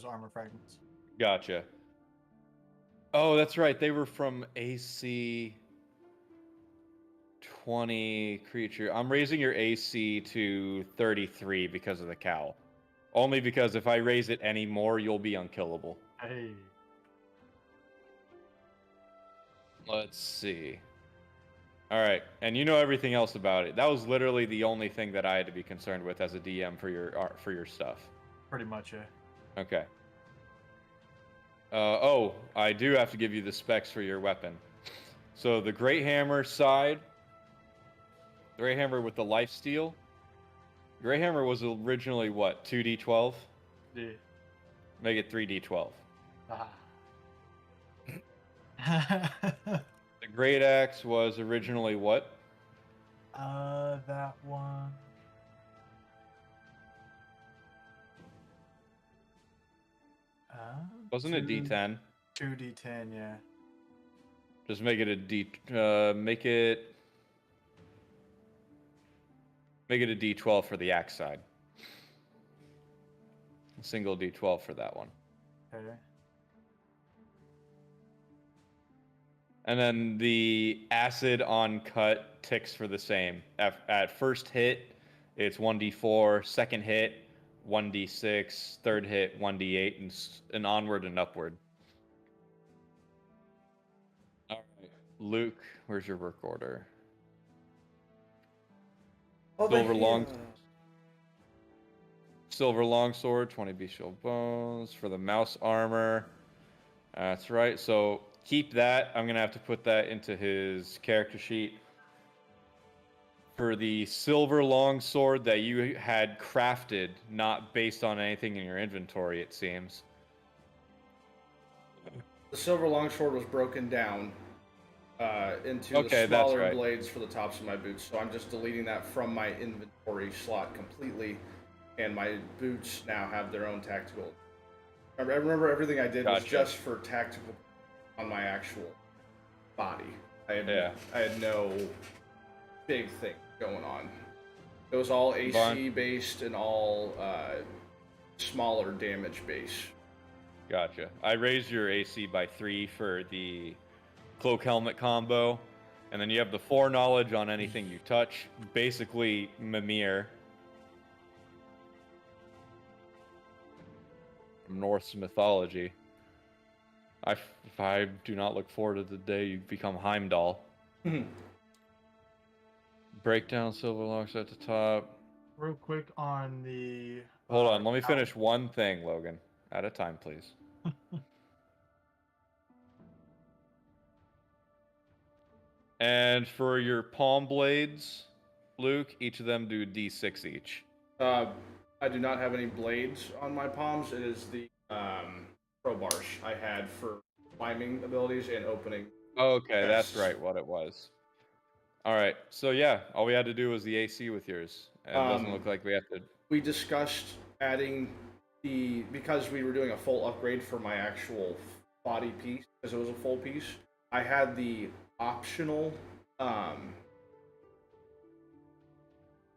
armor fragments. Gotcha. Oh, that's right. They were from AC 20 creature. I'm raising your AC to 33 because of the cowl. Only because if I raise it any more, you'll be unkillable. Hey. Let's see. All right, and you know everything else about it. That was literally the only thing that I had to be concerned with as a DM for your stuff. Pretty much, yeah. Okay. Oh, I do have to give you the specs for your weapon. So the Great Hammer side, the Great Hammer with the lifesteal. Great Hammer was originally what, 2d12? Yeah. Make it 3d12. The Great Axe was originally what? That one. Wasn't it D10? 2d10, yeah. Just make it a D. Make it a D12 for the axe side. A single D12 for that one. Okay. And then the acid on cut ticks for the same. At first hit, it's 1d4. Second hit, 1d6. Third hit, 1d8, and onward and upward. All right, Luke, where's your work order? Silver longsword, 20 bestial bones for the mouse armor. That's right. So keep that. I'm gonna have to put that into his character sheet. For the silver longsword that you had crafted, not based on anything in your inventory, it seems. The silver longsword was broken down into Okay, the that's smaller right. blades for the tops of my boots, so I'm just deleting that from my inventory slot completely, and my boots now have their own tactical. I remember everything I did was Gotcha. just for tactical on my actual body. I had no big thing going on. It was all AC based and all smaller damage base. Gotcha. I raised your AC by 3 for the cloak helmet combo, and then you have the foreknowledge on anything you touch. Basically, Mimir. From Norse mythology. I do not look forward to the day you become Heimdall. Breakdown silver locks at the top. Real quick on the. Hold on, let me finish one thing, Logan. At a time, please. And for your palm blades, Luke, each of them do D6 each. I do not have any blades on my palms. It is the crowbars I had for climbing abilities and opening. Okay, that's right, what it was. All right, so yeah, all we had to do was the AC with yours. It doesn't look like we have to. We discussed adding because we were doing a full upgrade for my actual body piece, because it was a full piece. I had the optional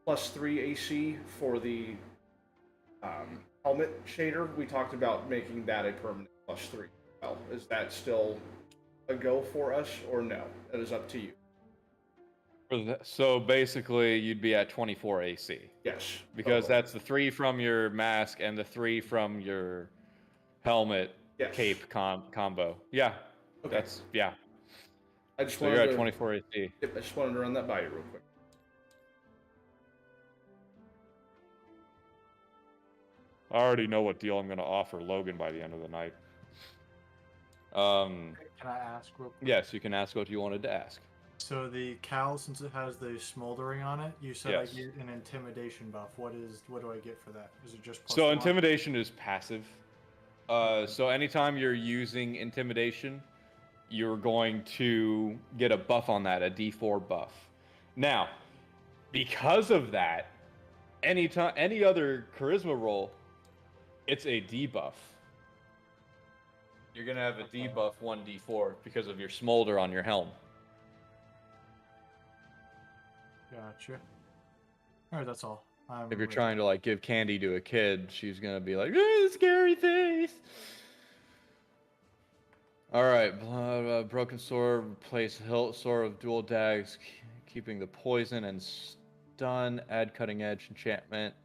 +3 AC for the helmet shader. We talked about making that a permanent +3. Well, is that still a go for us, or no? That is up to you. So basically, you'd be at 24 AC. Yes. Because that's the 3 from your mask and the 3 from your helmet cape combo. Yeah. Okay. That's, yeah. So you're at 24 AC. Yep, I just wanted to run that by you real quick. I already know what deal I'm going to offer Logan by the end of the night. Can I ask real quick? Yes, you can ask what you wanted to ask. So the cowl, since it has the smoldering on it, you said Yes. I get an intimidation buff. What do I get for that? Is it just So +1? intimidation is passive. So anytime you're using intimidation, you're going to get a buff on that, a D4 buff. Now, because of that, any other charisma roll, it's a debuff. You're gonna have a debuff 1d4 because of your smolder on your helm. Gotcha. All right, that's all. If you're trying to like give candy to a kid, she's gonna be like, "Scary face." All right, broken sword, replace hilt sword with dual dags, keeping the poison and stun. Add cutting edge enchantment.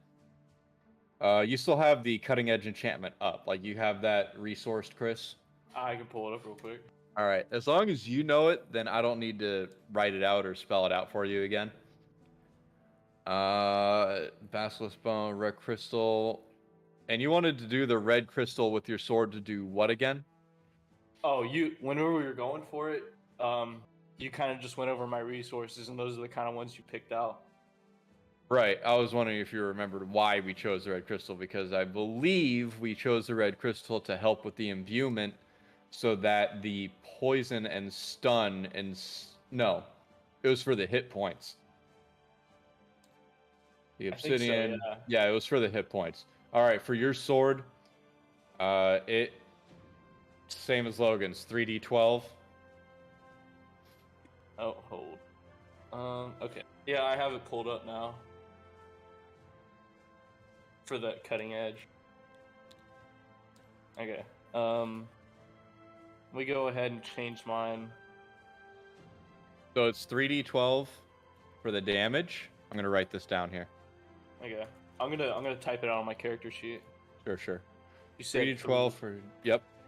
You still have the cutting edge enchantment up, like you have that resourced, Chris. I can pull it up real quick. All right, as long as you know it, then I don't need to write it out or spell it out for you again. Basilisk bone, red crystal, and you wanted to do the red crystal with your sword to do what again? Oh, whenever we were going for it, you kind of just went over my resources, and those are the kind of ones you picked out. Right. I was wondering if you remembered why we chose the red crystal, because I believe we chose the red crystal to help with the imbuement so that the poison and stun and no, it was for the hit points. The obsidian, so, yeah, it was for the hit points. All right, for your sword, it same as Logan's, 3d12. Oh, hold. Okay. Yeah, I have it pulled up now. For the cutting edge. Okay. We go ahead and change mine. So it's 3d12 for the damage. I'm gonna write this down here. Okay. I'm gonna type it out on my character sheet. Sure. You said 3d12 for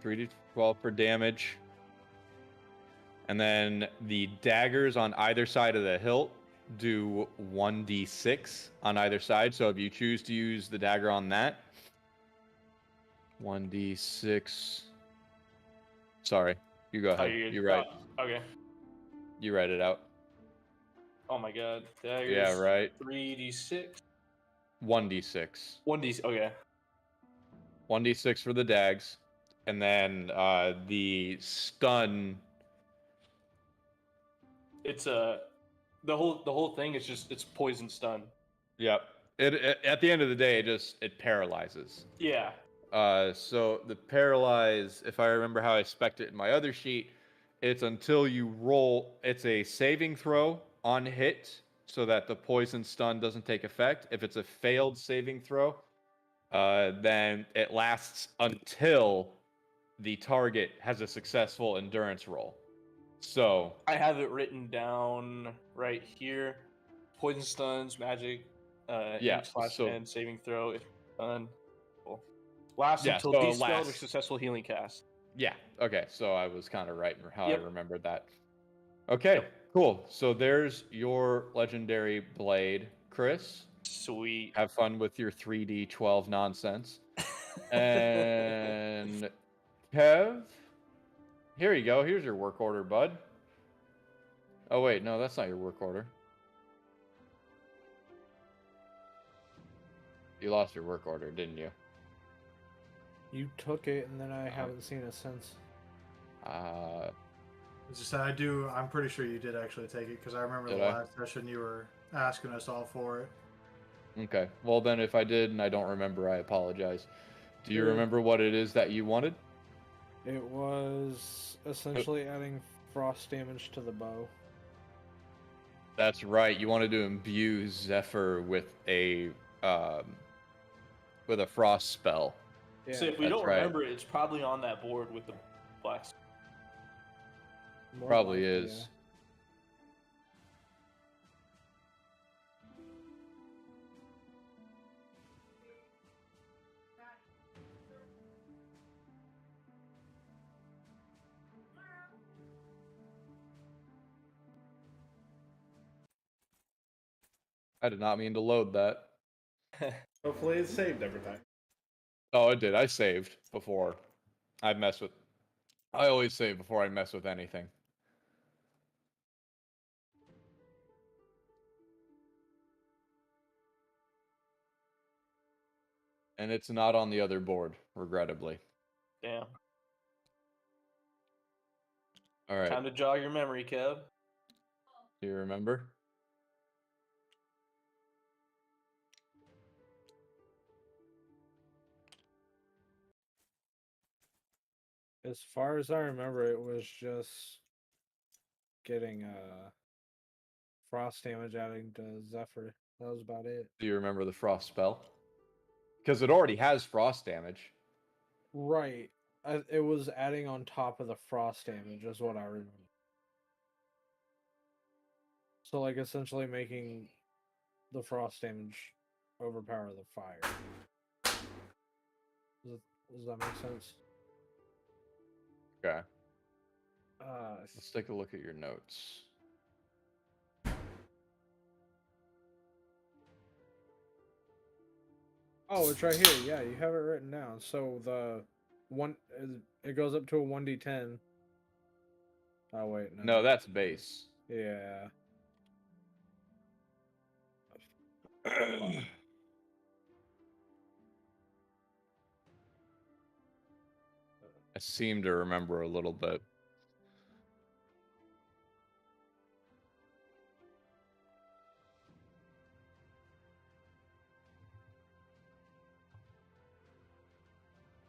3d12 for damage. And then the daggers on either side of the hilt do 1d6 on either side. So if you choose to use the dagger on that, 1d6. Sorry, you go ahead. You write. Okay. You write it out. Oh my god. Daggers. Yeah, right. 3d6. 1d6. 1d. Okay. 1d6 for the dags, and then the stun. It's the whole thing is just it's poison stun. Yep. It at the end of the day, it paralyzes. Yeah. So the paralyze, if I remember how I spec'd it in my other sheet, it's until you roll. It's a saving throw on hit, so that the poison stun doesn't take effect. If it's a failed saving throw, then it lasts until the target has a successful endurance roll. So I have it written down right here. Poison stuns, magic, yeah, /end saving throw if done. Cool. Lasts until so dispelled or successful healing cast. Yeah. Okay. So I was kind of right in how Yep. I remembered that. Okay. Cool. So there's your legendary blade, Chris. Sweet. Have fun with your 3d12 nonsense. And Kev, here you go. Here's your work order, bud. Oh wait, no, that's not your work order. You lost your work order, didn't you? You took it, and then I haven't seen it since. I'm pretty sure you did actually take it, because I remember the last session you were asking us all for it. Okay. Well, then if I did and I don't remember, I apologize. Do you remember what it is that you wanted? It was essentially adding frost damage to the bow. That's right. You wanted to imbue Zephyr with a frost spell. Yeah, so if we don't remember it, it's probably on that board with the black. Probably is. Yeah. I did not mean to load that. Hopefully it's saved every time. Oh, it did. I saved before. I always save before I mess with anything. And it's not on the other board, regrettably. Damn. All right. Time to jog your memory, Kev. Do you remember? As far as I remember, it was just getting frost damage adding to Zephyr. That was about it. Do you remember the frost spell? Because it already has frost damage. Right. it was adding on top of the frost damage, is what I remember. So, like, essentially making the frost damage overpower the fire. Does that make sense? Okay. Let's take a look at your notes. Oh, it's right here. Yeah, you have it written down. So it goes up to a 1d10. Oh wait, no. No, that's base. Yeah. I seem to remember a little bit.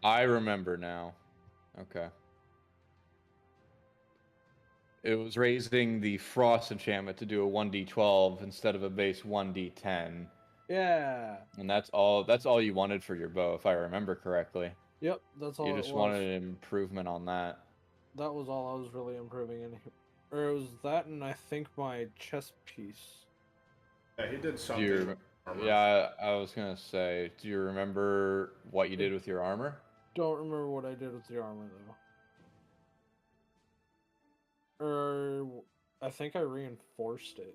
I remember now. Okay. It was raising the frost enchantment to do a 1d12 instead of a base 1d10. Yeah. And that's all you wanted for your bow, if I remember correctly. Yep, that's all You it just was. wanted an improvement on that. That was all I was really improving in here. Or it was that, and I think my chest piece. Yeah, he did something. Yeah, I was gonna say, do you remember what you did with your armor? Don't remember what I did with the armor though. Or I think I reinforced it.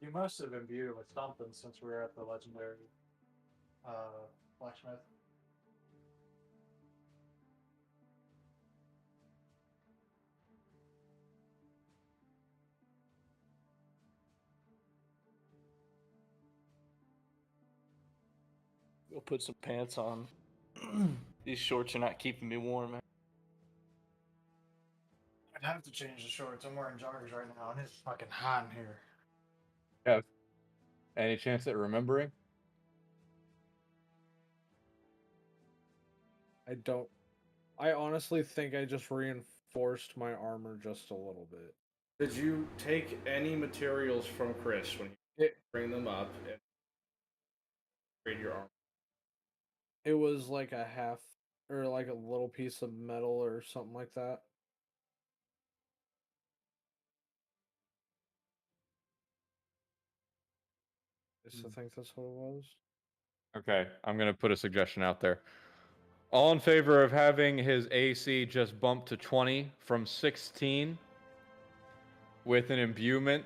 You must have imbued it with something since we were at the legendary blacksmith. Go put some pants on. These shorts are not keeping me warm. I'd have to change the shorts. I'm wearing joggers right now, and it's fucking hot in here. Yeah. Any chance at remembering? I honestly think I just reinforced my armor just a little bit. Did you take any materials from Chris when you bring them up and upgrade your armor? It was like a half, or like a little piece of metal or something like that. I think that's what it was. Okay, I'm gonna put a suggestion out there. All in favor of having his AC just bump to 20 from 16 with an imbuement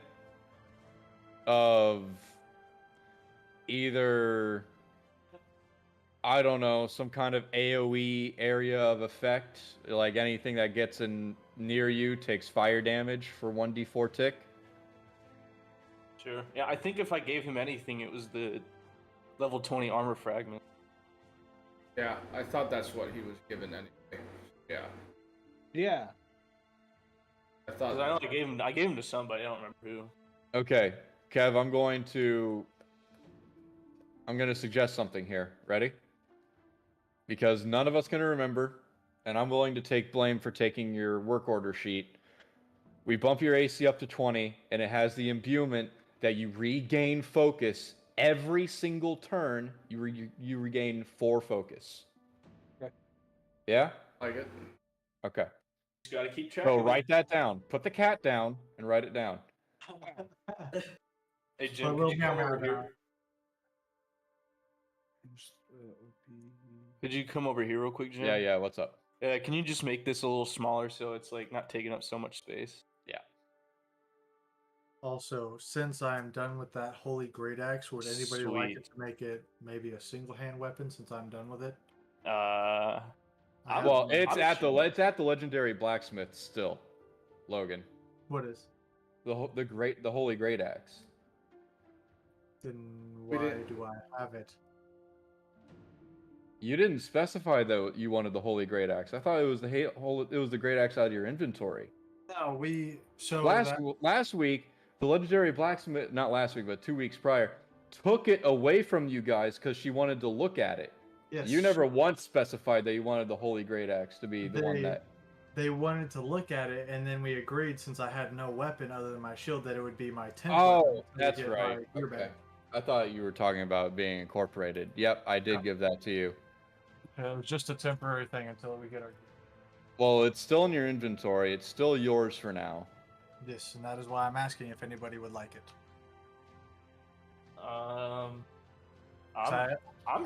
of either, I don't know, some kind of AoE area of effect, like anything that gets in near you takes fire damage for 1d4 tick. Sure. Yeah, I think if I gave him anything, it was the level 20 armor fragment. Yeah, I thought that's what he was given anyway. Yeah. Yeah. I thought I gave him to somebody. I don't remember who. Okay, Kev, I'm going to suggest something here. Ready? Because none of us can remember, and I'm willing to take blame for taking your work order sheet. We bump your AC up to 20, and it has the imbuement that you regain focus every single turn. You regain 4 focus. Okay. Yeah? like it. Okay. Just gotta keep track. So write that down. Put the cat down and write it down. Hey Jim, could you come over here? Could you come over here real quick, Jim? Yeah, what's up? Can you just make this a little smaller so it's like not taking up so much space? Yeah. Also, since I'm done with that holy great axe, would anybody like it to make it maybe a single hand weapon since I'm done with it? Well, it's at the legendary blacksmith still, Logan. What is? The holy great axe. Then why do I have it? You didn't specify that you wanted the holy great axe. I thought it was the great axe out of your inventory. No, last week the legendary blacksmith, not last week but 2 weeks prior, took it away from you guys because she wanted to look at it. Yes. You never once specified that you wanted the holy great axe to be the one that. They wanted to look at it, and then we agreed, since I had no weapon other than my shield, that it would be my 10th weapon. Oh, that's right. Okay. I thought you were talking about being incorporated. Yep, I did give that to you. It was just a temporary thing until we get our. Well, it's still in your inventory. It's still yours for now. Yes, and that is why I'm asking if anybody would like it. I'm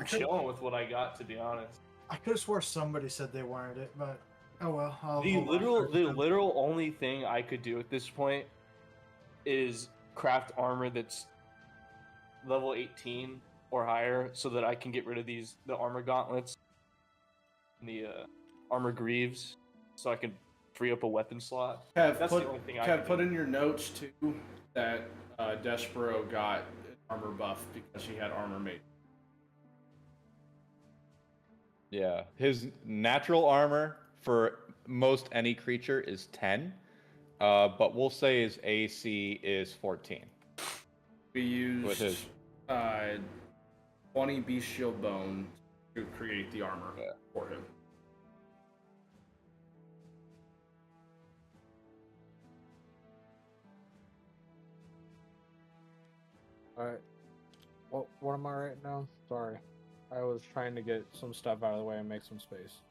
chilling with what I got, to be honest. I could have swore somebody said they wanted it, but oh well. The literal only thing I could do at this point is craft armor that's level 18 or higher, so that I can get rid of the armor gauntlets, and the armor greaves, so I can free up a weapon slot. That's the only thing I can put in your notes too that Despero got armor buff because he had armor made. Yeah, his natural armor for most any creature is 10, but we'll say his AC is 14. We used 20 beast shield bone to create the armor for him. Alright. What am I right now? Sorry. I was trying to get some stuff out of the way and make some space.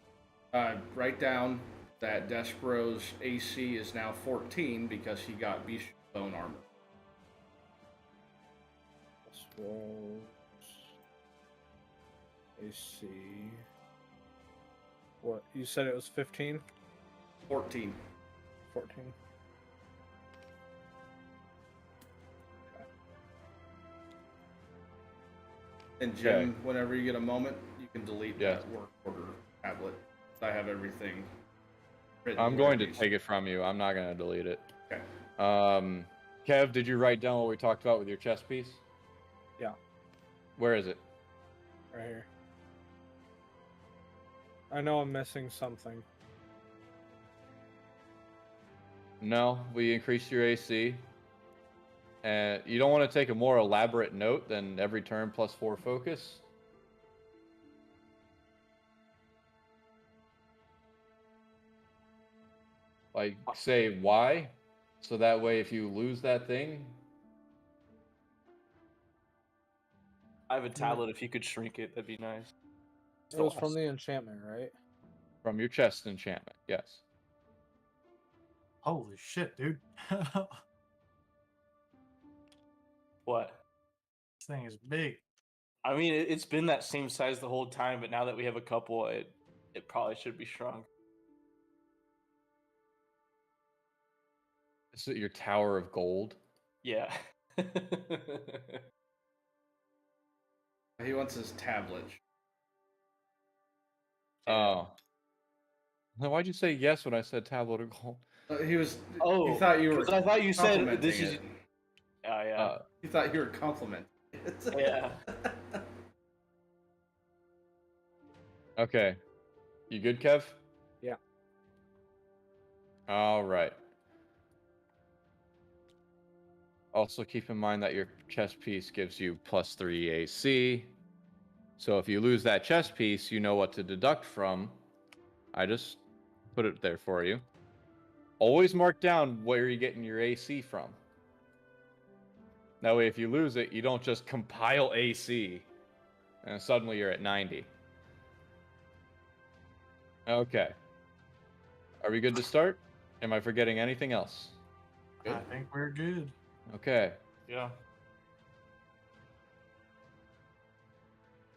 Write down that Despero's AC is now 14 because he got beast bone armor. Despero's AC. What? You said it was 15? 14. 14. And Jim, whenever you get a moment, you can delete that work order tablet. I have everything written. I'm going to take it from you. I'm not going to delete it. Okay. Kev, did you write down what we talked about with your chess piece? Yeah. Where is it? Right here. I know I'm missing something. No, we increased your AC. And you don't want to take a more elaborate note than every turn plus 4 focus? Like, say why? So that way if you lose that thing... I have a tablet. If you could shrink it, that'd be nice. It was from the enchantment, right? From your chest enchantment, yes. Holy shit, dude. What? This thing is big. I mean, it's been that same size the whole time, but now that we have a couple, it probably should be shrunk. This is your tower of gold? Yeah. He wants his tablet. Oh. Then why'd you say yes when I said tablet of gold? He was. Oh, he thought you were. I thought you said this is. It. Oh yeah. He thought you were complimenting. Yeah. Okay. You good, Kev? Yeah. All right. Also keep in mind that your chess piece gives you +3 AC. So if you lose that chess piece, you know what to deduct from. I just put it there for you. Always mark down where you're getting your AC from. That way, if you lose it, you don't just compile AC and suddenly you're at 90. Okay. Are we good to start? Am I forgetting anything else? Good. I think we're good. Okay. Yeah.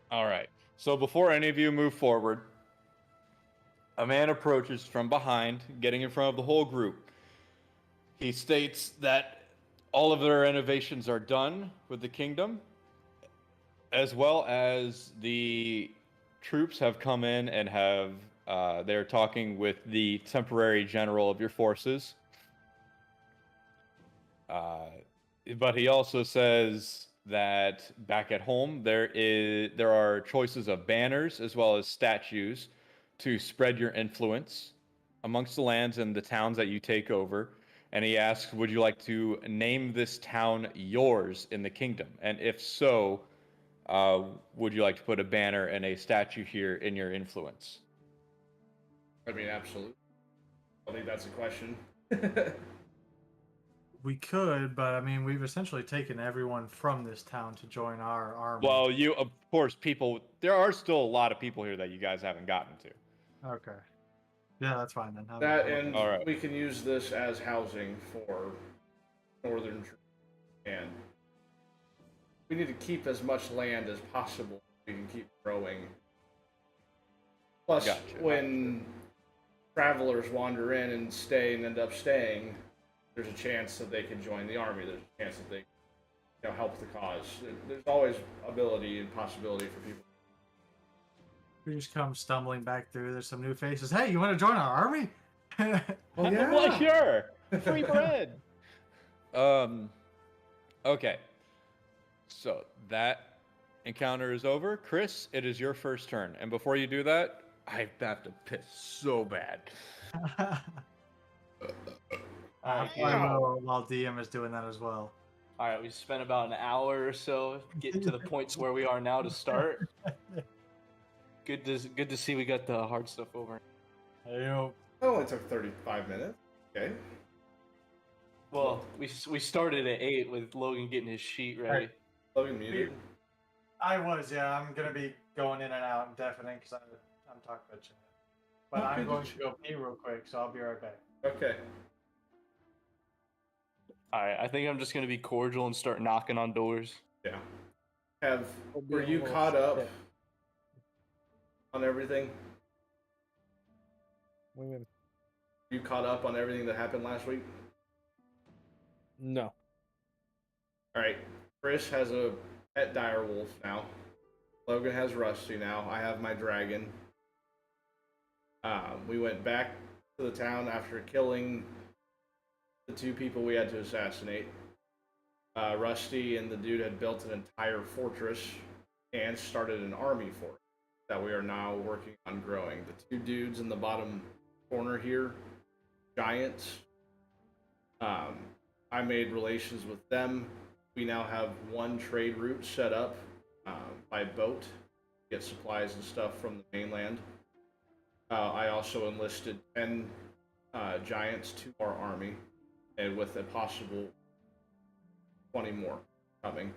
All right. So before any of you move forward, a man approaches from behind, getting in front of the whole group. He states that all of their innovations are done with the kingdom, as well as the troops have come in and have they're talking with the temporary general of your forces. But he also says that back at home there are choices of banners as well as statues to spread your influence amongst the lands and the towns that you take over. And he asks, would you like to name this town yours in the kingdom? And if so, would you like to put a banner and a statue here in your influence? I mean, absolutely. I think that's a question. We could, but I mean, we've essentially taken everyone from this town to join our army. Well, of course, there are still a lot of people here that you guys haven't gotten to. Okay. Yeah, that's fine then. That and All right. we can use this as housing for northern troops, and we need to keep as much land as possible so we can keep growing. Plus, when travelers wander in and stay and end up staying, there's a chance that they can join the army. There's a chance that they help the cause. There's always ability and possibility for people. We just come stumbling back through. There's some new faces. Hey, you want to join our army? Oh, yeah. Well, sure. Free bread. Okay. So that encounter is over. Chris, it is your first turn. And before you do that, I have to piss so bad. While DM is doing that as well. All right, we spent about an hour or so getting to the points where we are now to start. Good to see we got the hard stuff over. Hey, yo. It only took 35 minutes. Okay. Well, we started at 8 with Logan getting his sheet ready. Logan muted. I was, yeah. I'm gonna be going in and out and deafening because I'm talking about chat. But I'm going to go pee real quick, so I'll be right back. Okay. All right, I think I'm just gonna be cordial and start knocking on doors. Yeah. Were you caught up on everything? You caught up on everything that happened last week? No. All right. Chris has a pet direwolf now. Logan has Rusty now. I have my dragon. We went back to the town after killing the 2 people we had to assassinate. Rusty and the dude had built an entire fortress and started an army for it that we are now working on growing. The 2 dudes in the bottom corner here, giants. I made relations with them. We now have 1 trade route set up by boat to get supplies and stuff from the mainland. I also enlisted 10 giants to our army, and with a possible 20 more coming.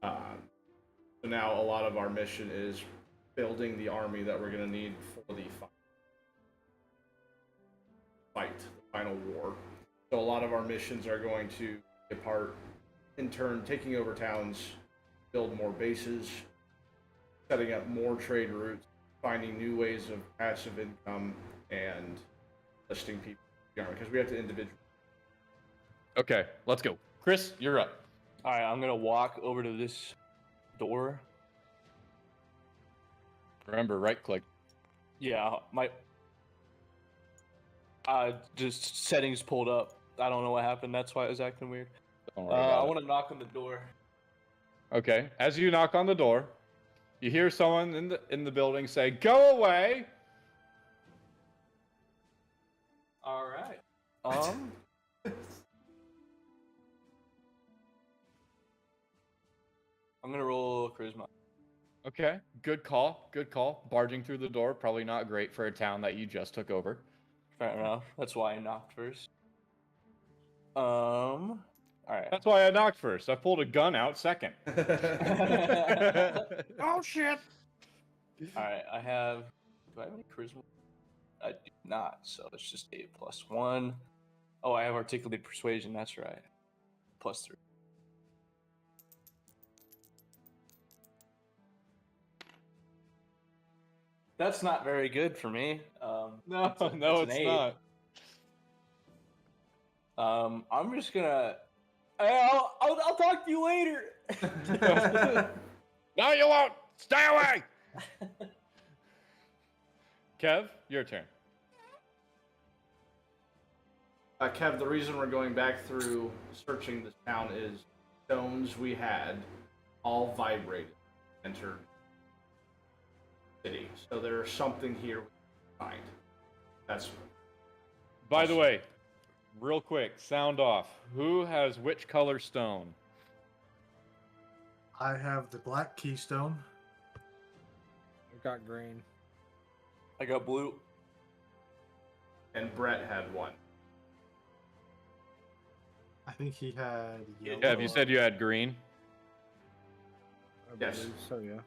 So now a lot of our mission is building the army that we're going to need for the fight, the final war. So a lot of our missions are going to be a part, in turn, taking over towns, build more bases, setting up more trade routes, finding new ways of passive income, and listing people because we have to individually. Okay, let's go. Chris, you're up. All right, I'm gonna walk over to this door. Remember, right click. Yeah, my just settings pulled up. I don't know what happened. That's why it was acting weird. I want to knock on the door. Okay. As you knock on the door, you hear someone in the building say, "Go away." All right. I'm gonna roll charisma. Okay. Good call. Good call. Barging through the door, probably not great for a town that you just took over. Fair enough. That's why I knocked first. All right. That's why I knocked first. I pulled a gun out second. Oh shit! All right. Do I have any charisma? I do not. So it's just 8 + 1. Oh, I have articulated persuasion. That's right. +3. That's not very good for me. No, it's not. I'm just gonna. I'll talk to you later. No, you won't. Stay away. Kev, your turn. Kev, the reason we're going back through searching this town is stones we had all vibrated, entered city. So there's something here we can find. That's. By the way, real quick, sound off. Who has which color stone? I have the black keystone. I got green. I got blue. And Brett had one. I think he had yellow. Yeah, you said you had green. I Yes. believe so, yeah.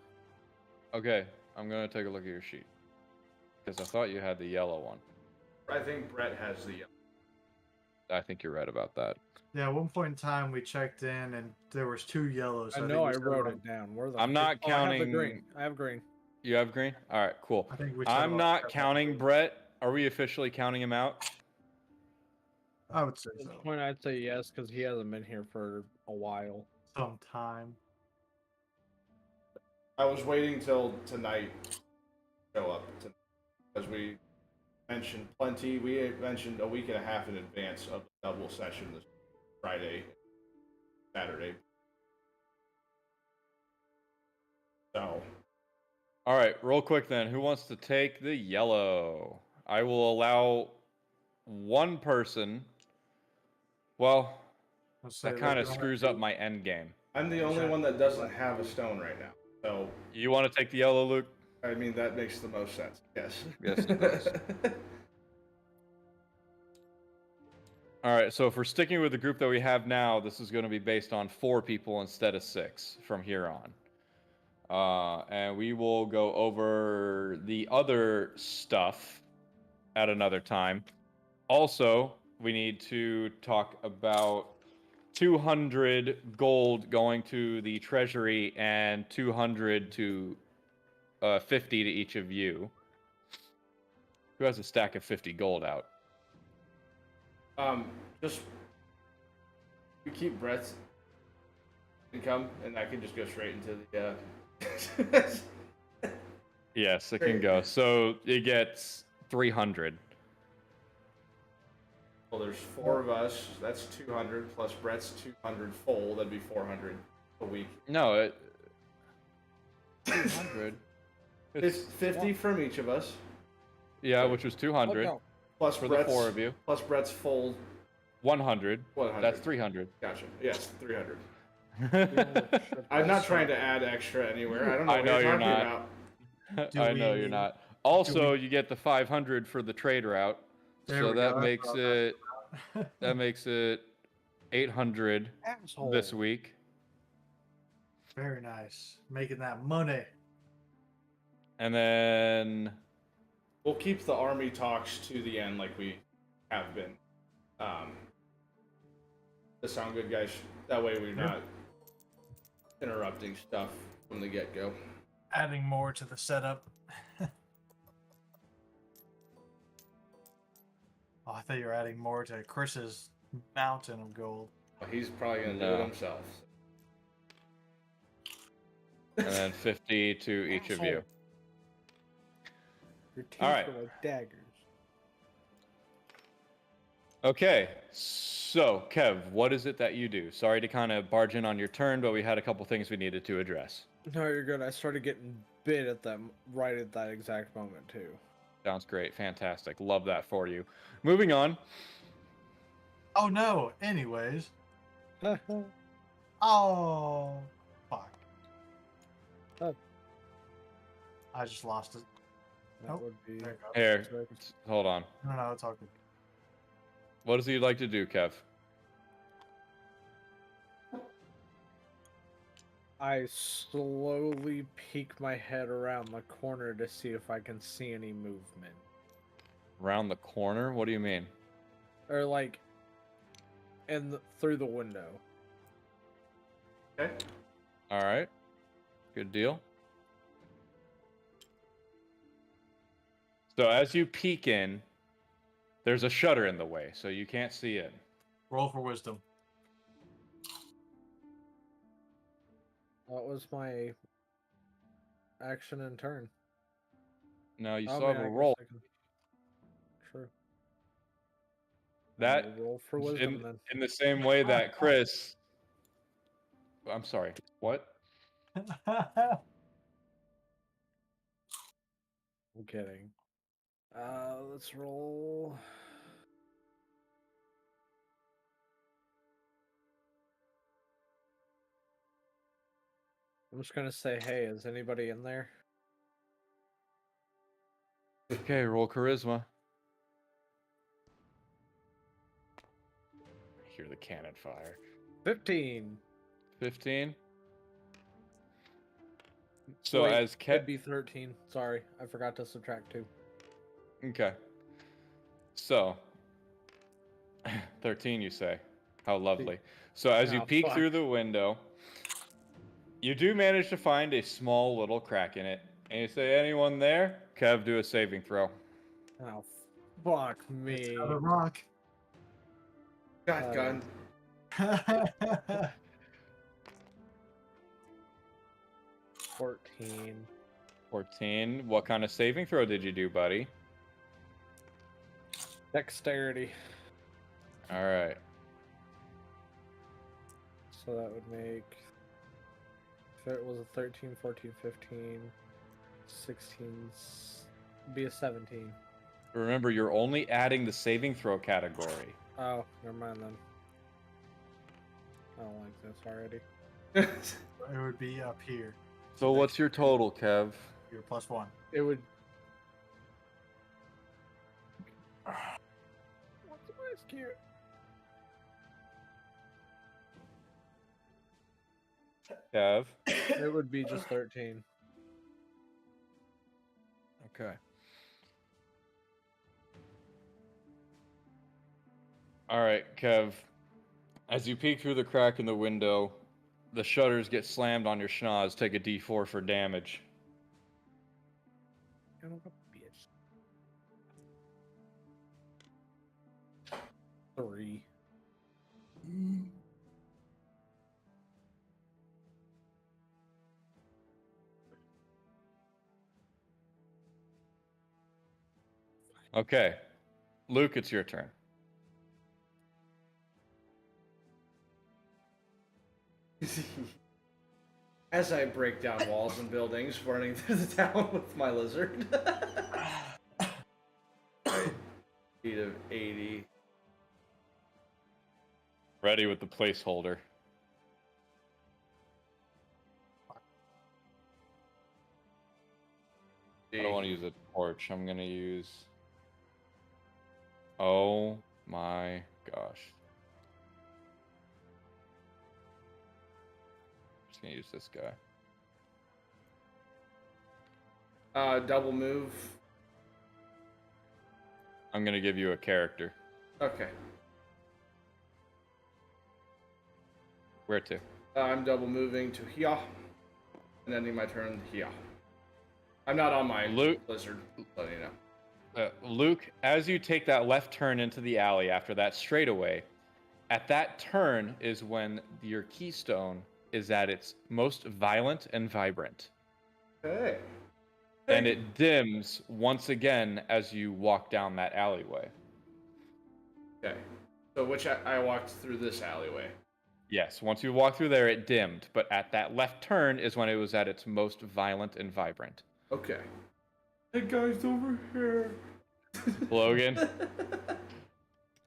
Okay, I'm gonna take a look at your sheet because I thought you had the yellow one. I think Brett has the yellow. I think you're right about that. Yeah, at one point in time we checked in and there was 2 yellows. I So know think I we said wrote wrong. it down. Where the I'm not I have the counting. green. I have green. You have green? All right, cool. I think we said I'm wrong. not counting Brett. Are we officially counting him out? I would say At this so. point, I'd say yes because he hasn't been here for a while. Sometime. I was waiting till tonight to show up because we mentioned plenty. We mentioned a week and a half in advance of the double session this Friday, Saturday. So, All right, real quick then. Who wants to take the yellow? I will allow one person. Well, Let's say that kind of there's screws only up my end game. I'm the only one that doesn't have a stone right now. So, You want to take the yellow, Luke? I mean, that makes the most sense. Yes. Yes, it does. All right, so if we're sticking with the group that we have now, this is going to be based on 4 people instead of 6 from here on. And we will go over the other stuff at another time. Also, we need to talk about 200 gold going to the treasury and 200 to 50 to each of you. Who has a stack of 50 gold out? Just we keep Brett's income, and I can just go straight into the. Yes, it can go. So it gets 300. Well, there's 4 of us. That's 200 plus Brett's 200 full. That'd be 400 a week. No, 200. It's 50 from each of us. Yeah, which was 200 Plus for Brett's, the 4 of you. Plus Brett's full 100. 100. That's 300. Gotcha. Yes, 300. I'm not trying to add extra anywhere. I don't know I what know you're you're talking not. about. I know you're not. Also, you get the 500 for the trade route. There So we that go. makes it that makes it 800 Asshole. this week. Very nice. Making that money. And then We'll keep the army talks to the end like we have been. Does sound good, guys? That way we're not interrupting stuff from the get-go. Adding more to the setup. Oh, I thought you were adding more to Chris's mountain of gold. Well, he's probably going to do No. it himself. and then 50 to each of you. Your teeth All right. are like daggers. Okay, so Kev, what is it that you do? Sorry to kind of barge in on your turn, but we had a couple things we needed to address. No, you're good. I started getting bit at them right at that exact moment too. Sounds great, fantastic. Love that for you. Moving on. Oh no. Anyways. Oh. Fuck. Oh. I just lost it. That Nope. would be. There you go. Here, hold on. No, it's all good. What does he like to do, Kev? I slowly peek my head around the corner to see if I can see any movement. Around the corner? What do you mean? Or like through the window. Okay. All right. Good deal. So as you peek in, there's a shutter in the way, so you can't see in. Roll for wisdom. That was my action and turn. No, you Oh, still man, have I a guess roll. I can- True. That I'll roll for wisdom then. in the same way that Chris. I'm sorry. What? I'm kidding. Let's roll. I'm just gonna say, hey, is anybody in there? Okay, roll charisma. through the cannon fire. 15. 15. So Wait, as it'd be 13. Sorry, I forgot to subtract 2. Okay. So 13, you say? How lovely. So as you Oh, peek fuck. through the window, you do manage to find a small little crack in it. And you say, anyone there? Kev, do a saving throw. Oh, fuck me. It's another rock. Shotgun. 14. 14. What kind of saving throw did you do, buddy? Dexterity. All right. So that would make. If it was a 13, 14, 15, 16, be a 17. Remember, you're only adding the saving throw category. Oh, never mind then. I don't like this already. It would be up here. So what's your total, Kev? You're +1. It would. What's the risk here? Kev? It would be just 13. Okay. All right, Kev. As you peek through the crack in the window, the shutters get slammed on your schnoz. Take a d4 for damage. Son of a bitch. 3. Okay. Luke, it's your turn. As I break down walls and buildings, running through the town with my lizard. Speed of 80. Ready with the placeholder. I don't want to use a torch. I'm going to use... Oh my gosh. Just going to use this guy. Double move. I'm going to give you a character. Okay. Where to? I'm double moving to here, and ending my turn here. I'm not on my lizard, letting you know. Luke, as you take that left turn into the alley after that straightaway, at that turn is when your keystone is at its most violent and vibrant. Hey. And it dims once again as you walk down that alleyway. Okay. So I walked through this alleyway. Yes, once you walk through there, it dimmed, but at that left turn is when it was at its most violent and vibrant. Okay. Hey guys, over here. Logan?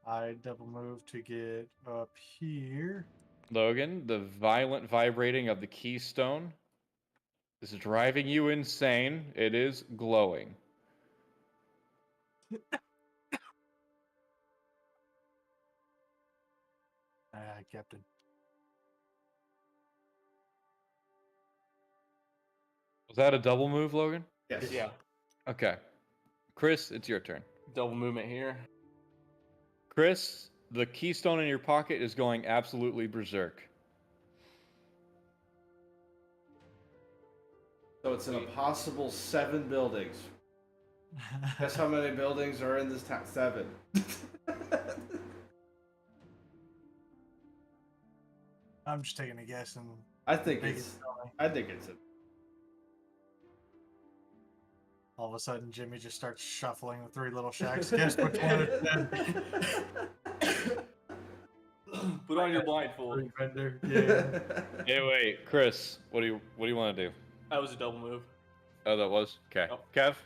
I double move to get up here. Logan, the violent vibrating of the keystone is driving you insane. It is glowing. Captain. Was that a double move, Logan? Yes. Yeah. Okay. Chris, it's your turn. Double movement here. Chris, the keystone in your pocket is going absolutely berserk. So it's an impossible 7 buildings. Guess how many buildings are in this town? 7. I'm just taking a guess and I think Make it's. it silly. I think it's a. all of a sudden Jimmy just starts shuffling the 3 little shacks. Guess which one it's in. Put on your blindfold. Vendor. Yeah. Hey, wait, Chris, what do you want to do? That was a double move. Oh, that was? Okay. Yep. Kev?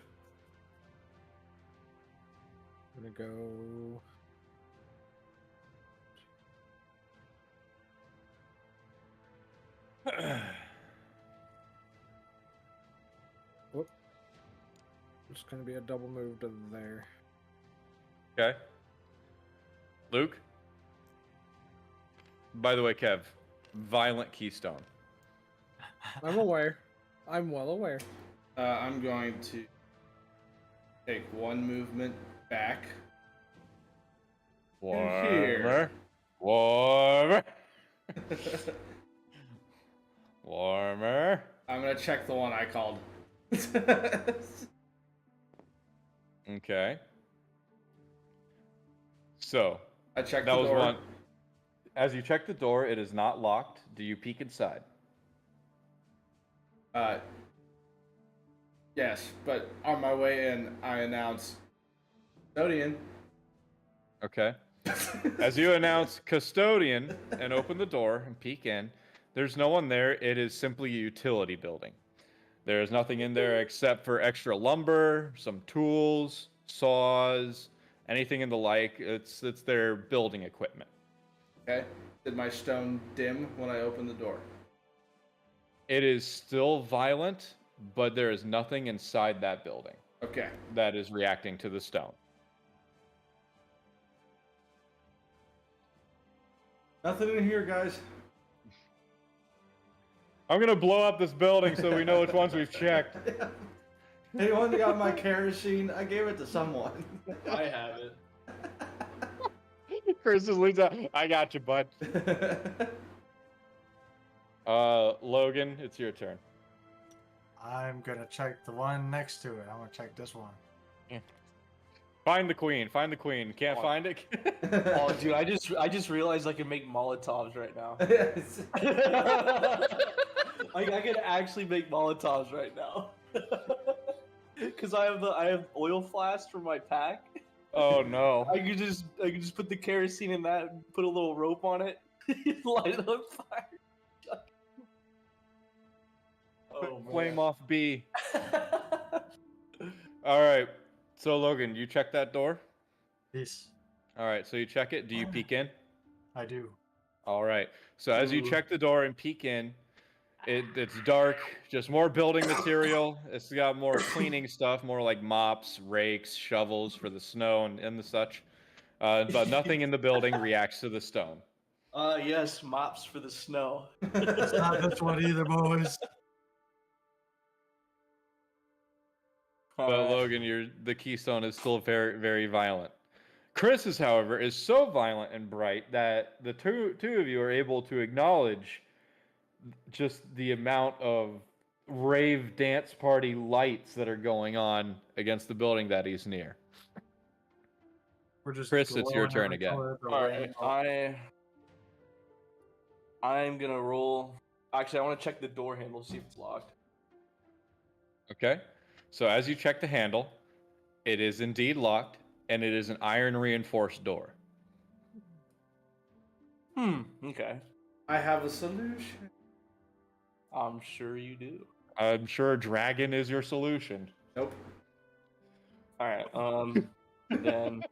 I'm gonna go. Whoop. It's gonna be a double move to there. Okay. Luke? By the way, Kev, violent keystone. I'm aware. I'm well aware. I'm going to take one movement back. Warmer. Warmer. Warmer. I'm gonna check the one I called. Okay. So I checked that the was door. one. As you check the door, it is not locked. Do you peek inside? Yes, but on my way in, I announce custodian. Okay. As you announce custodian and open the door and peek in, there's no one there. It is simply a utility building. There is nothing in there except for extra lumber, some tools, saws, anything in the like. It's their building equipment. Okay. Did my stone dim when I opened the door? It is still violent, but there is nothing inside that building Okay. that is reacting to the stone. Nothing in here, guys. I'm gonna blow up this building so we know which ones we've checked. Anyone got my kerosene? I gave it to someone. I have it. Chris is leads out. I got you, bud. Logan, it's your turn. I'm gonna check the one next to it. I'm gonna check this one. Find the queen. Find the queen. Can't find it. Oh, dude, I just realized I can make Molotovs right now. Yes. Like I can actually make Molotovs right now. Cause I have oil flasks for my pack. Oh no. I could just put the kerosene in that, and put a little rope on it, light it on fire. Oh, Flame off B. All right. So Logan, you check that door? Peace. All right. So you check it. Do you peek in? I do. All right. So as you check the door and peek in, it's dark, just more building material. It's got more cleaning stuff, more like mops, rakes, shovels for the snow and the such. But nothing in the building reacts to the stone. Yes, mops for the snow. It's not this one either, boys. But Logan, the keystone is still very, very violent. Chris's, however, is so violent and bright that the two of you are able to acknowledge just the amount of rave dance party lights that are going on against the building that he's near. We're just Chris, it's your glowing turn every again. color of the All right, rainbow. I'm gonna roll. Actually, I want to check the door handle, see if it's locked. Okay. So as you check the handle, it is indeed locked, and it is an iron reinforced door. Okay. I have a solution. I'm sure you do. I'm sure a dragon is your solution. Nope. All right. Then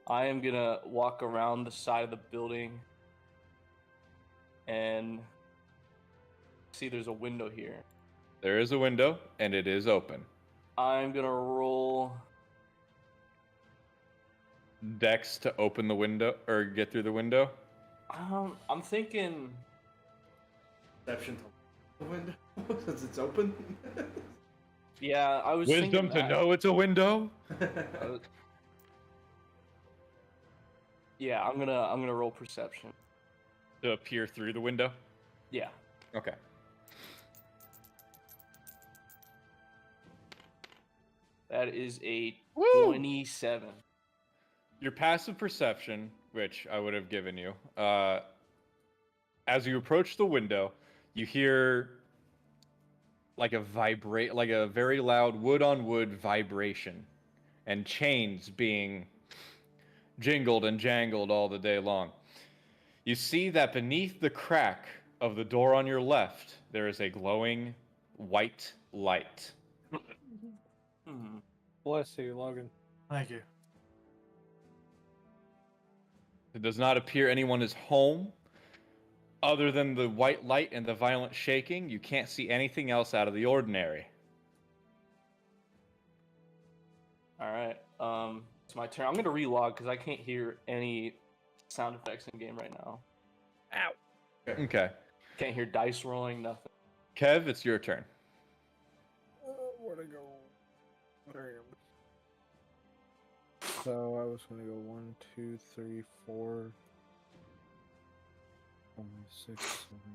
I am gonna walk around the side of the building and see there's a window here. There is a window, and it is open. I'm gonna roll Dex to open the window or get through the window. I'm thinking Perception to the window since it's open. yeah, I was Wisdom thinking to that. know it's a window. Yeah, I'm gonna roll perception. To peer through the window. Yeah. Okay. That is a Woo! 27. Your passive perception, which I would have given you, as you approach the window, you hear like a very loud wood-on-wood vibration, and chains being jingled and jangled all the day long. You see that beneath the crack of the door on your left, there is a glowing white light. Bless you, Logan. Thank you. It does not appear anyone is home. Other than the white light and the violent shaking, you can't see anything else out of the ordinary. All right. It's my turn. I'm gonna relog because I can't hear any sound effects in game right now. Ow. Okay. Can't hear dice rolling, nothing. Kev, it's your turn. Where'd I go? There I am. So I was gonna go 1, 2, 3, 4, 5, 6, 7, 8.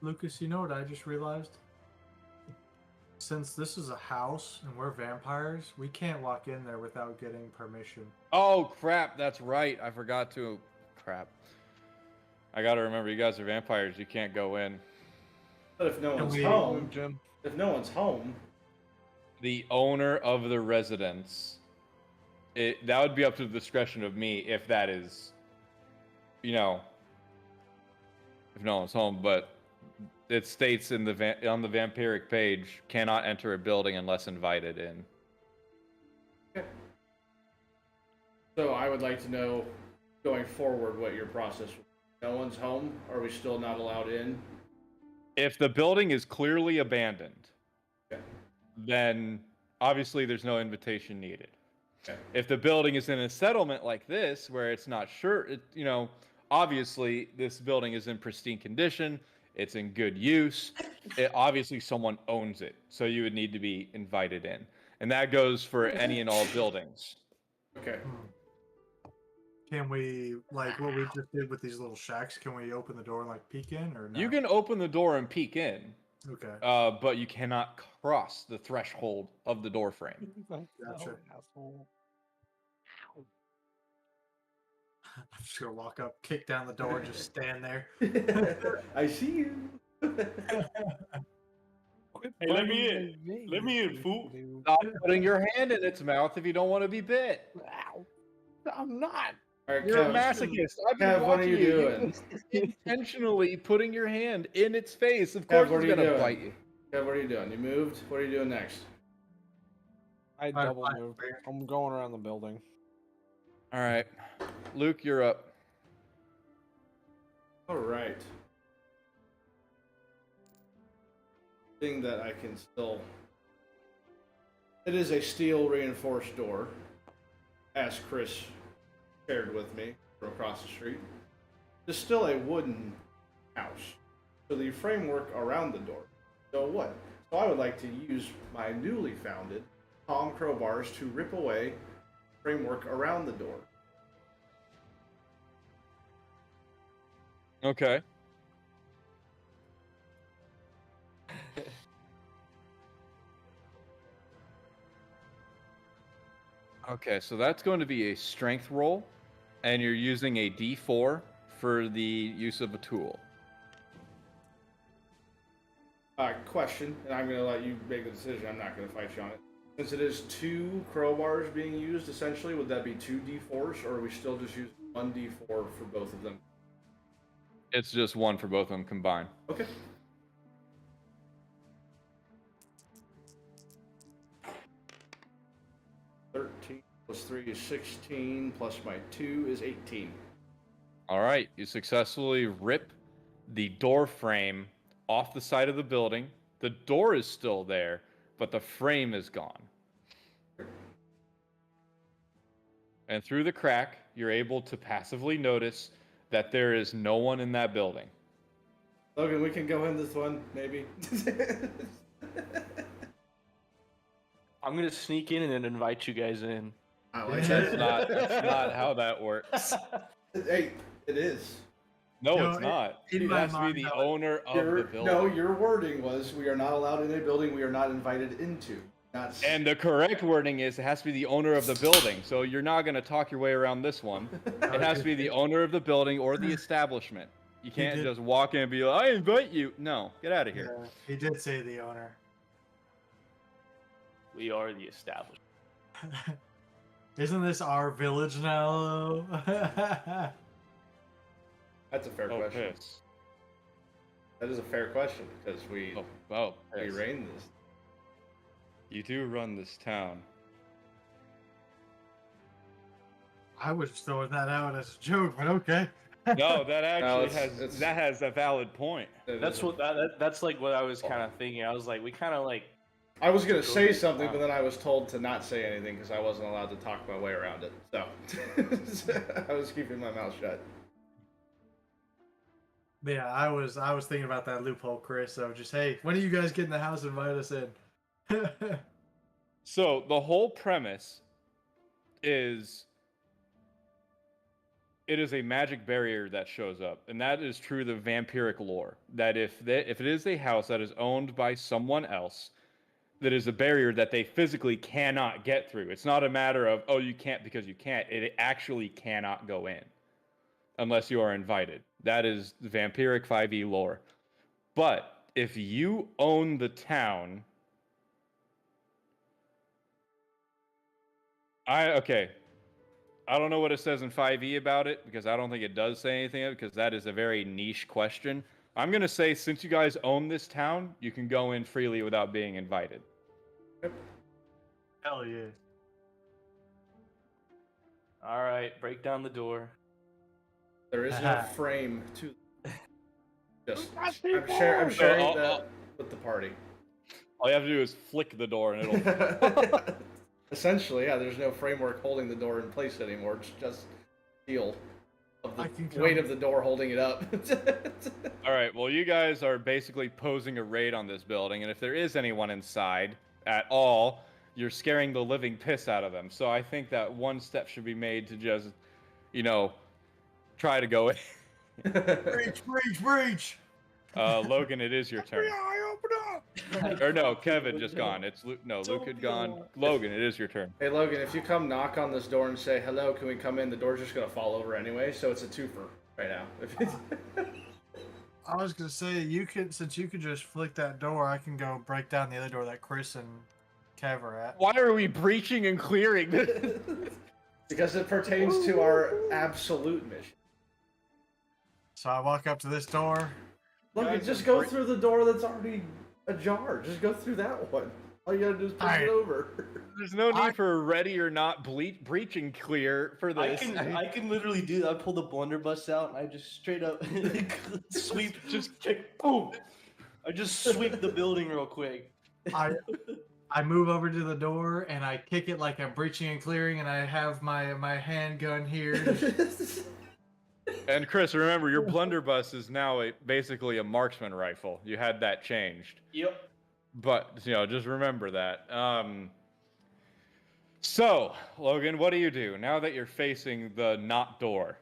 Lucas, you know what I just realized? Since this is a house and we're vampires, we can't walk in there without getting permission. Oh, crap. That's right. I forgot to. Crap. I gotta remember, you guys are vampires. You can't go in. But if no one's home, the owner of the residence, that would be up to the discretion of me if that is, if no one's home. But it states on the vampiric page, cannot enter a building unless invited in. Okay. So I would like to know, going forward, what your process was. No one's home? Are we still not allowed in? If the building is clearly abandoned, okay, then obviously there's no invitation needed. Okay. If the building is in a settlement like this, where it's not sure, obviously this building is in pristine condition, it's in good use, obviously someone owns it, so you would need to be invited in. And that goes for any and all buildings. Okay. Can we, like what we just did with these little shacks, can we open the door and like peek in, or no? You can open the door and peek in. Okay. But you cannot cross the threshold of the door frame. Gotcha. I'm just gonna walk up, kick down the door, and just stand there. I see you. Hey, let me in. Let me in, fool. Stop putting your hand in its mouth if you don't want to be bit. I'm not. All right, You're Kev, a masochist. I've been Kev, what are watching you doing? Intentionally putting your hand in its face. Of course, what it's are you gonna doing? bite you. Kev, what are you doing? You moved? What are you doing next? I double moved. I'm going around the building. All right, Luke, you're up. All right. Thing that I can still. It is a steel reinforced door, as Chris shared with me from across the street. It's still a wooden house, so the framework around the door. So what? So I would like to use my newly founded palm crowbars to rip away framework around the door. Okay. Okay, so that's going to be a strength roll, and you're using a D4 for the use of a tool. Question, and I'm going to let you make the decision. I'm not going to fight you on it. Since it is 2 crowbars being used, essentially, would that be 2 D4s, or are we still just using 1 D4 for both of them? It's just 1 for both of them combined. Okay. (13 plus 3 is 16, plus my 2 is 18. All right, you successfully rip the door frame off the side of the building. The door is still there, but the frame is gone. And through the crack, you're able to passively notice that there is no one in that building. Logan, we can go in this one, maybe. I'm gonna sneak in and then invite you guys in. I like That's that. that's not how that works. Hey, it is. No, it's not. in It my has to be mind, the though, owner of the building. No, your wording was, we are not allowed in a building we are not invited into. Not And the correct wording is it has to be the owner of the building. So you're not going to talk your way around this one. It has to be the owner of the building or the establishment. You can't did- just walk in and be like, I invite you. No, get out of here. Yeah, he did say the owner. We are the establishment. Isn't this our village now? That's a fair Oh, question. piss. That is a fair question, because we Piss. reign this. You do run this town. I was throwing that out as a joke, but okay. No, that actually it's- has a valid point. That's what that's like what I was kind of thinking. I was like, we kind of like. I was gonna say something, but then I was told to not say anything because I wasn't allowed to talk my way around it. So I was keeping my mouth shut. But yeah, I was thinking about that loophole, Chris. So just hey, when are you guys getting the house? Invite us in. So the whole premise is it is a magic barrier that shows up, and that is true of the vampiric lore. That if it is a house that is owned by someone else, that is a barrier that they physically cannot get through. It's not a matter of you can't because you can't. It actually cannot go in unless you are invited. That is the vampiric 5e lore. But if you own the town, I don't know what it says in 5e about it, because I don't think it does say anything, because that is a very niche question. I'm going to say, since you guys own this town, you can go in freely without being invited. Hell yeah. All right, break down the door. There is no frame to. Just I'm sharing that with the party. All you have to do is flick the door, and it'll. Essentially, yeah. There's no framework holding the door in place anymore. It's just feel of the weight of the door holding it up. All right. Well, you guys are basically posing a raid on this building, and if there is anyone inside at all, you're scaring the living piss out of them. So I think that one step should be made to just, try to go in. Breach! Logan, it is your turn. Or no, Kevin just gone. It's Luke. No, Luke had gone. Logan, it is your turn. Hey, Logan, if you come knock on this door and say, hello, can we come in? The door's just going to fall over anyway, so it's a twofer right now. I was going to say, since you could just flick that door, I can go break down the other door that Chris and Kev are at. Why are we breaching and clearing? Because it pertains to our absolute mission. So I walk up to this door. Logan, just go through the door that's already ajar. Just go through that one. All you gotta do is push it over. There's no need for ready or not breaching clear for this. I can literally do that. I pull the blunderbuss out and I just straight up sweep, just kick, boom. I just sweep the building real quick. I move over to the door and I kick it like I'm breaching and clearing, and I have my handgun here. And Chris, remember, your blunderbuss is now basically a marksman rifle. You had that changed. Yep. But, just remember that. So, Logan, what do you do now that you're facing the not door?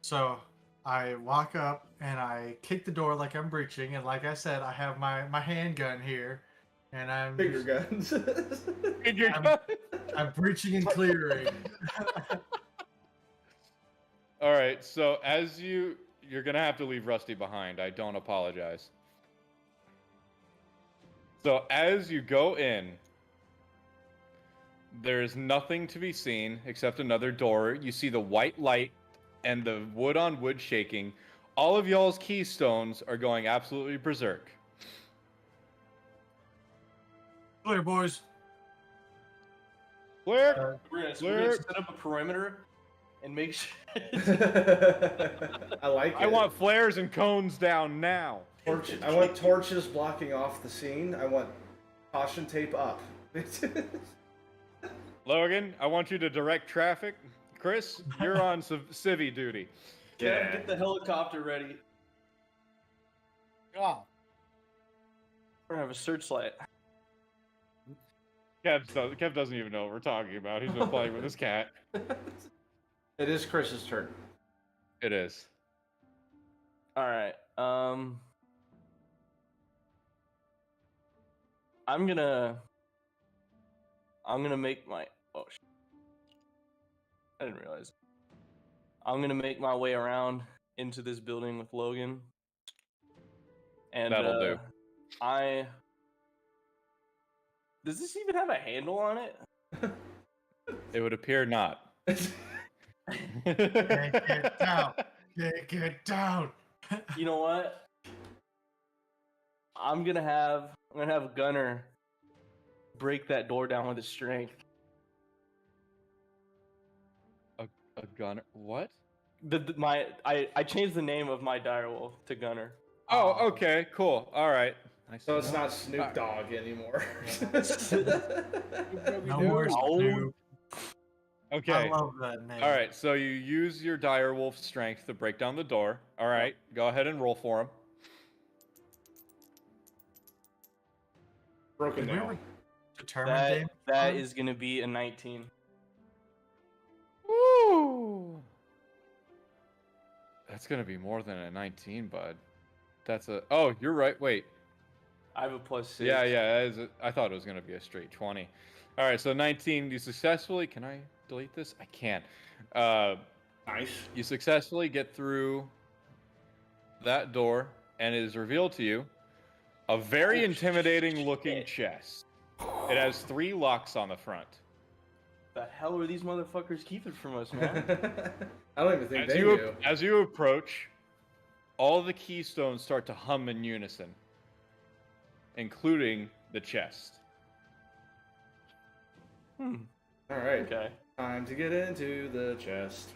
So, I walk up and I kick the door like I'm breaching, and like I said, I have my handgun here, and I'm... Finger guns. I'm breaching and clearing. All right, so as you're gonna have to leave Rusty behind. I don't apologize. So as you go in, there's nothing to be seen except another door. You see the white light and the wood on wood shaking. All of y'all's keystones are going absolutely berserk. Clear, boys. Clear. We're gonna set up a perimeter and make sure. I like it. I want flares and cones down now. I want torches blocking off the scene. I want caution tape up. Logan, I want you to direct traffic. Chris, you're on civvy duty. Yeah. Get the helicopter ready. Oh. We're gonna have a searchlight. Kev doesn't even know what we're talking about. He's been playing with his cat. It is Chris's turn. It is. All right. I'm gonna make my. Oh shit. I didn't realize. I'm gonna make my way around into this building with Logan. And that'll do. Does this even have a handle on it? It would appear not. Get down. Get down. You know what? I'm gonna have Gunner break that door down with his strength. A Gunner? What? I changed the name of my direwolf to Gunner. Oh, okay, cool. All right. So it's not Snoop Dogg anymore. No more Snoop. Okay. I love that name. All right. So you use your direwolf strength to break down the door. All right. Go ahead and roll for him. Broken Did we nail. ever determine damage? That on it? is gonna be a 19. Woo! That's gonna be more than a 19, bud. That's a. Oh, you're right. Wait. I have a +6. Yeah, yeah. I thought it was gonna be a straight 20. All right. So 19. You successfully. Can I delete this? I can't. Nice. You successfully get through that door, and it is revealed to you a very intimidating looking chest. It has 3 locks on the front. The hell are these motherfuckers keeping from us, man? I don't even think As they you, knew. as you approach, all the keystones start to hum in unison, including the chest. All right. Okay. Time to get into the chest.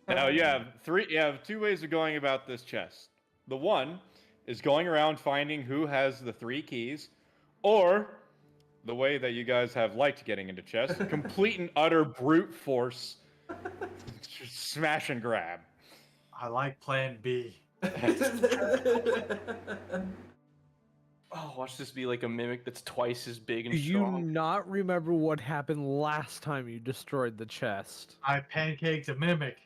Now you have 2 ways of going about this chest. The one is going around finding who has the 3 keys, or the way that you guys have liked getting into chests, complete and utter brute force, smash and grab. I like Plan B. Oh, watch this be like a mimic that's twice as big and Do you strong. not remember what happened last time you destroyed the chest? I pancaked a mimic.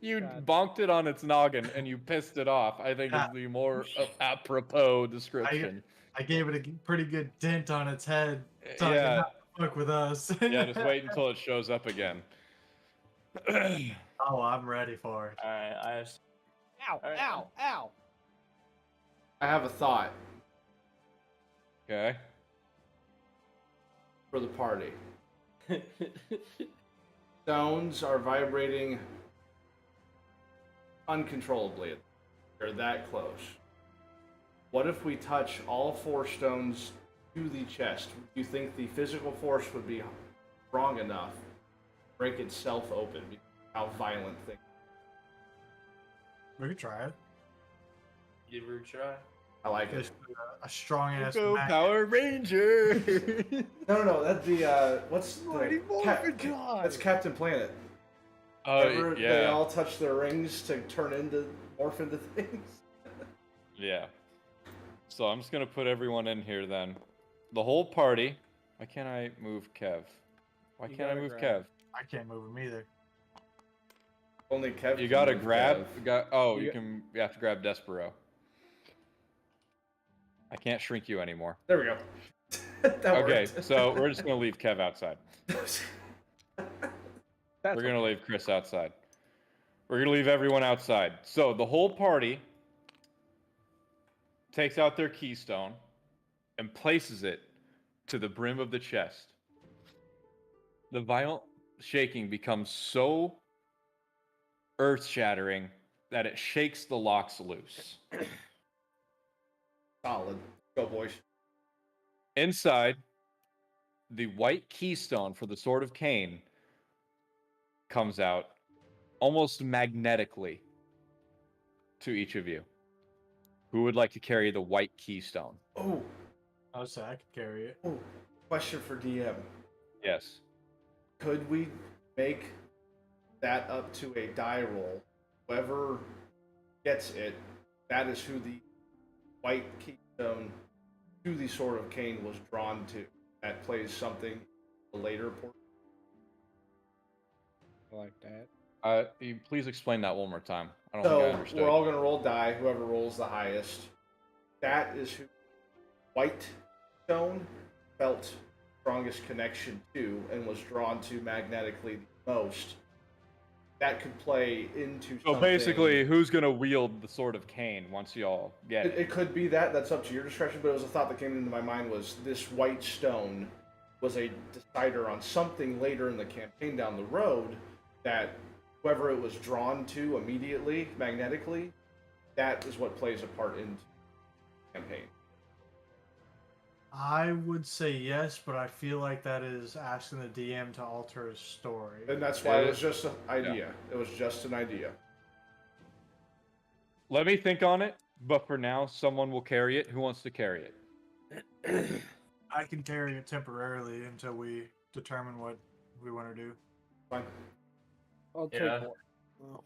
You God. bonked it on its noggin and you pissed it off. I think is the more apropos description. I gave it a pretty good dent on its head. So yeah. Not fuck with us. Yeah, just wait until it shows up again. Oh, I'm ready for it. Alright, I have... Ow! All right. Ow! Ow! I have a thought Okay. for the party. Stones are vibrating uncontrollably. They're that close. What if we touch all 4 stones to the chest? Do you think the physical force would be strong enough to break itself open? How violent things. We could try it. Give her a try. I like it. Just a strong ass Go Power Ranger! No, that's the what's Mighty the Morphin God! That's Captain Planet. Oh, Remember yeah. they all touch their rings to turn into morph into things. Yeah. So I'm just gonna put everyone in here then. The whole party. Why can't I move Kev? Why You can't I gotta move grab. Kev? I can't move him either. Only Kev. You can gotta move grab. Kev. You have to grab Despero. I can't shrink you anymore. There we go. That Okay, worked. so we're just gonna leave Kev outside. That's We're gonna leave Chris outside. We're gonna leave everyone outside. So the whole party takes out their keystone and places it to the brim of the chest. The violent shaking becomes so earth-shattering that it shakes the locks loose. Solid. Go boys. Inside, the white keystone for the Sword of Cain comes out almost magnetically to each of you. Who would like to carry the white keystone? Oh, I would say I could carry it. question for DM. Yes. Could we make that up to a die roll? Whoever gets it, that is who the white keystone to the Sword of Cain was drawn to. That plays something later. like that. Please explain that one more time. I don't think I So understood. we're all gonna roll die. Whoever rolls the highest, that is who white stone felt strongest connection to and was drawn to magnetically the most. That could play into. So something. basically, who's gonna wield the Sword of Cain once y'all get it? It could be that. That's up to your discretion. But it was a thought that came into my mind was this white stone was a decider on something later in the campaign down the road that whoever it was drawn to immediately magnetically, that is what plays a part in the campaign. I would say yes, but I feel like that is asking the DM to alter his story. And that's why it was just an idea. It was just an idea. Let me think on it, but for now, someone will carry it. Who wants to carry it? I can carry it temporarily until we determine what we want to do. Fine. I'll take Yeah. one. Oh.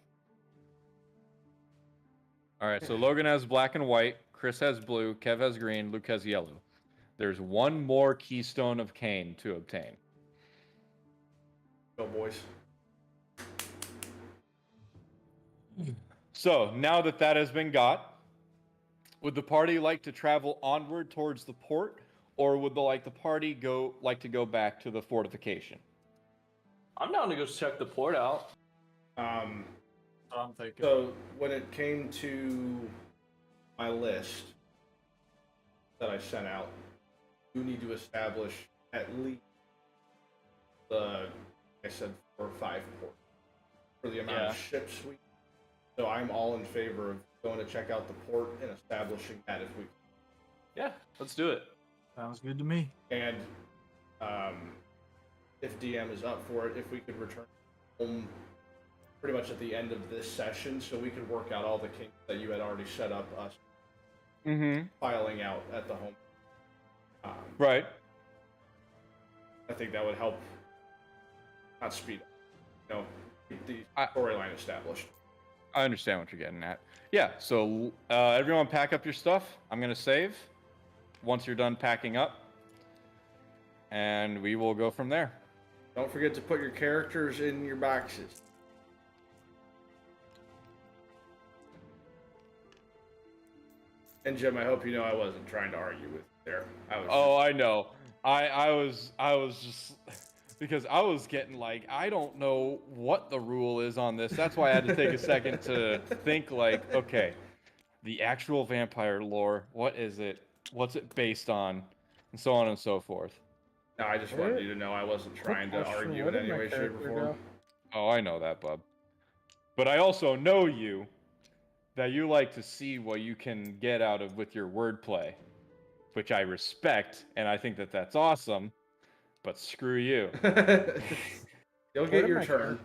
All right, so Logan has black and white, Chris has blue, Kev has green, Luke has yellow. There's one more keystone of Cain to obtain. Go, boys. So now that that has been got, would the party like to travel onward towards the port, or would the party like to go back to the fortification? I'm down to go check the port out. I'm thinking. So when it came to my list that I sent out, you need to establish at least I said 4 or 5 ports for the amount of ships we. So I'm all in favor of going to check out the port and establishing that if we. Yeah, let's do it. Sounds good to me. And if DM is up for it, if we could return home pretty much at the end of this session, so we could work out all the kinks that you had already set up us filing out at the home. Right. I think that would help, not speed up, keep the storyline established. I understand what you're getting at. Yeah, so everyone pack up your stuff. I'm going to save once you're done packing up, and we will go from there. Don't forget to put your characters in your boxes. And Jim, I hope you know I wasn't trying to argue with you there. I know. I was just because I was getting I don't know what the rule is on this. That's why I had to take a second to think okay, the actual vampire lore, what is it? What's it based on? And so on and so forth. No, I just wanted you to know I wasn't trying to argue in any way, shape, or form. Oh, I know that, bub. But I also know you, that you like to see what you can get out of with your wordplay, which I respect, and I think that that's awesome. But screw you. You'll get your turn.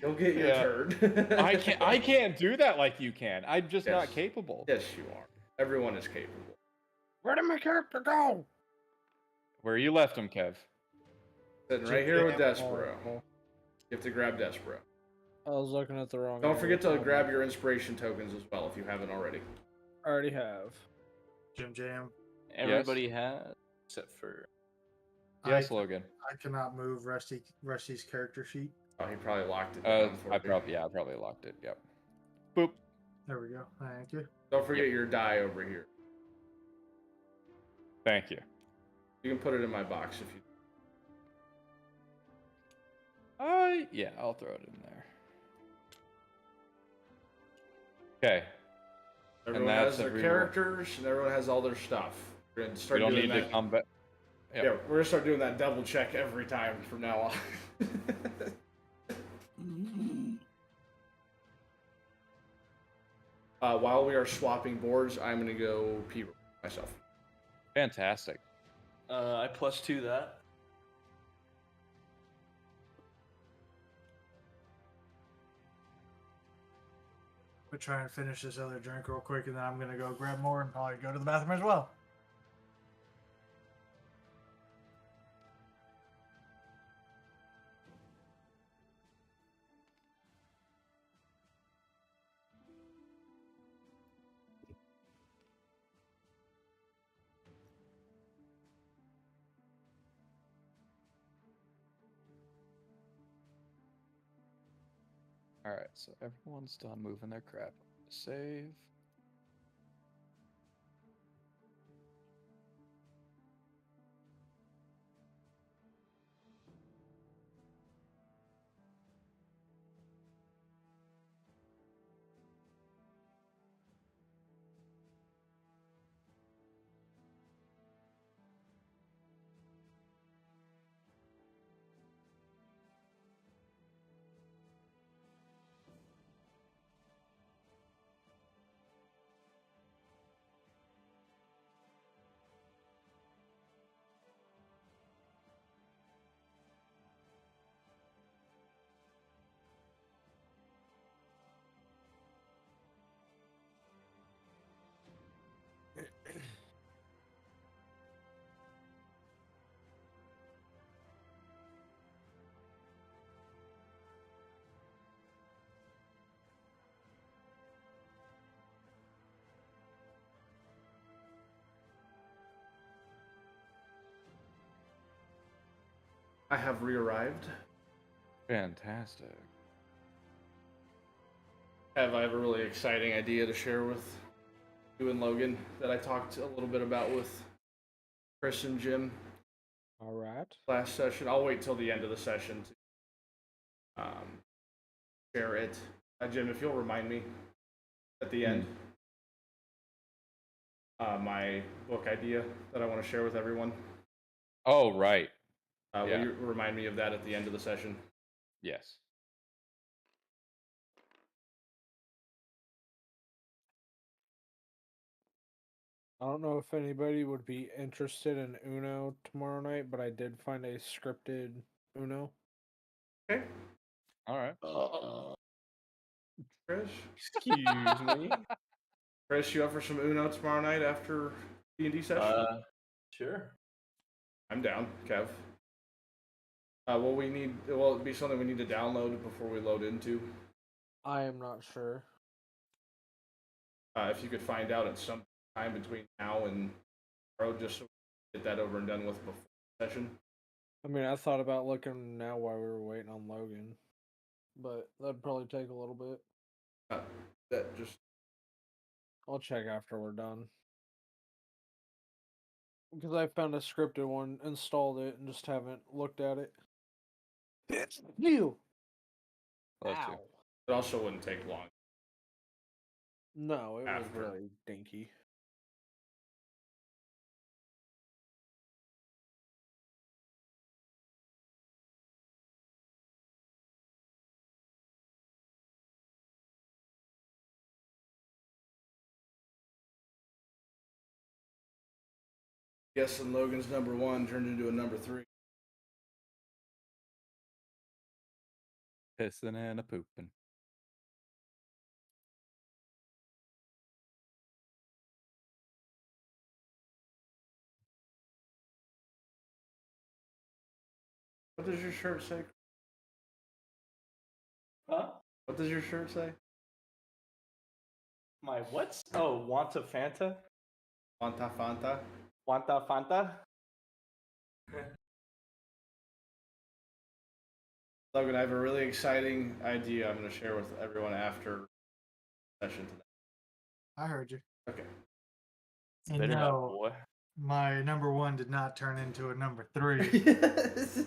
You'll get your turn. I can't do that like you can. I'm just not capable. Yes, you are. Everyone is capable. Where did my character go? Where you left him, Kev? Sitting right here with Despero. You have to grab Despero. I was looking at the wrong. Don't forget to grab your inspiration tokens as well if you haven't already. I already have. Jim Jam. Everybody has, except for. Yes, Logan. I cannot move Rusty's character sheet. Oh, he probably locked it. I probably locked it. Yep. Boop. There we go. Thank you. Don't forget your die over here. Thank you. You can put it in my box if you. Yeah, I'll throw it in there. Okay. Everyone has their characters, and everyone has all their stuff. We're gonna start doing that. To combat. Yep. Yeah, we're gonna start doing that double check every time from now on. While we are swapping boards, I'm gonna go pee myself. Fantastic. I +2 that. We'll try and finish this other drink real quick, and then I'm gonna go grab more and probably go to the bathroom as well. All right, so everyone's done moving their crap. Save. I have re-arrived. Fantastic. I have a really exciting idea to share with you and Logan that I talked a little bit about with Chris and Jim All right. last session. I'll wait till the end of the session to share it. Jim, if you'll remind me at the end, my book idea that I want to share with everyone. Oh, right. Will you remind me of that at the end of the session? Yes. I don't know if anybody would be interested in Uno tomorrow night, but I did find a scripted Uno. Okay. All right. Chris? Excuse me. Chris, you up for some Uno tomorrow night after DnD Session? Sure. I'm down, Kev. Will it be something we need to download before we load into? I am not sure. If you could find out at some time between now and tomorrow, just so we get that over and done with before the session. I mean, I thought about looking now while we were waiting on Logan, but that'd probably take a little bit. I'll check after we're done. Because I found a scripted one, installed it, and just haven't looked at it. It's new! Bless you. Ow. It also wouldn't take long. No, it was After. really dinky. Guessing Logan's number 1 turned into a number 3. Pissing and a pooping. What does your shirt say? Huh? What does your shirt say? My what? Oh, Wanta Fanta? Fanta Fanta. Wanta Fanta? Logan, I have a really exciting idea I'm going to share with everyone after session today. I heard you. Okay. And Better not, no, boy. my number 1 did not turn into a number 3. It's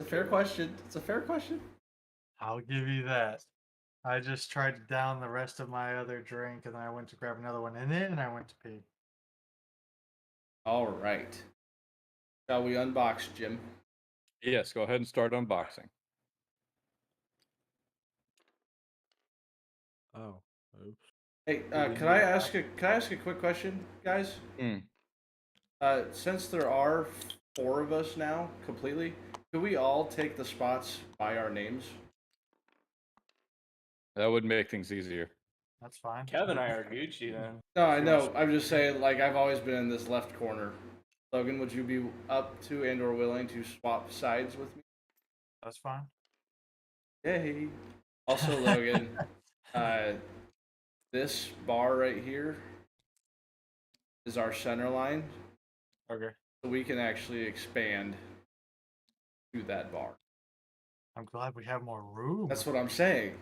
a fair question. It's a fair question. I'll give you that. I just tried to down the rest of my other drink, and then I went to grab another one, and then I went to pee. All right. Shall we unbox, Jim? Yes, go ahead and start unboxing. Oh, oops. Hey, can I ask a quick question, guys? Since there are 4 of us now completely, could we all take the spots by our names? That would make things easier. That's fine. Kevin and I are Gucci then. No, I know. I'm just saying, like, I've always been in this left corner. Logan, would you be up to and or willing to swap sides with me? That's fine. Yay. Also, Logan, this bar right here is our center line. Okay. So we can actually expand to that bar. I'm glad we have more room. That's what I'm saying.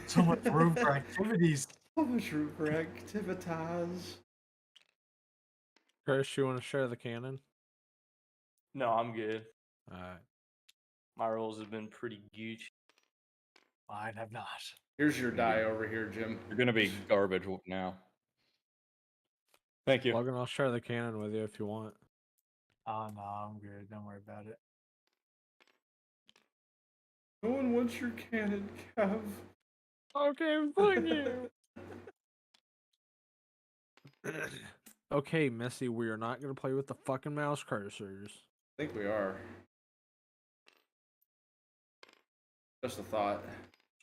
So much room for activities. So much room for activities. Chris, you want to share the cannon? No, I'm good. Alright. My rolls have been pretty Gucci. Mine have not. Here's your die over here, Jim. You're gonna be garbage now. Thank you. Logan, I'll share the cannon with you if you want. Oh, no, I'm good. Don't worry about it. No one wants your cannon, Kev. Okay, fuck you. Okay, Missy, we are not going to play with the fucking mouse cursors. I think we are. Just a thought.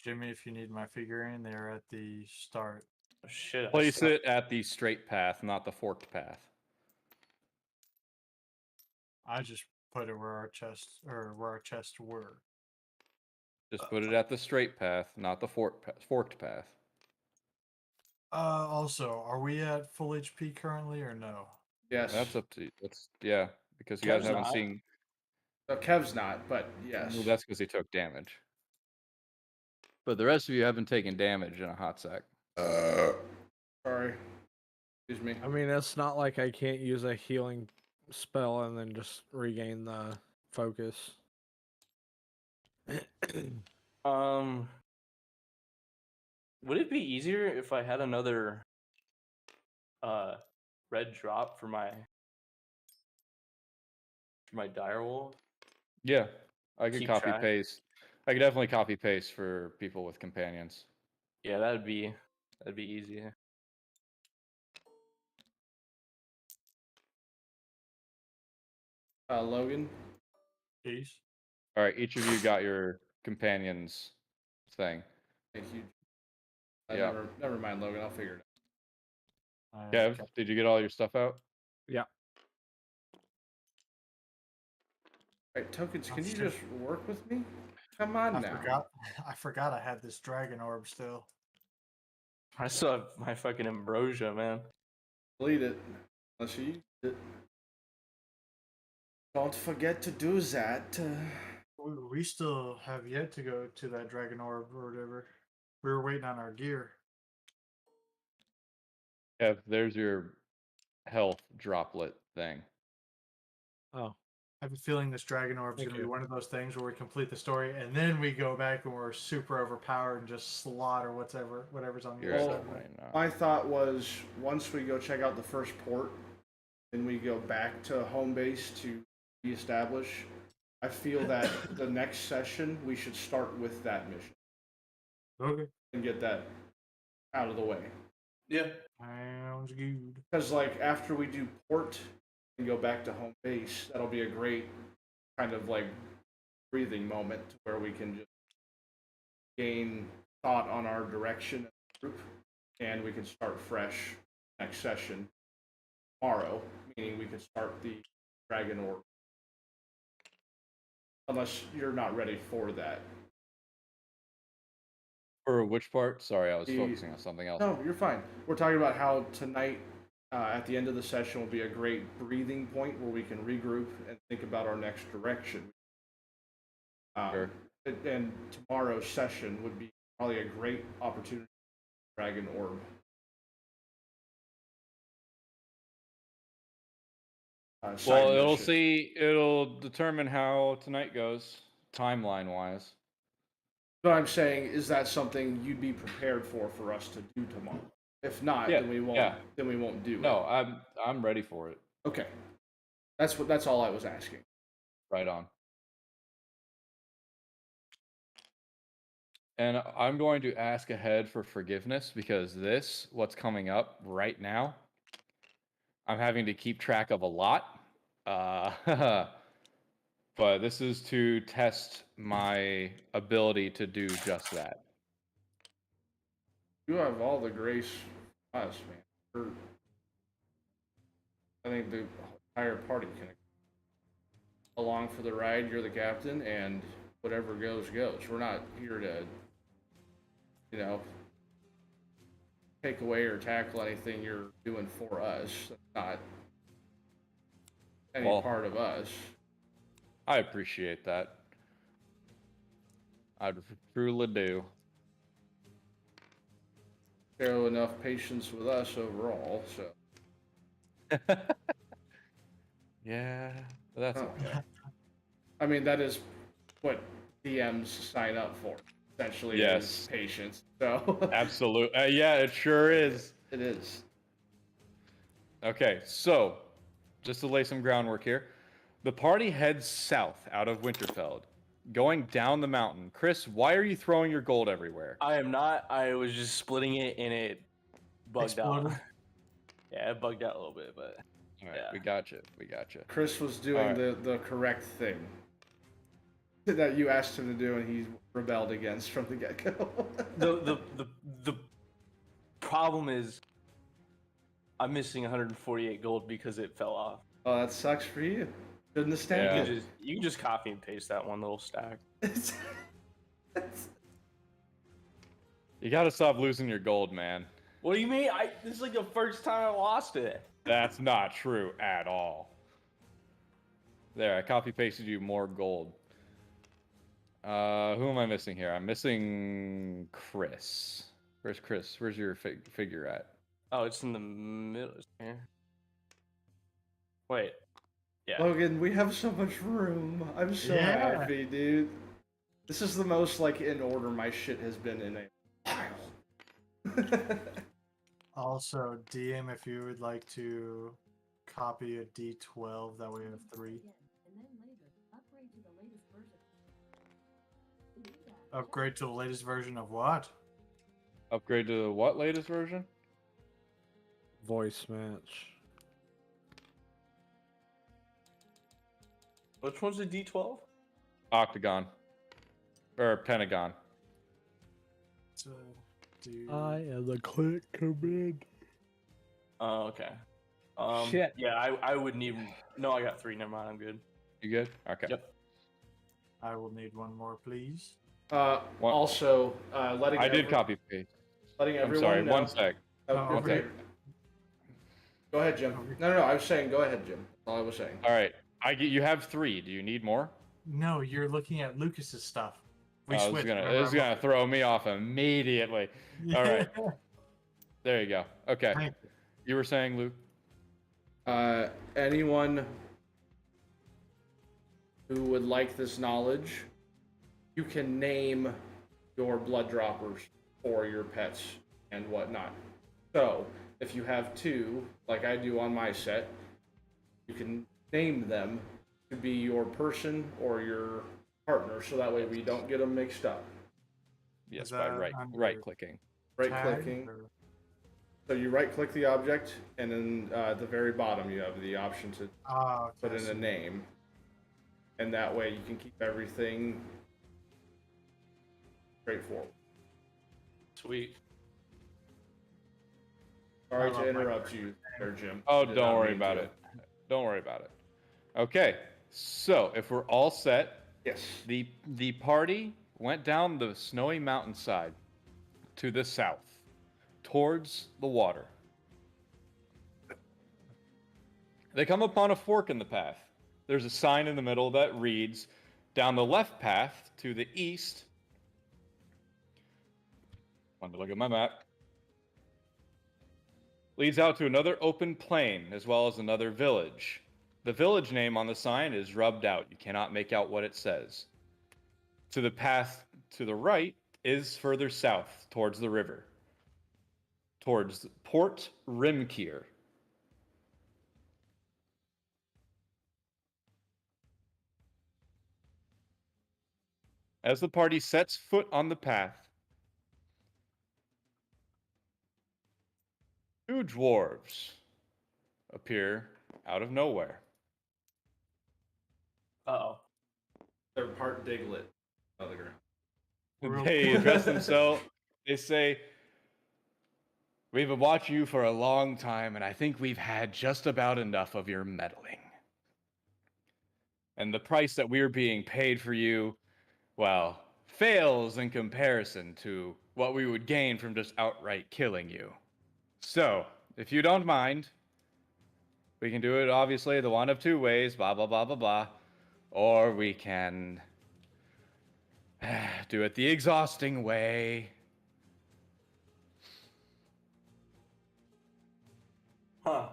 Jimmy, if you need my figurine, they're at the start. Oh, shit. Place it at the straight path, not the forked path. I just put it where our chests were. Just put it at the straight path, not the forked path. Also, are we at full HP currently or no? Yes. That's up to you. Yeah. because you guys Kev's haven't not. seen. No, Kev's not, but yes. Well, that's because he took damage. But the rest of you haven't taken damage in a hot sec. Sorry. Excuse me. I mean, it's not like I can't use a healing spell and then just regain the focus. Would it be easier if I had another red drop for my direwolf? Yeah, I could Keep copy track. paste. I could definitely copy paste for people with companions. Yeah, that'd be easier. Logan. Peace. All right, each of you got your companions thing. Thank you. Yeah. Never mind, Logan. I'll figure it out. Kev, did you get all your stuff out? Yeah. All right, Tokens, can you just work with me? Come on now. I forgot I had this dragon orb still. I still have my fucking ambrosia, man. Delete it. Unless you use it. Don't forget to do that. We still have yet to go to that dragon orb or whatever. We were waiting on our gear. Kev, there's your health droplet thing. Oh. I have a feeling this dragon orb is Thank going to be you. one of those things where we complete the story and then we go back and we're super overpowered and just slaughter whatever's on the You're other at side. it right now. My thought was once we go check out the first port, then we go back to home base to reestablish. I feel that the next session we should start with that mission Okay. and get that out of the way. Yeah. Sounds good. Because like after we do port and go back to home base, that'll be a great kind of like breathing moment where we can just gain thought on our direction group, and we can start fresh next session tomorrow, meaning we can start the dragon orb. Unless you're not ready for that. For which part? Sorry, I was The- focusing on something else. No, you're fine. We're talking about how tonight, at the end of the session, will be a great breathing point where we can regroup and think about our next direction. Sure. And tomorrow's session would be probably a great opportunity for Dragon Orb. Well, it'll determine how tonight goes, timeline wise. But I'm saying, is that something you'd be prepared for us to do tomorrow? If not, Yeah, then we won't. yeah. Then we won't do it. No, I'm ready for it. Okay. That's all I was asking. Right on. And I'm going to ask ahead for forgiveness because what's coming up right now, I'm having to keep track of a lot. But this is to test my ability to do just that. You have all the grace from us, man. I think the entire party can along for the ride. You're the captain, and whatever goes, goes. We're not here to, take away or tackle anything you're doing for us. That's not any part of us. I appreciate that. I truly do. Show enough patience with us overall, so. Yeah, but that's okay. I mean, that is what DMs sign up for, essentially. Yes. Is patience. So. Absolutely. Yeah, it sure is. It is. Okay, so just to lay some groundwork here, the party heads south out of Winterfeld, going down the mountain. Chris, why are you throwing your gold everywhere? I am not. I was just splitting it and it bugged out. Yeah, it bugged out a little bit, but All right, yeah. we got you. Chris was doing the correct thing that you asked him to do, and he rebelled against from the get-go. the problem is I'm missing 148 gold because it fell off. Oh, that sucks for you. Shouldn't have stacked it. You can just copy and paste that one little stack. You gotta stop losing your gold, man. What do you mean? This is like the first time I lost it. That's not true at all. There, I copy pasted you more gold. Who am I missing here? I'm missing Chris. Where's Chris? Where's your figure at? Oh, it's in the middle here. Wait. Yeah. Logan, we have so much room. I'm so happy, dude. This is the most like in order my shit has been in a while. Also, DM if you would like to copy a D12, that way we have 3. Upgrade to the latest version of what? Upgrade to the what latest version? Voice match. Which one's the D12? Octagon. Or Pentagon. So, I am the click command. Oh, okay. Shit. Yeah, I would need. No, I got 3. Never mind. I'm good. You good? Okay. Yep. I will need one more, please. Also, letting I did copy paste. letting I'm everyone sorry, know. one sec. Oh, Oh, you're okay. good. Go ahead, Jim. No, I was saying, go ahead, Jim. That's all I was saying. All right. You have 3. Do you need more? No, you're looking at Lucas's stuff. We This switched. is gonna throw me off immediately. All right. There you go. Okay. Thank you. You were saying, Luke? Anyone who would like this knowledge, you can name your blood droppers or your pets and whatnot. So, if you have 2, like I do on my set, you can name them to be your person or your partner, so that way we don't get them mixed up. Yes, Is by that under right clicking. Right Tag, clicking. or- So you right click the object, and then at the very bottom you have the option to Ah, put okay, in a name, and that way you can keep everything straightforward. Sweet. Sorry I to love my interrupt character you there, Jim. Oh, Did don't not worry mean about to. it. Don't worry about it. Okay. So, if we're all set, Yes. the party went down the snowy mountainside to the south, towards the water. They come upon a fork in the path. There's a sign in the middle that reads, "Down the left path to the east." Let me look at my map. Leads out to another open plain, as well as another village. The village name on the sign is rubbed out. You cannot make out what it says. To the path to the right is further south, towards the river, towards Port Rimkier. As the party sets foot on the path, 2 dwarves appear out of nowhere. Oh. They're part Diglett. On the ground. They address themselves. They say, "We've been watching you for a long time, and I think we've had just about enough of your meddling. And the price that we're being paid for you, well, fails in comparison to what we would gain from just outright killing you. So, if you don't mind, we can do it obviously the one of 2 ways, blah, blah, blah, blah, blah. Or we can do it the exhausting way." Huh.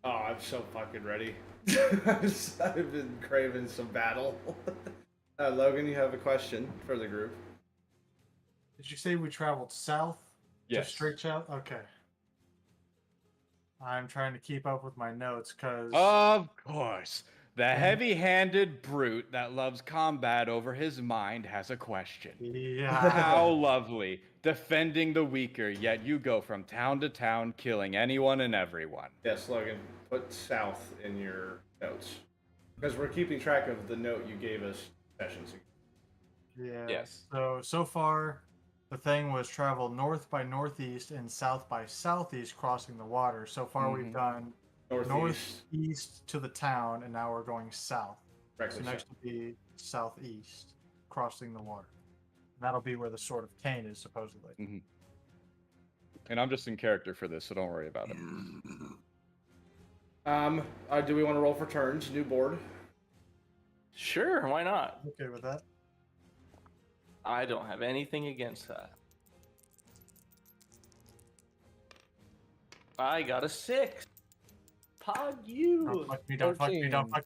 Oh, I'm so fucking ready. I've been craving some battle. Logan, you have a question for the group? Did you say we traveled south? Yes. Just straight south? Okay. I'm trying to keep up with my notes because. Of course. The heavy-handed brute that loves combat over his mind has a question. Yeah. How lovely. Defending the weaker, yet you go from town to town killing anyone and everyone. Yes, Logan. Put south in your notes. Because we're keeping track of the note you gave us sessions ago. Yeah. Yes. So far, the thing was travel north by northeast and south by southeast, crossing the water. So far, we've done northeast to the town, and now we're going south. Correctly So next will be southeast, crossing the water. And that'll be where the Sword of Cain is, supposedly. Mm-hmm. And I'm just in character for this, so don't worry about it. Do we want to roll for turns? New board? Sure, why not? Okay with that. I don't have anything against that. I got a 6. Pod you. Don't fuck me, don't fuck me, don't 14. fuck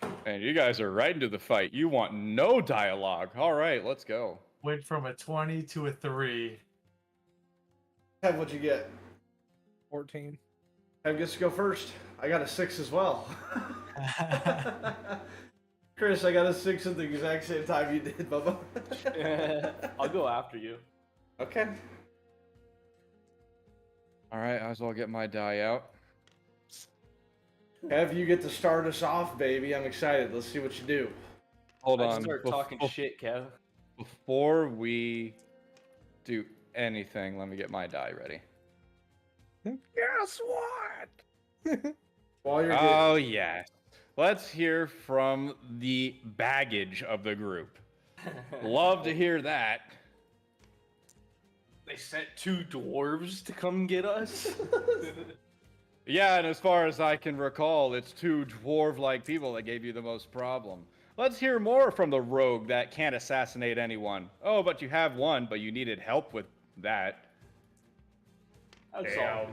me. And you guys are right into the fight. You want no dialogue. All right, let's go. Went from a 20 to a 3. Kev, what'd you get? 14. Kev gets to go first. I got a 6 as well. Chris, I got a 6 at the exact same time you did, Bubba. I'll go after you. Okay. All right, I as well get my die out. Kev, you get to start us off, baby. I'm excited. Let's see what you do. Hold I on. start talking shit, Kev. Before we do anything, let me get my die ready. Guess what? While you're Oh, yes. Let's hear from the baggage of the group. Love to hear that. They sent 2 dwarves to come get us. Yeah, and as far as I can recall, it's 2 dwarf-like people that gave you the most problem. Let's hear more from the rogue that can't assassinate anyone. Oh, but you have one, but you needed help with that. That's Damn. all.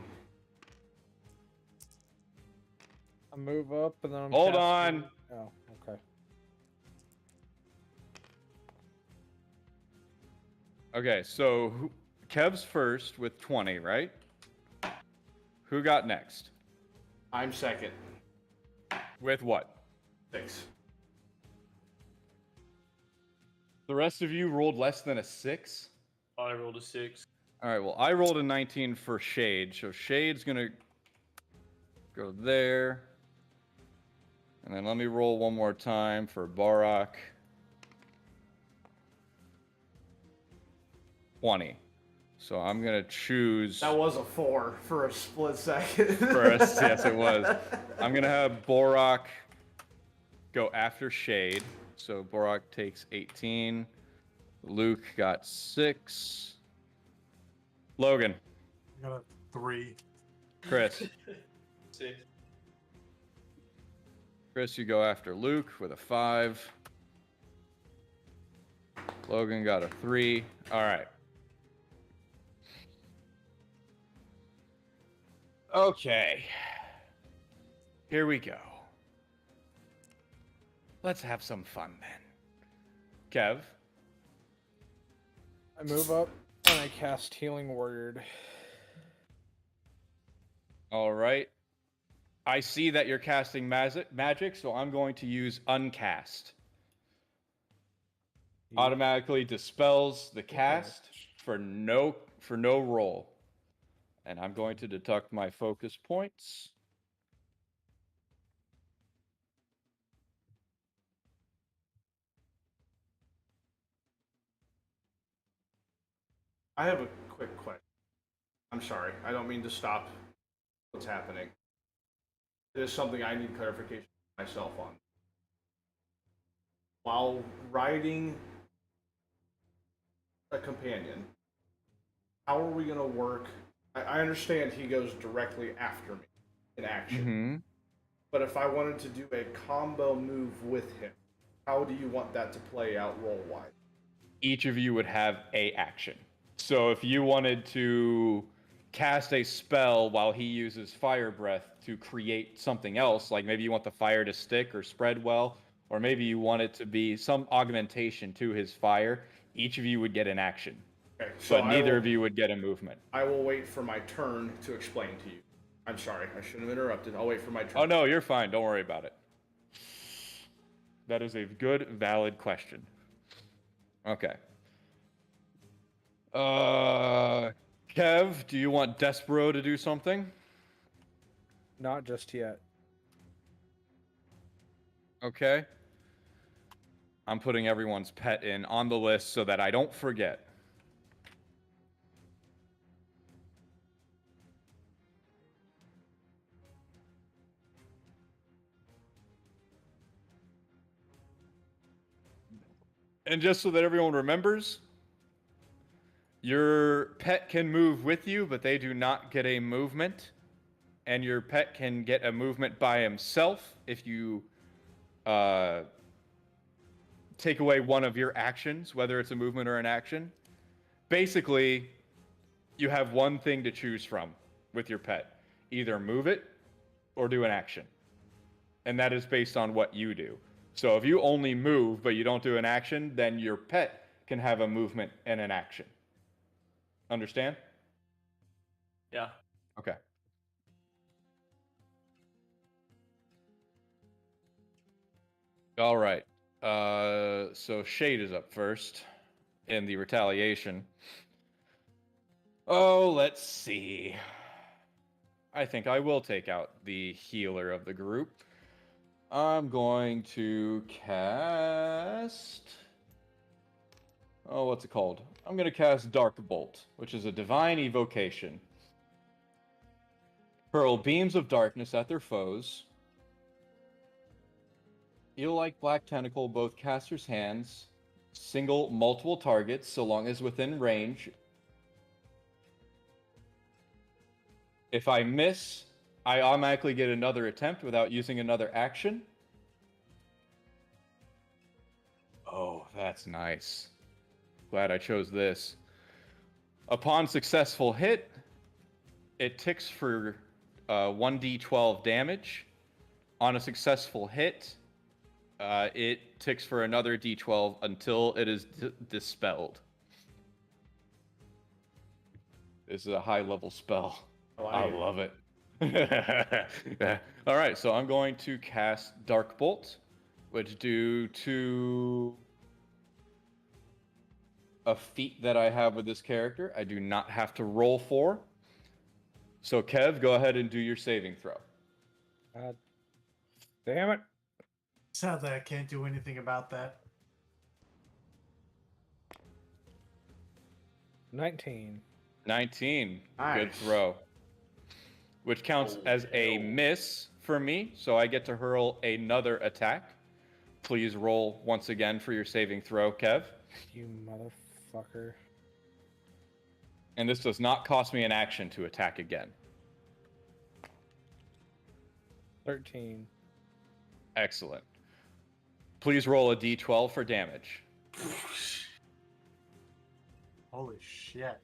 I move up and then I'm Hold casting- on. Oh, okay. Okay, so Kev's first with 20, right? Who got next? I'm second. With what? 6. The rest of you rolled less than a 6? I rolled a 6. All right, well, I rolled a 19 for Shade, so Shade's going to go there. And then let me roll one more time for Barak. 20. So I'm going to choose... That was a 4 for a split second. For us, yes, it was. I'm going to have Barak go after Shade. So Barak takes 18. Luke got 6. Logan. I got a 3. Chris. 6. Chris, you go after Luke with a 5. Logan got a 3. All right. Okay. Here we go. Let's have some fun then. Kev. I move up and I cast Healing Word. All right. I see that you're casting magic, so I'm going to use Uncast. Automatically dispels the cast for no roll. And I'm going to deduct my focus points. I have a quick question. I'm sorry. I don't mean to stop what's happening. It is something I need clarification myself on. While riding a companion, how are we going to work? I understand he goes directly after me in action. Mm-hmm. But if I wanted to do a combo move with him, how do you want that to play out roll-wise? Each of you would have a action. So if you wanted to cast a spell while he uses fire breath to create something else, like maybe you want the fire to stick or spread well, or maybe you want it to be some augmentation to his fire, each of you would get an action. Okay, so But neither of you would get a movement. I will wait for my turn to explain to you. I'm sorry, I shouldn't have interrupted. I'll wait for my turn. Oh no, you're fine. Don't worry about it. That is a good, valid question. Okay. Kev, do you want Despero to do something? Not just yet. Okay. I'm putting everyone's pet in on the list so that I don't forget. And just so that everyone remembers, your pet can move with you, but they do not get a movement. and your pet can get a movement by himself if you take away one of your actions, whether it's a movement or an action. Basically, you have one thing to choose from with your pet. Either move it or do an action. And that is based on what you do. So if you only move but you don't do an action, then your pet can have a movement and an action. Understand? Yeah. Okay. All right. So Shade is up first in the retaliation. Oh, let's see. I think I will take out the healer of the group. I'm going to cast... Oh, what's it called? I'm going to cast Dark Bolt, which is a divine evocation. Hurl beams of darkness at their foes. Eel-like black tentacle both caster's hands. Single multiple targets so long as within range. If I miss, I automatically get another attempt without using another action. Oh, that's nice. Glad I chose this. Upon successful hit, it ticks for 1d12 damage. On a successful hit, it ticks for another d12 until it is dispelled. This is a high-level spell. I love it. All right, so I'm going to cast Dark Bolt, which due to a feat that I have with this character, I do not have to roll for. So Kev, go ahead and do your saving throw. God damn it. Sadly, I can't do anything about that. 19. 19. Nice. Good throw. Which counts as a miss for me, so I get to hurl another attack. Please roll once again for your saving throw, Kev. You motherfucker. And this does not cost me an action to attack again. 13. Excellent. Please roll a d12 for damage. Holy shit.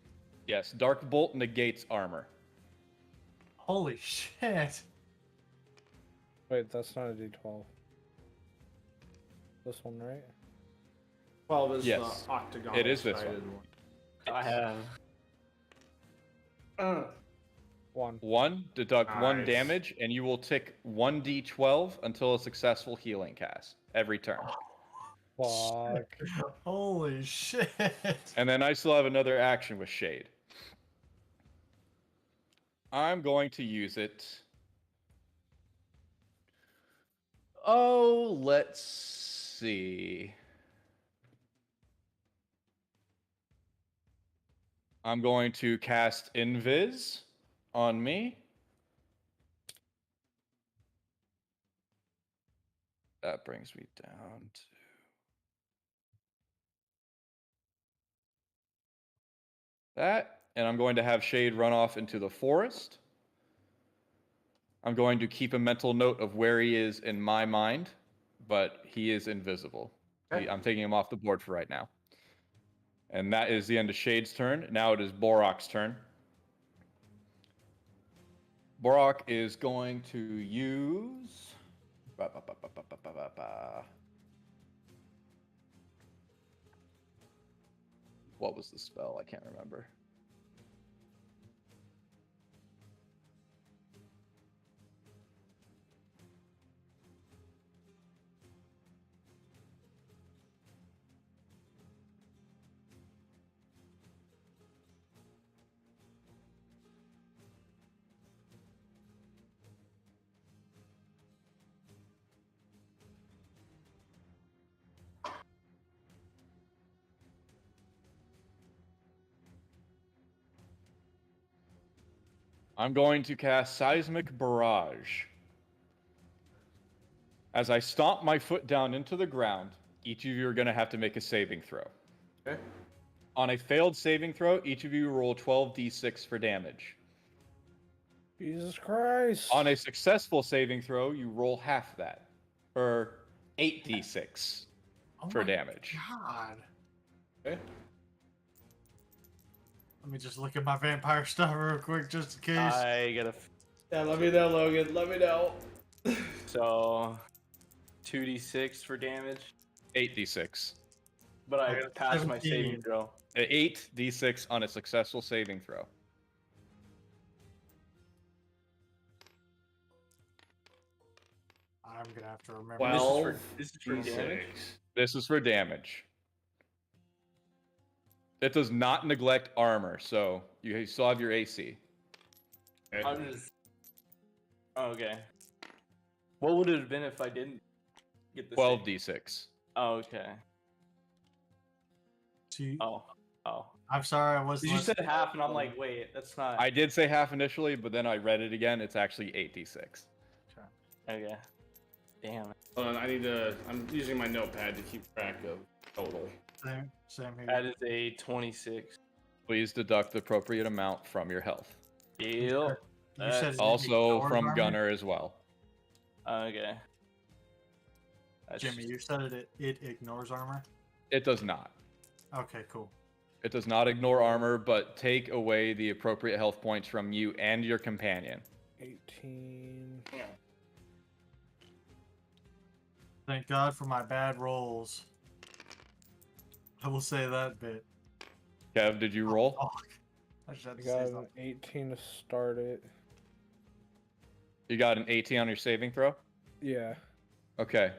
Yes, Dark Bolt negates armor. Holy shit. Wait, that's not a d12. This one, right? 12 is Yes, the octagon. it is this one. I have. 1. 1, deduct 1 Nice. damage, and you will tick 1d12 until a successful healing cast every turn. Fuck. Holy shit. And then I still have another action with Shade. I'm going to use it. Oh, let's see. I'm going to cast Invis on me. That brings me down to... that, and I'm going to have Shade run off into the forest. I'm going to keep a mental note of where he is in my mind, but he is invisible. Okay. I'm taking him off the board for right now. And that is the end of Shade's turn. Now it is Borok's turn. Borok is going to use... What was the spell? I can't remember. I'm going to cast Seismic Barrage. As I stomp my foot down into the ground, each of you are going to have to make a saving throw. Okay. On a failed saving throw, each of you roll 12d6 for damage. Jesus Christ. On a successful saving throw, you roll half that, or 8d6 for damage. God. Okay. Let me just look at my vampire stuff real quick, just in case. I gotta. Yeah, let me know, Logan. Let me know. So, 2d6 for damage, 8d6. but I passed my 17. saving throw. 8d6 on a successful saving throw. I'm gonna have to remember. 12. This is for damage. This is for damage. It does not neglect armor, so you still have your AC. Okay. I'm just. Okay. What would it have been if I didn't get the 12d6. Oh, okay. See, Oh. I'm sorry, I wasn't. You said half, and I'm like, wait, that's not. I did say half initially, but then I read it again. It's actually 8d6. Okay. Damn. Hold on, I'm using my notepad to keep track of total. Same here. That is a 26. Please deduct the appropriate amount from your health. Yep. You said it Also ignores from armor? Gunner as well. Okay. That's Jimmy, you said it ignores armor? It does not. Okay, cool. It does not ignore armor, but take away the appropriate health points from you and your companion. 18. Thank God for my bad rolls. I will say that bit. Kev, did you roll? Oh, I just had I to got say an something. 18 to start it. You got an 18 on your saving throw? Yeah. Okay.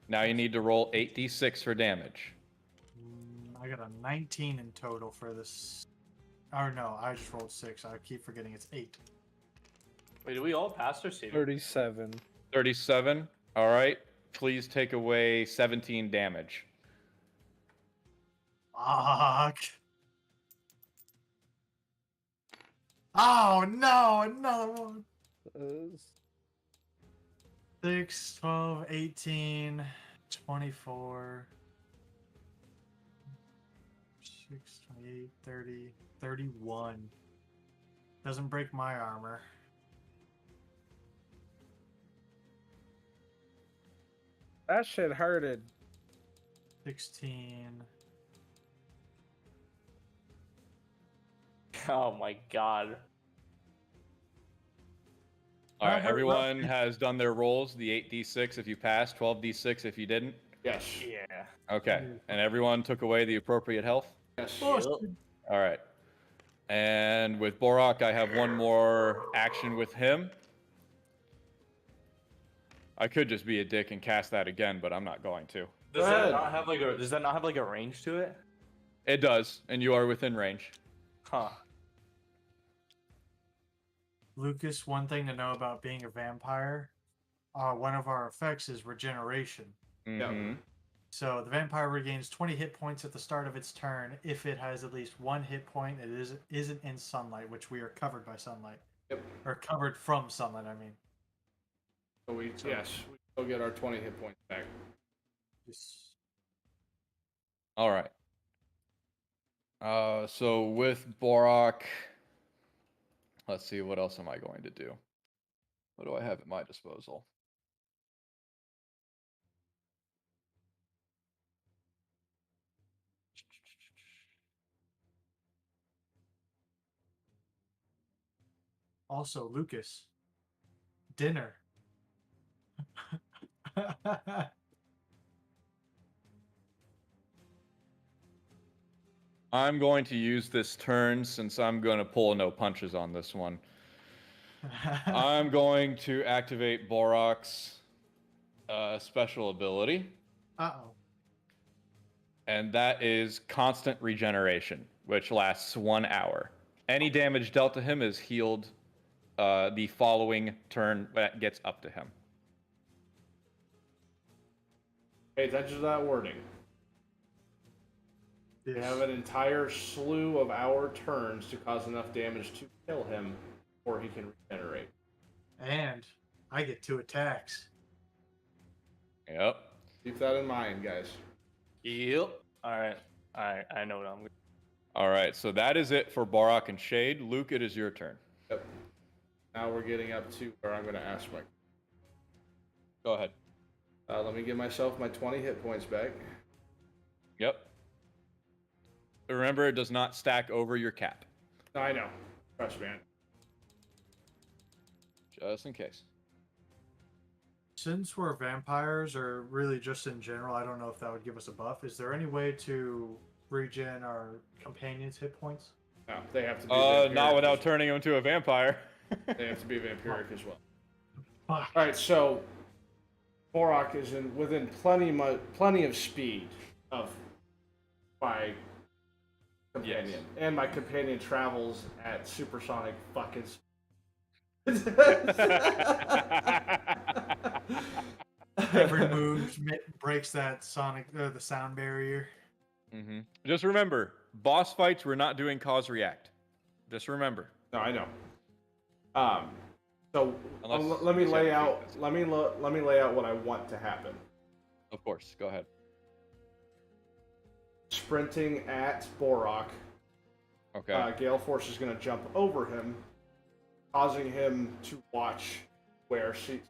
Now you need to roll 8d6 for damage. I got a 19 in total for this. Or no, I just rolled 6. I keep forgetting it's 8. Wait, do we all pass our saving? 37. 37. All right. Please take away 17 damage. Fuck. Oh no, another one. 6, 12, 18, 24, 6, 28, 30, 31. Doesn't break my armor. That shit hurted. 16. Oh my god. All right. Everyone has done their rolls. The 8d6 if you passed, 12d6 if you didn't. Yes. Yeah. Okay. And everyone took away the appropriate health? Yes. Oh, All right. And with Borak, I have one more action with him. I could just be a dick and cast that again, but I'm not going to. Does that not have like a range to it? It does, and you are within range. Huh. Lucas, one thing to know about being a vampire, one of our effects is regeneration. Mm-hmm. So the vampire regains 20 hit points at the start of its turn if it has at least 1 hit point. It isn't in sunlight, which we are covered by sunlight. Yep. Or covered from sunlight, I mean. So we still get our 20 hit points back. All right. So with Borak, let's see, what else am I going to do? What do I have at my disposal? Also, Lucas, dinner. I'm going to use this turn since I'm going to pull no punches on this one. I'm going to activate Borak's special ability. Uh-oh. And that is constant regeneration, which lasts 1 hour. Any damage dealt to him is healed the following turn that gets up to him. Pay attention to that wording. We have an entire slew of our turns to cause enough damage to kill him, or he can regenerate. And I get 2 attacks. Yep. Keep that in mind, guys. Yep. Alright. I know what I'm gonna. All right, so that is it for Borak and Shade. Luke, it is your turn. Yep. Now we're getting up to where I'm going to ask my. Go ahead. Let me give myself my 20 hit points back. Yep. Remember, it does not stack over your cap. No, I know. Trust me. Just in case. Since we're vampires, or really just in general, I don't know if that would give us a buff. Is there any way to regen our companions' hit points? No, they have to be not without turning him into a vampire. They have to be vampiric as well. Fuck. All right, so Borak is within plenty of speed of my companion, Yes. and my companion travels at supersonic fucking. Every move breaks that the sound barrier. Mm-hmm. Just remember, boss fights, we're not doing cause react. Just remember. No, I know. So Unless let me you lay have out. Let me lay out what I want to happen. Of course, go ahead. Sprinting at Borak. Okay. Gale Force is going to jump over him, causing him to watch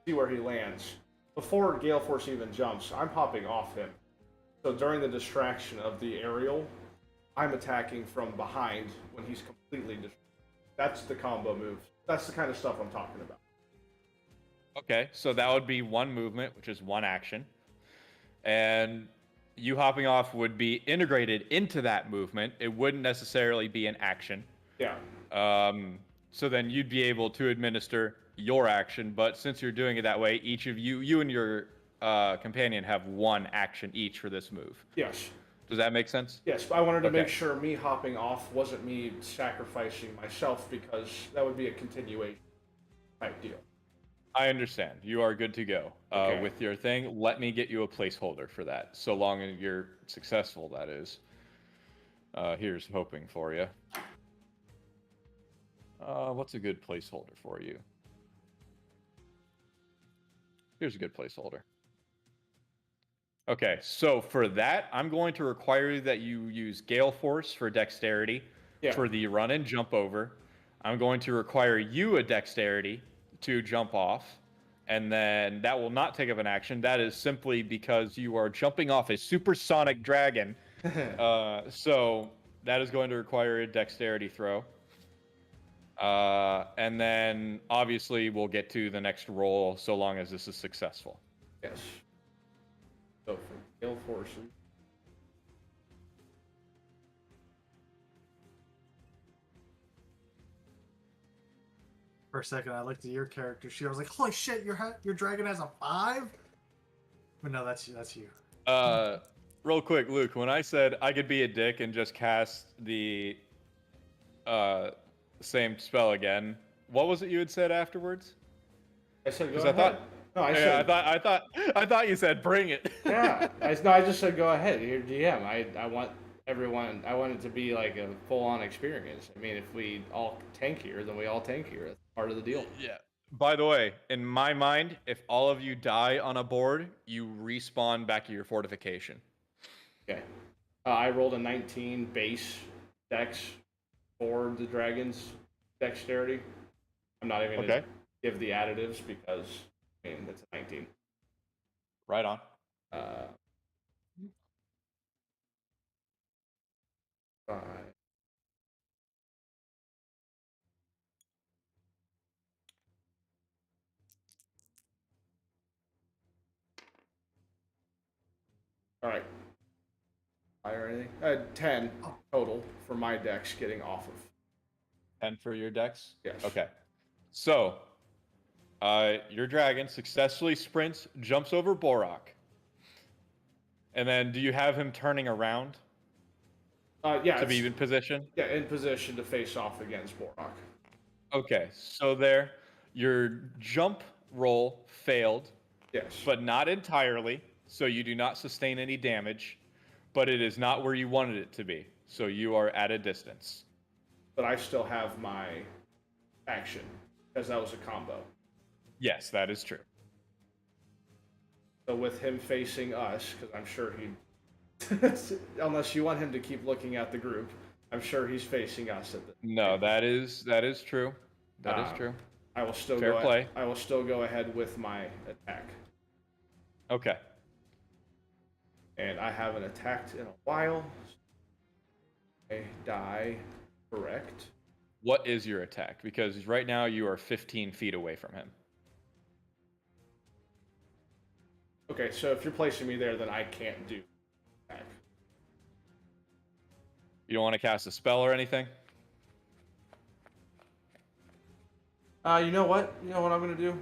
see where he lands. Before Gale Force even jumps, I'm hopping off him. So during the distraction of the aerial, I'm attacking from behind when he's completely distracted. That's the combo move. That's the kind of stuff I'm talking about. Okay, so that would be one movement, which is one action. And you hopping off would be integrated into that movement. It wouldn't necessarily be an action. Yeah. So then you'd be able to administer your action, but since you're doing it that way, each of you and your companion have one action each for this move. Yes. Does that make sense? Yes, but I wanted to make sure me hopping off wasn't me sacrificing myself, because that would be a continuation type deal. I understand. You are good to go with your thing. Let me get you a placeholder for that, so long as you're successful, that is. Here's hoping for you. What's a good placeholder for you? Here's a good placeholder. Okay, so for that, I'm going to require that you use Gale Force for dexterity for the run and jump over. I'm going to require you a dexterity to jump off, and then that will not take up an action. That is simply because you are jumping off a supersonic dragon. So that is going to require a dexterity throw. And then obviously we'll get to the next roll so long as this is successful. Yes. So for Gale Force. For a second, I looked at your character sheet. I was like, "Holy shit, your dragon has a 5?" But no, that's you. Real quick, Luke. When I said I could be a dick and just cast the same spell again, what was it you had said afterwards? I said go ahead. I thought you said bring it. Yeah. I just said go ahead. You're DM. I want everyone. I want it to be like a full-on experience. I mean, if we all tank here, then we all tank here. That's part of the deal. Yeah. By the way, in my mind, if all of you die on a board, you respawn back to your fortification. Okay. I rolled a 19 base dex for the dragon's dexterity. I'm not even going to give the additives because, I mean, it's a 19. Right on. 5. All right. Or anything? 10 total for my dex getting off of. 10 for your dex? Yes. Okay. So, your dragon successfully sprints, jumps over Borak. And then do you have him turning around? Yeah. To be in position? Yeah, in position to face off against Borak. Okay, so there, your jump roll failed. Yes. But not entirely, so you do not sustain any damage. But it is not where you wanted it to be, so you are at a distance. But I still have my action, because that was a combo. Yes, that is true. So with him facing us, because I'm sure he, unless you want him to keep looking at the group, I'm sure he's facing us at the. No, that is true. That is true. I will still Fair play. I will still go ahead with my attack. Okay. And I haven't attacked in a while. I die, correct. What is your attack? Because right now you are 15 feet away from him. Okay, so if you're placing me there, then I can't do attack. You don't want to cast a spell or anything? You know what? You know what I'm gonna do?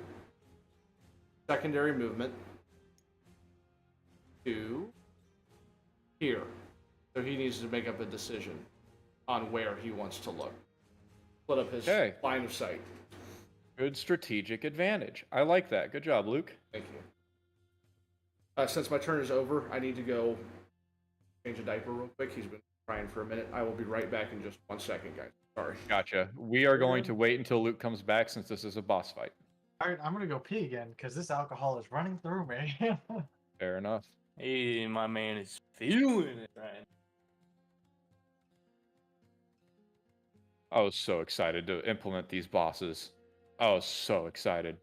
Secondary movement to here. So he needs to make up a decision on where he wants to look. Split up his line of sight. Good strategic advantage. I like that. Good job, Luke. Thank you. Since my turn is over, I need to go change a diaper real quick. He's been crying for a minute. I will be right back in just 1 second, guys. Sorry. Gotcha. We are going to wait until Luke comes back since this is a boss fight. All right, I'm gonna go pee again because this alcohol is running through me. Fair enough. Hey, my man is feeling it right. I was so excited to implement these bosses. I was so excited.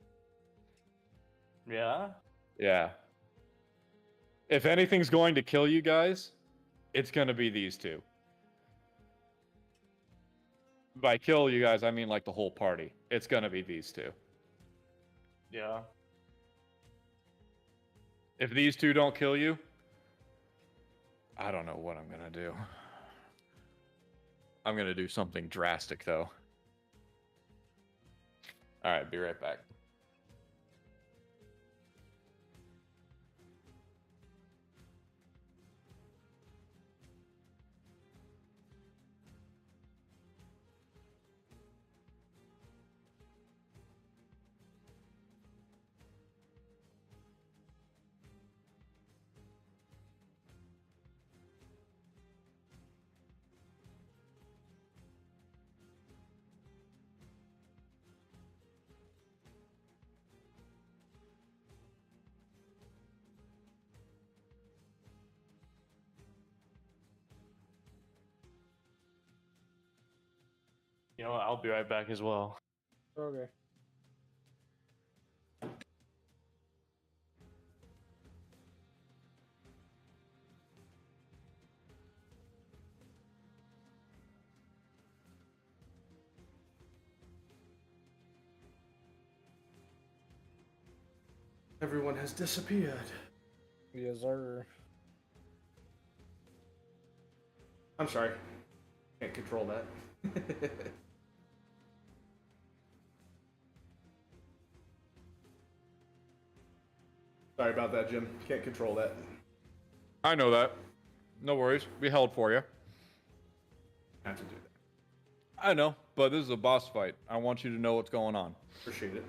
Yeah? Yeah. If anything's going to kill you guys, it's going to be these two. By kill you guys, I mean like the whole party. It's going to be these two. Yeah. If these two don't kill you, I don't know what I'm going to do. I'm going to do something drastic, though. All right, be right back. You know what? I'll be right back as well. Okay. Everyone has disappeared. Yes, sir. I'm sorry. Can't control that. Sorry about that, Jim. Can't control that. I know that. No worries. We held for you. Have to do that. I know, but this is a boss fight. I want you to know what's going on. Appreciate it.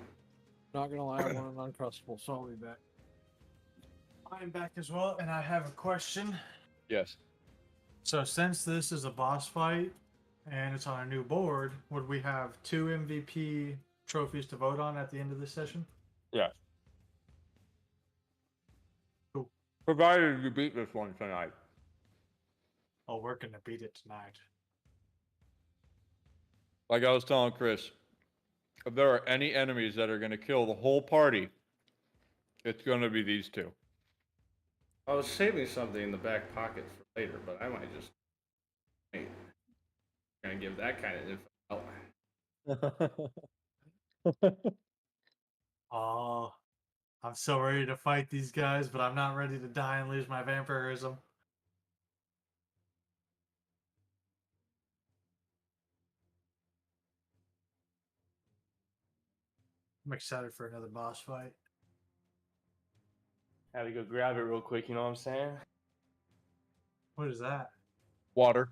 Not gonna lie, I want an uncrustable, so I'll be back. I'm back as well, and I have a question. Yes. So since this is a boss fight and it's on a new board, would we have 2 MVP trophies to vote on at the end of this session? Yes. Cool. Provided you beat this one tonight. Oh, we're gonna beat it tonight. Like I was telling Chris, if there are any enemies that are going to kill the whole party, it's going to be these two. I was saving something in the back pocket for later, but I might just ain't gonna give that kind of info. Oh, I'm so ready to fight these guys, but I'm not ready to die and lose my vampirism. I'm excited for another boss fight. Had to go grab it real quick, you know what I'm saying? What is that? Water.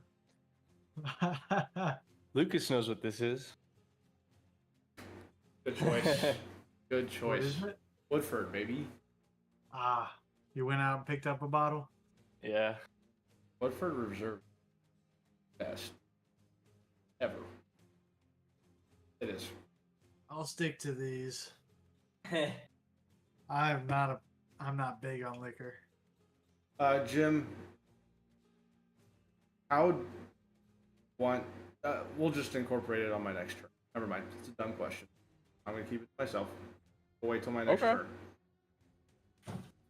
Lucas knows what this is. Good choice. Good choice. What is it? Woodford, baby. Ah, you went out and picked up a bottle? Yeah. Woodford Reserve. Best. Ever. It is. I'll stick to these. I'm not big on liquor. Jim, I would want. We'll just incorporate it on my next turn. Never mind. It's a dumb question. I'm gonna keep it to myself. We'll wait till my next turn.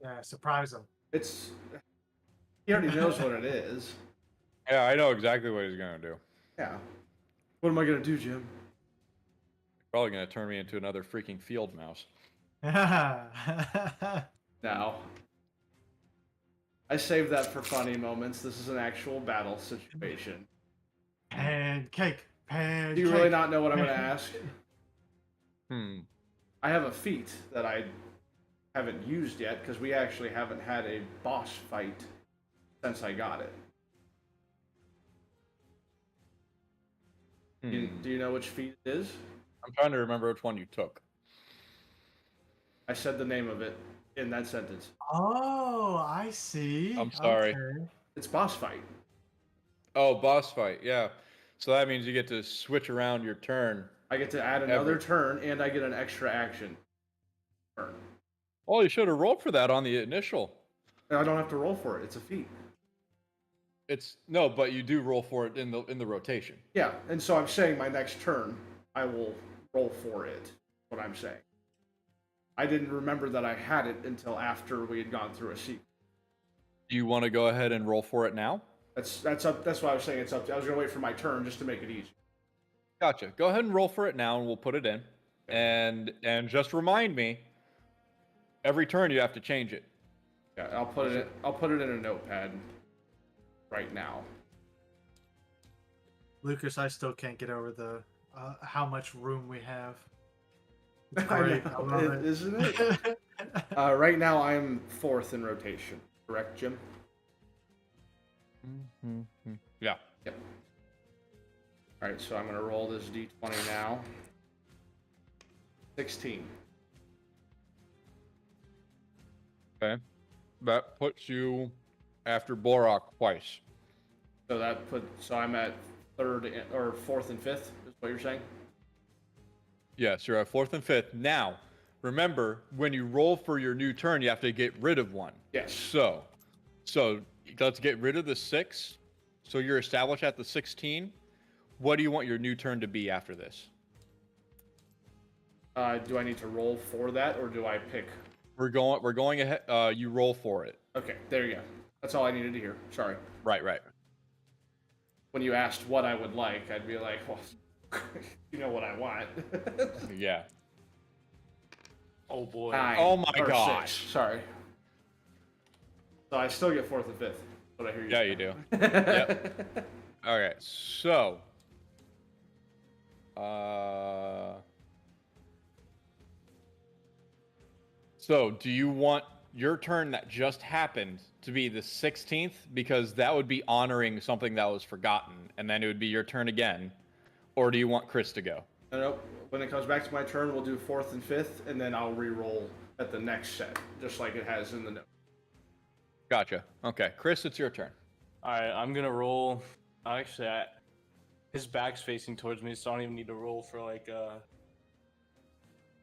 Yeah, surprise him. He already knows what it is. Yeah, I know exactly what he's gonna do. Yeah. What am I gonna do, Jim? Probably gonna turn me into another freaking field mouse. No. I saved that for funny moments. This is an actual battle situation. Pancake. Pancake. Do you really not know what I'm gonna ask? I have a feat that I haven't used yet because we actually haven't had a boss fight since I got it. Do you know which feat it is? I'm trying to remember which one you took. I said the name of it in that sentence. Oh, I see. I'm sorry. Okay. It's boss fight. Oh, boss fight. Yeah. So that means you get to switch around your turn. I get to add another turn, and I get an extra action turn. Oh, you should have rolled for that on the initial. I don't have to roll for it. It's a feat. No, but you do roll for it in the rotation. Yeah, and so I'm saying my next turn, I will roll for it. What I'm saying. I didn't remember that I had it until after we had gone through a sequence. Do you want to go ahead and roll for it now? That's up. That's why I was saying it's up to. I was gonna wait for my turn just to make it easy. Gotcha. Go ahead and roll for it now, and we'll put it in. And just remind me, every turn you have to change it. Yeah, I'll put it in a notepad right now. Lucas, I still can't get over the how much room we have. It's great. I love it. Isn't it? Right now, I'm 4th in rotation. Correct, Jim? Yeah. Yep. All right, so I'm gonna roll this d20 now. 16. Okay. That puts you after Borak twice. So I'm at 3rd or 4th and 5th. Is what you're saying? Yes, you're at 4th and 5th. Now, remember, when you roll for your new turn, you have to get rid of one. Yes. So let's get rid of the 6. So you're established at the 16. What do you want your new turn to be after this? Do I need to roll for that, or do I pick? We're going ahead. You roll for it. Okay, there you go. That's all I needed to hear. Sorry. Right. When you asked what I would like, I'd be like, well, you know what I want. Yeah. Oh boy. 9 Oh my or gosh. 6. Sorry. So I still get 4th and 5th. But I hear you. Yeah, you do. Yep. Okay, so. So, do you want your turn that just happened to be the 16th? Because that would be honoring something that was forgotten, and then it would be your turn again. Or do you want Chris to go? Nope. When it comes back to my turn, we'll do 4th and 5th, and then I'll re-roll at the next set, just like it has in the note. Gotcha. Okay, Chris, it's your turn. All right, I'm gonna roll. Actually, his back's facing towards me, so I don't even need to roll for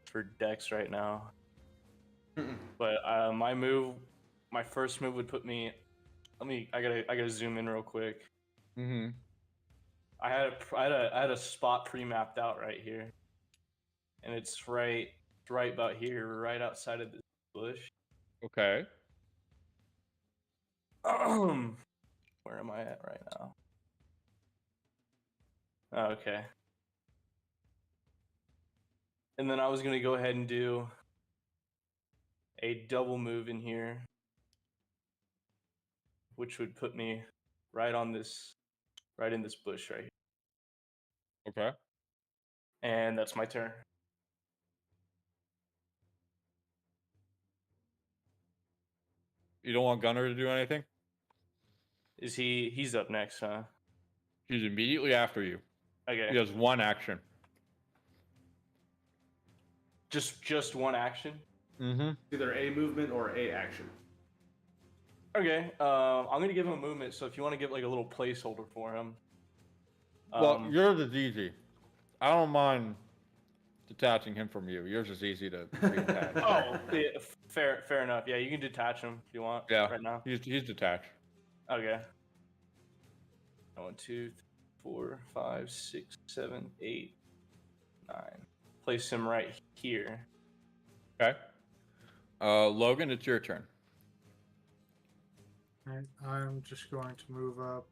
for Dex right now. But my first move would put me. I gotta zoom in real quick. Mm-hmm. I had a spot pre-mapped out right here, and it's right about here, right outside of this bush. Okay. Where am I at right now? Okay. And then I was gonna go ahead and do a double move in here, which would put me right in this bush right here. Okay. And that's my turn. You don't want Gunnar to do anything? He's up next, huh? He's immediately after you. Okay. He has one action. Just one action? Mm-hmm. Either a movement or a action. Okay. I'm gonna give him a movement, so if you want to give like a little placeholder for him. Well, yours is easy. I don't mind detaching him from you. Yours is easy to detach. Oh, yeah, fair enough. Yeah, you can detach him if you want. Yeah. Right now. He's detached. Okay. 1, 2, 3, 4, 5, 6, 7, 8, 9. place him right here. Okay. Logan, it's your turn. Right, I'm just going to move up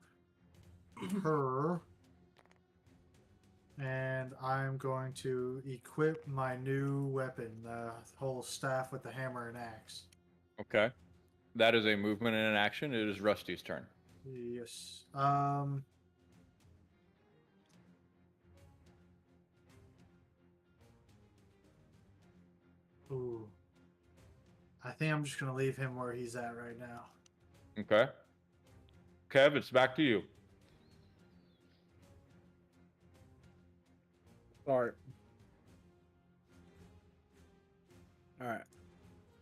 her. And I'm going to equip my new weapon, the whole staff with the hammer and axe. Okay. That is a movement and an action. It is Rusty's turn. Yes. Ooh. I think I'm just going to leave him where he's at right now. Okay. Kev, it's back to you. Alright. Alright.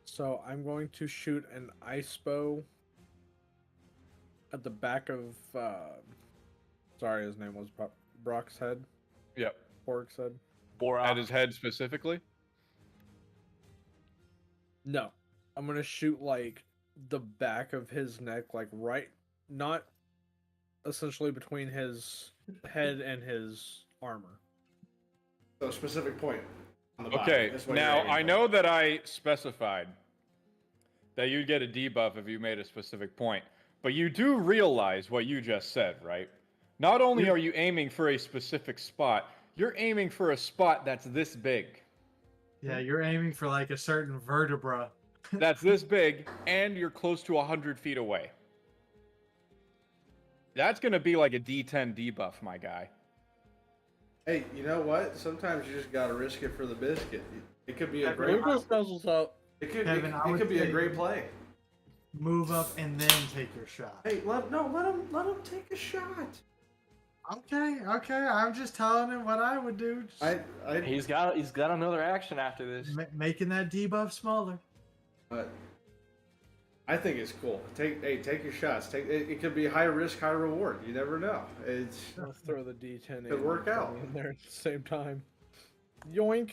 So I'm going to shoot an ice bow at the back of sorry, his name was Brock's head. Yep. Bork's head. At his head specifically? No. I'm gonna shoot like the back of his neck, like right, not essentially between his head and his armor. So a specific point on the body. Okay, now I know that I specified that you'd get a debuff if you made a specific point, but you do realize what you just said, right? Not only are you aiming for a specific spot, you're aiming for a spot that's this big. Yeah, you're aiming for like a certain vertebra. That's this big, and you're close to 100 feet away. That's going to be like a D10 debuff, my guy. Hey, you know what? Sometimes you just gotta risk it for the biscuit. It could be a great. Lucas puzzles up. It could. Kevin, it could be a great play. Move up and then take your shot. Hey, let him take a shot. Okay. I'm just telling him what I would do. He's got another action after this. Making that debuff smaller. But I think it's cool. Take your shots. It could be high risk, high reward. You never know. I'll throw the D10 Could work out in there at the same time. Yoink.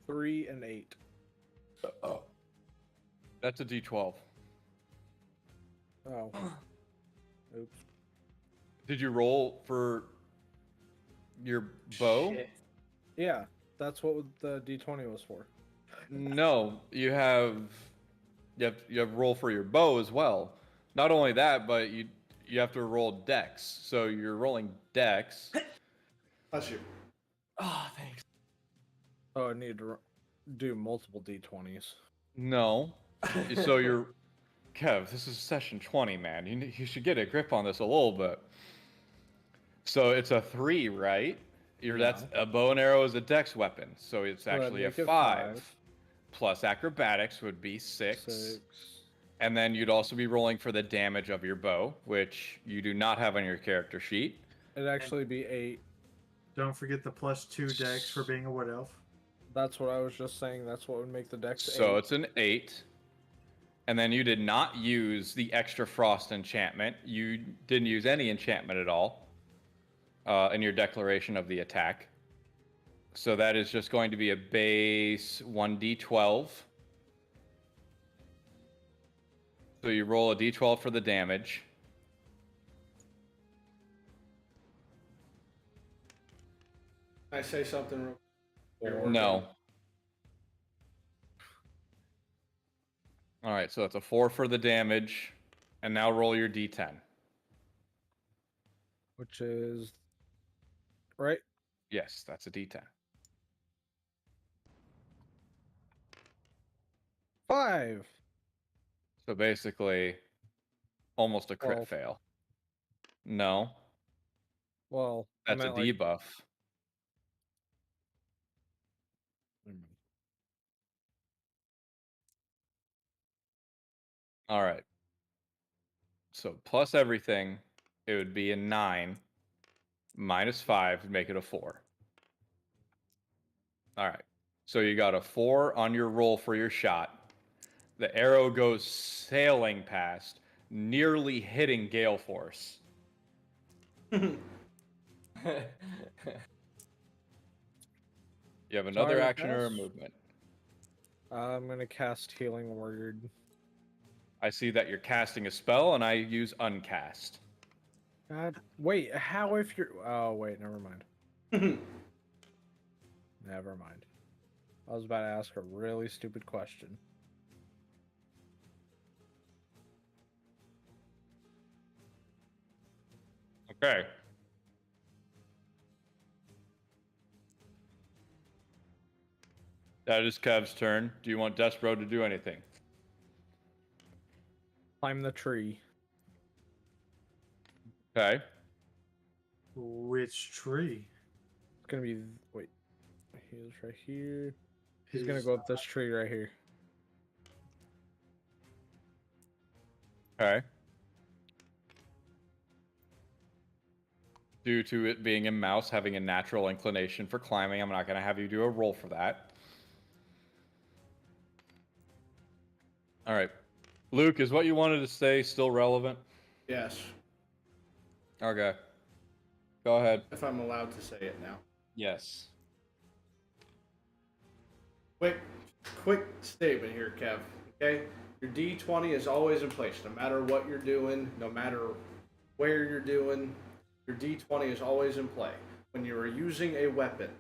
3 and 8. Oh. That's a D12. Oh. Oops. Did you roll for your bow? Shit. Yeah, that's what the D20 was for. No, you have roll for your bow as well. Not only that, but you have to roll dex. So you're rolling dex. Bless you. Oh, thanks. Oh, I need to do multiple D20s. No. So you're Kev, this is session 20, man. You should get a grip on this a little bit. So it's a 3, right? That's a bow and arrow is a dex weapon, so it's actually a 5. Plus acrobatics would be 6. And then you'd also be rolling for the damage of your bow, which you do not have on your character sheet. It'd actually be 8. Don't forget the +2 dex for being a wood elf. That's what I was just saying. That's what would make the dex 8. So it's an 8. And then you did not use the extra frost enchantment. You didn't use any enchantment at all in your declaration of the attack. So that is just going to be a base 1d12. So you roll a d12 for the damage. Can I say something real quick? No. All right, so that's a 4 for the damage. And now roll your d10. Which is... right? Yes, that's a d10. 5. So basically, almost a crit 12. fail. No. Well, That's a debuff. All right. So plus everything, it would be a 9. Minus 5 would make it a 4. All right. So you got a 4 on your roll for your shot. The arrow goes sailing past, nearly hitting Gale Force. You have another action or a movement. I'm going to cast Healing Word. I see that you're casting a spell, and I use uncast. God, wait, how if you're... Oh, wait, never mind. Never mind. I was about to ask a really stupid question. Okay. That is Kev's turn. Do you want Despero to do anything? Climb the tree. Okay. Which tree? It's gonna be. Wait. He's right here. He's gonna go up this tree right here. Okay. Due to it being a mouse having a natural inclination for climbing, I'm not going to have you do a roll for that. All right. Luke, is what you wanted to say still relevant? Yes. Okay. Go ahead. If I'm allowed to say it now. Yes. Quick statement here, Kev. Okay? Your D20 is always in place, no matter what you're doing, no matter where you're doing. Your D20 is always in play. When you are using a weapon,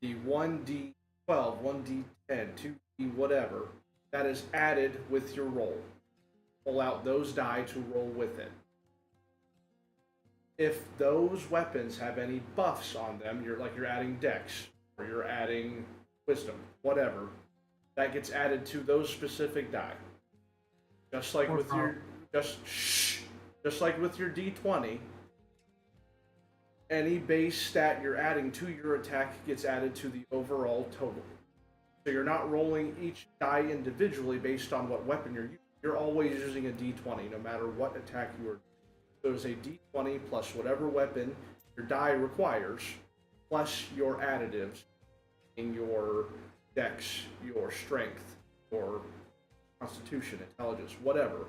the 1D12, 1D10, 2D whatever, that is added with your roll. Pull out those die to roll with it. If those weapons have any buffs on them, you're adding dex, or you're adding wisdom, whatever, that gets added to those specific die. Just like with your just like with your D20, any base stat you're adding to your attack gets added to the overall total. So you're not rolling each die individually based on what weapon you're using. You're always using a D20, no matter what attack you are. So it's a D20 plus whatever weapon your die requires, plus your additives in your dex, your strength, your constitution, intelligence, whatever.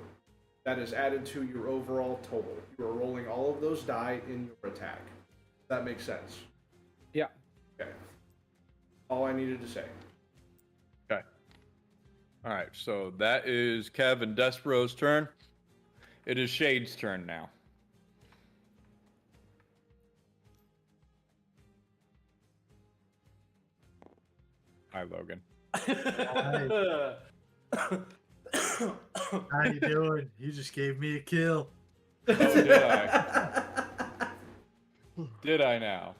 That is added to your overall total. You are rolling all of those die in your attack. That makes sense. Yeah. Okay. All I needed to say. Okay. All right. So that is Kev and Despero's turn. It is Shade's turn now. Hi, Logan. How you doing? You just gave me a kill. Oh, did I? Did I now?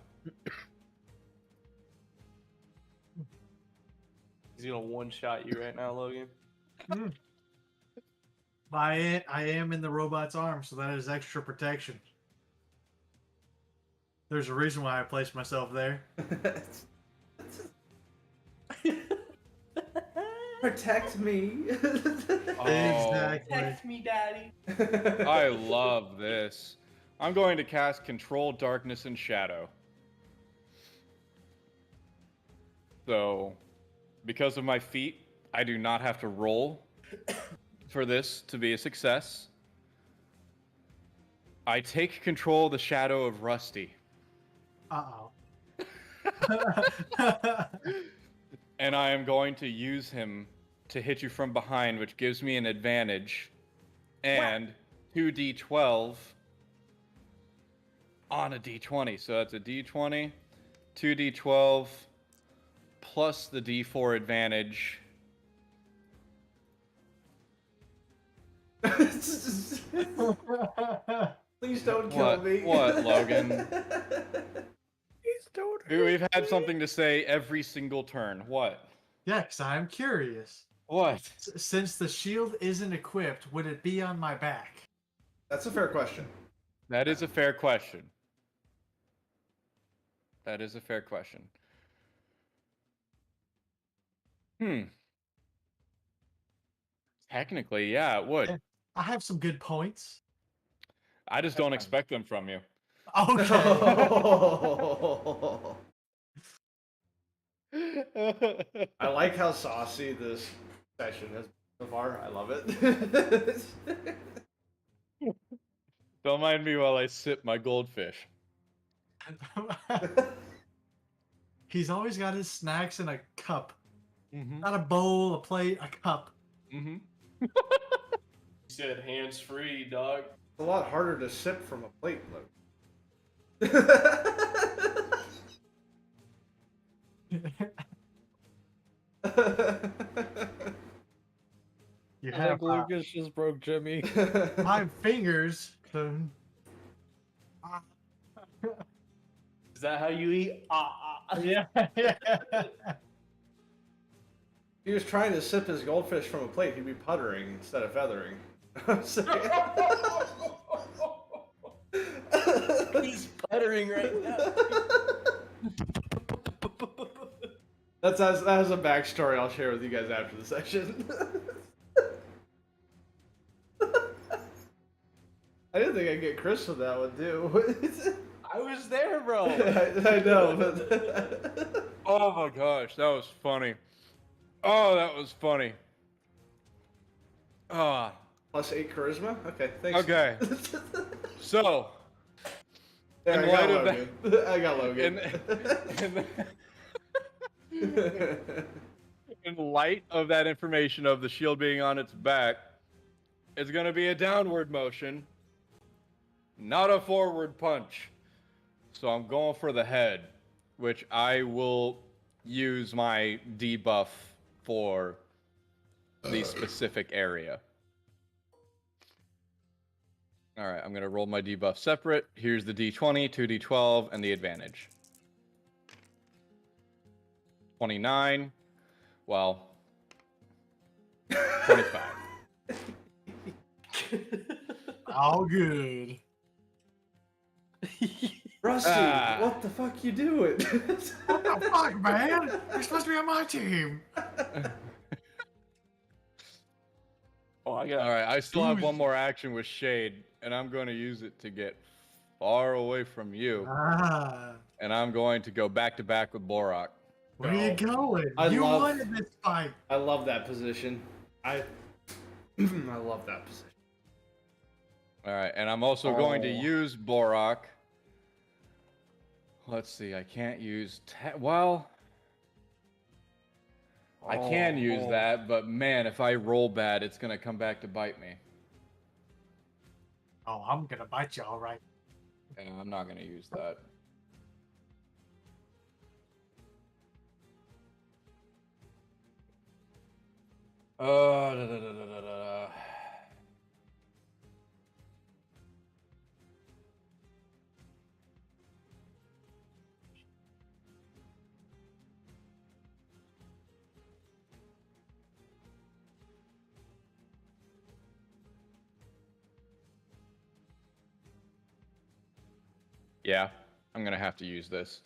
He's gonna one-shot you right now, Logan. I am in the robot's arm, so that is extra protection. There's a reason why I placed myself there. Protect me. Exactly. Protect me, Daddy. I love this. I'm going to cast Control Darkness and Shadow. So, because of my feat, I do not have to roll for this to be a success. I take control of the shadow of Rusty. Uh-oh. And I am going to use him to hit you from behind, which gives me an advantage. And 2d12 on a d20. So that's a d20, 2d12, plus the d4 advantage. Please don't kill me. What, Logan? Please don't. We've had something to say every single turn. What? Yeah, because I'm curious. What? Since the shield isn't equipped, would it be on my back? That's a fair question. That is a fair question. That is a fair question. Technically, yeah, it would. I have some good points. I just don't expect them from you. Okay. I like how saucy this session has been so far. I love it. Don't mind me while I sip my goldfish. He's always got his snacks in a cup. Mm-hmm. Not a bowl, a plate, a cup. Mm-hmm. He said hands-free, dog. It's a lot harder to sip from a plate, though. think Lucas just broke Jimmy. My fingers. Is that how you eat? Yeah. He was trying to sip his goldfish from a plate. He'd be puttering instead of feathering. He's puttering right now. That has a backstory I'll share with you guys after the session. I didn't think I'd get Chris with that one, too. I was there, bro. I know, but... Oh my gosh, that was funny. Oh, that was funny. Ah. Plus 8 charisma? Okay, thanks. Okay. So, yeah, in light of that, I got Logan. In light of that information of the shield being on its back, it's going to be a downward motion, not a forward punch. So I'm going for the head, which I will use my debuff for the specific area. All right, I'm going to roll my debuff separate. Here's the D20, 2D12, and the advantage. 29. Well, 25. All good. Rusty, what the fuck you doing? What the fuck, man? You're supposed to be on my team. Oh, I got. All right, I still have one more action with Shade, and I'm going to use it to get far away from you. And I'm going to go back to back with Borak. Where are you going? You wanted this fight. I love that position. I love that position. All right, and I'm also going to use Borak. Let's see, I can't use... I can use that, but man, if I roll bad, it's going to come back to bite me. Oh, I'm going to bite you, all right. Yeah, I'm not going to use that. Yeah, I'm going to have to use this.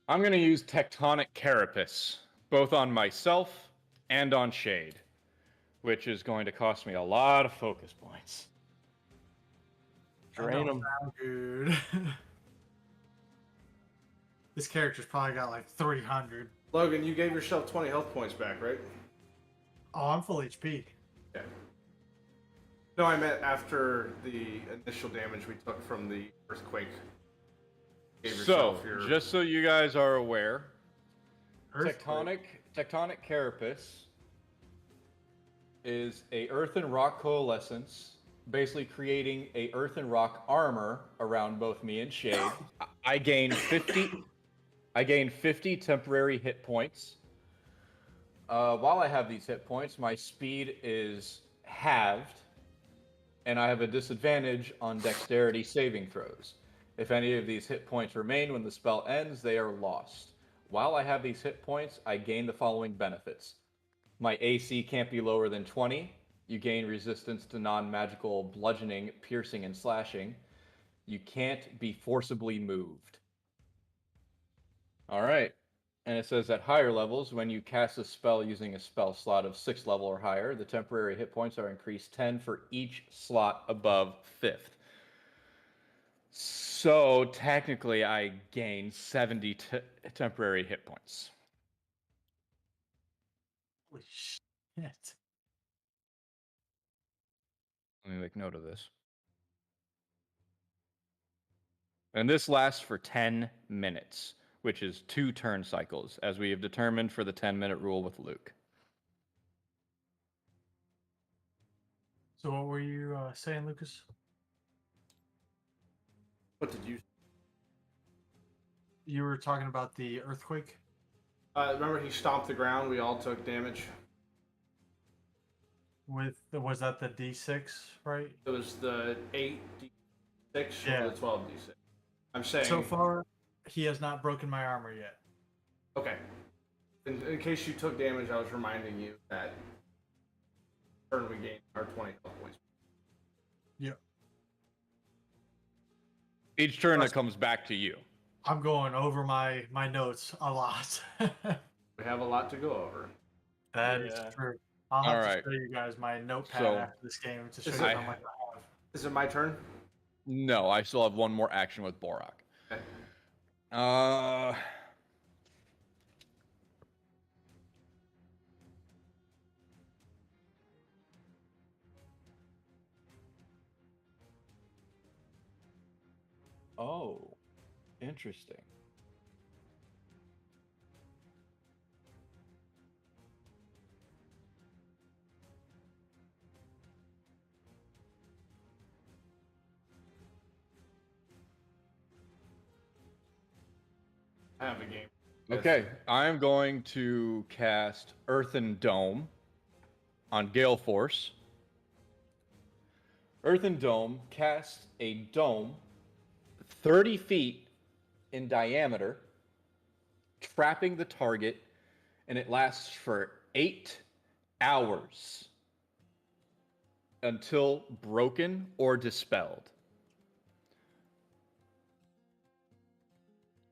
I'm going to use Tectonic Carapace, both on myself and on Shade, which is going to cost me a lot of focus points. Drain them. Good. This character's probably got like 300. Logan, you gave yourself 20 health points back, right? Oh, I'm full HP. Yeah. No, I meant after the initial damage we took from the earthquake. So, just so you guys are aware, Tectonic Carapace is a earth and rock coalescence, basically creating a earth and rock armor around both me and Shade. I gain 50 temporary hit points. While I have these hit points, my speed is halved, and I have a disadvantage on dexterity saving throws. If any of these hit points remain when the spell ends, they are lost. While I have these hit points, I gain the following benefits. My AC can't be lower than 20. You gain resistance to non-magical bludgeoning, piercing, and slashing. You can't be forcibly moved. All right. And it says at higher levels, when you cast a spell using a spell slot of 6th level or higher, the temporary hit points are increased 10 for each slot above 5th. So technically, I gain 70 temporary hit points. Holy shit. Let me make note of this. And this lasts for 10 minutes, which is 2 turn cycles, as we have determined for the 10-minute rule with Luke. So what were you saying, Lucas? What did you... You were talking about the earthquake? remember he stomped the ground, we all took damage? Was that the D6, right? It was the 8d6 Yeah. or the 12d6. I'm saying. So far, he has not broken my armor yet. Okay. In case you took damage, I was reminding you that turn we gained our 20 health points. Yep. Each turn that comes back to you. I'm going over my notes a lot. We have a lot to go over. That is true. I'll have to show you guys my notepad after this game to show you how much I have. Is it my turn? No, I still have one more action with Borak. Okay. Oh, interesting. I have a game. Okay, I'm going to cast Earthen Dome on Gale Force. Earthen Dome casts a dome 30 feet in diameter, trapping the target, and it lasts for 8 hours until broken or dispelled.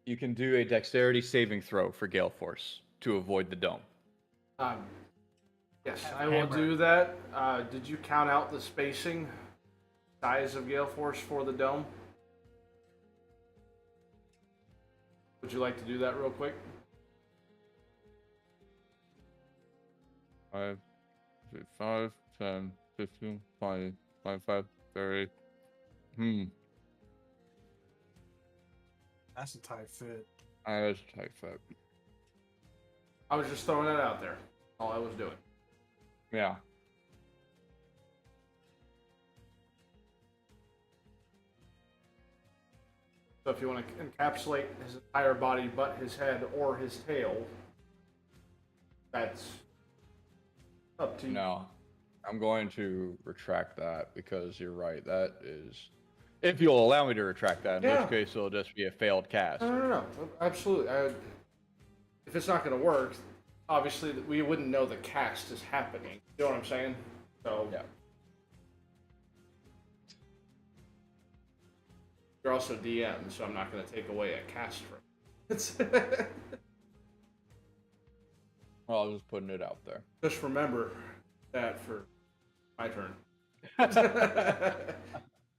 You can do a dexterity saving throw for Gale Force to avoid the dome. Yes, I will do that. Did you count out the spacing size of Gale Force for the dome? Would you like to do that real quick? 5, 10, 15, 20, 25, 30. That's a tight fit. That's a tight fit. I was just throwing that out there. All I was doing. Yeah. So if you want to encapsulate his entire body but his head or his tail, that's up to you. No. I'm going to retract that because you're right. That is... If you'll allow me to retract that, in which case it'll just be a failed cast. No. Absolutely. If it's not going to work, obviously we wouldn't know the cast is happening. You know what I'm saying? So yeah. You're also DM, so I'm not going to take away a cast from you. Well, I was just putting it out there. Just remember that for my turn.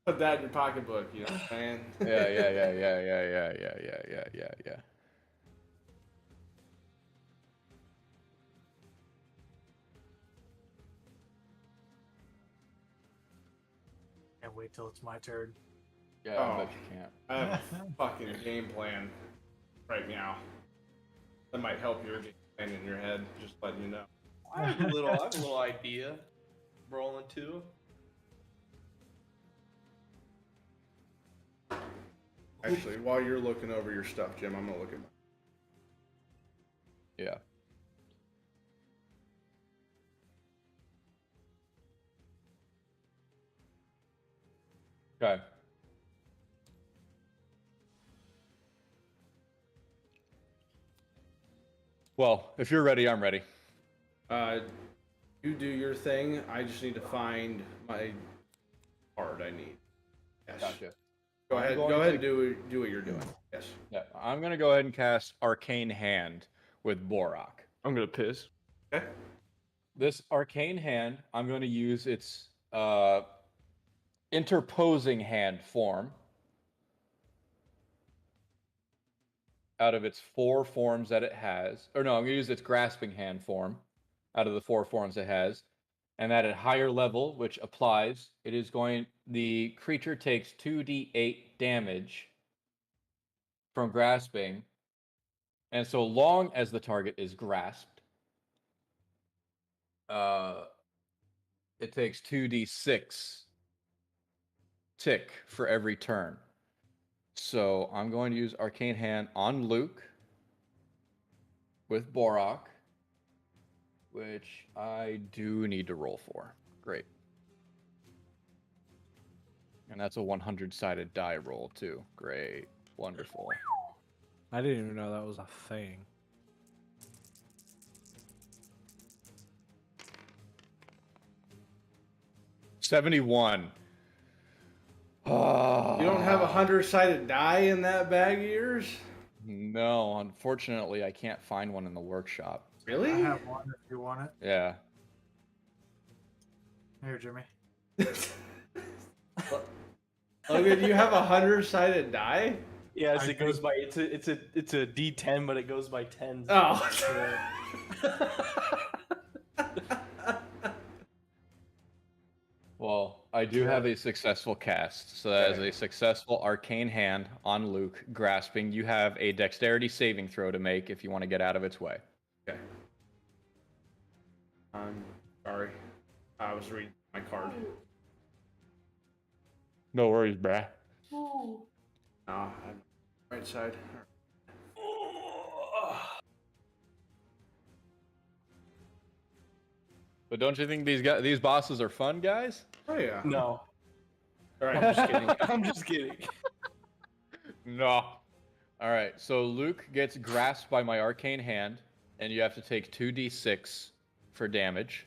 Put that in your pocketbook, you know what I'm saying? Yeah. Can't wait till it's my turn. Yeah, I bet you can't. I have a fucking game plan right now. That might help your game plan in your head, just letting you know. I have a little idea. Rolling too. Actually, while you're looking over your stuff, Jim, I'm gonna look at mine. Yeah. Okay. Well, if you're ready, I'm ready. You do your thing. I just need to find my card I need. Yes. Gotcha. Go ahead and do what you're doing. Yes. Yeah, I'm gonna go ahead and cast Arcane Hand with Borak. I'm gonna piss. Okay. This Arcane Hand, I'm going to use its interposing hand form out of its 4 forms that it has. Or no, I'm going to use its grasping hand form out of the 4 forms it has. And that at higher level, which applies, the creature takes 2d8 damage from grasping. And so long as the target is grasped, it takes 2d6 tick for every turn. So I'm going to use Arcane Hand on Luke with Borak, which I do need to roll for. Great. And that's a 100-sided die roll, too. Great. Wonderful. I didn't even know that was a thing. $71. Oh. You don't have a 100-sided die in that bag of yours? No, unfortunately, I can't find one in the workshop. Really? I have one if you want it. Yeah. Here, Jimmy. Logan, do you have a 100-sided die? Yes, it goes by it's a D10, but it goes by tens. Oh. Well, I do have a successful cast. So that is a successful arcane hand on Luke, grasping. You have a dexterity saving throw to make if you want to get out of its way. Okay. I'm sorry. I was reading my card. No worries, bruh. I'm right side. But don't you think these bosses are fun, guys? Oh yeah. No, All right. I'm just kidding. I'm just kidding. No. All right. So Luke gets grasped by my arcane hand, and you have to take 2d6 for damage.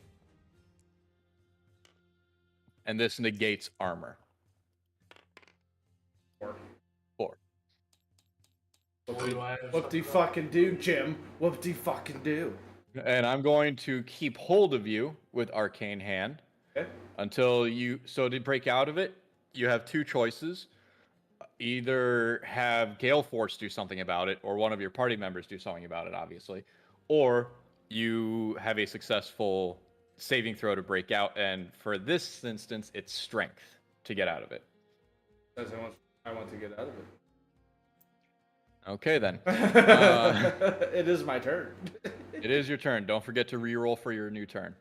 And this negates armor. 4. 4. What do you fucking do, Jim? What do you fucking do? And I'm going to keep hold of you with arcane hand until you. So to break out of it, you have two choices: either have Gale Force do something about it, or one of your party members do something about it, obviously, or you have a successful saving throw to break out. And for this instance, it's strength to get out of it. Because I want to get out of it. Okay, then. It is my turn. It is your turn. Don't forget to reroll for your new turn.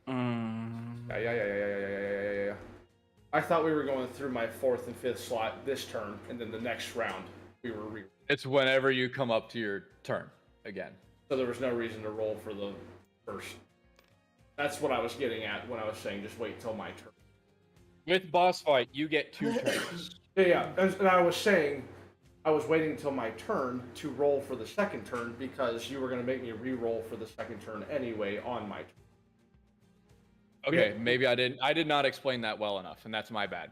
Yeah. I thought we were going through my 4th and 5th slot this turn, and then the next round we were It's whenever you come up to your turn again. So there was no reason to roll for the first. That's what I was getting at when I was saying just wait till my turn. With boss fight, you get 2 turns. Yeah. And I was saying I was waiting until my turn to roll for the second turn because you were going to make me re-roll for the second turn anyway on my turn. Okay, maybe I did not explain that well enough, and that's my bad.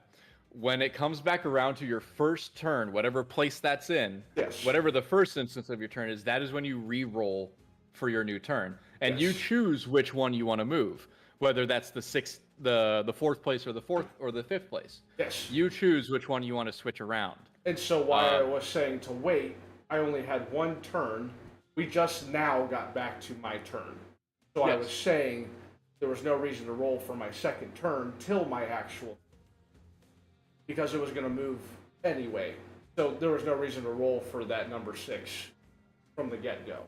When it comes back around to your first turn, whatever place that's in, whatever the first instance of your turn is, that is when you re-roll for your new turn. And you choose which one you want to move, whether that's the 4th place or the 5th place. Yes. You choose which one you want to switch around. And so while I was saying to wait, I only had one turn. We just now got back to my turn. So I was saying there was no reason to roll for my second turn till my actual, because it was going to move anyway. So there was no reason to roll for that number 6 from the get-go.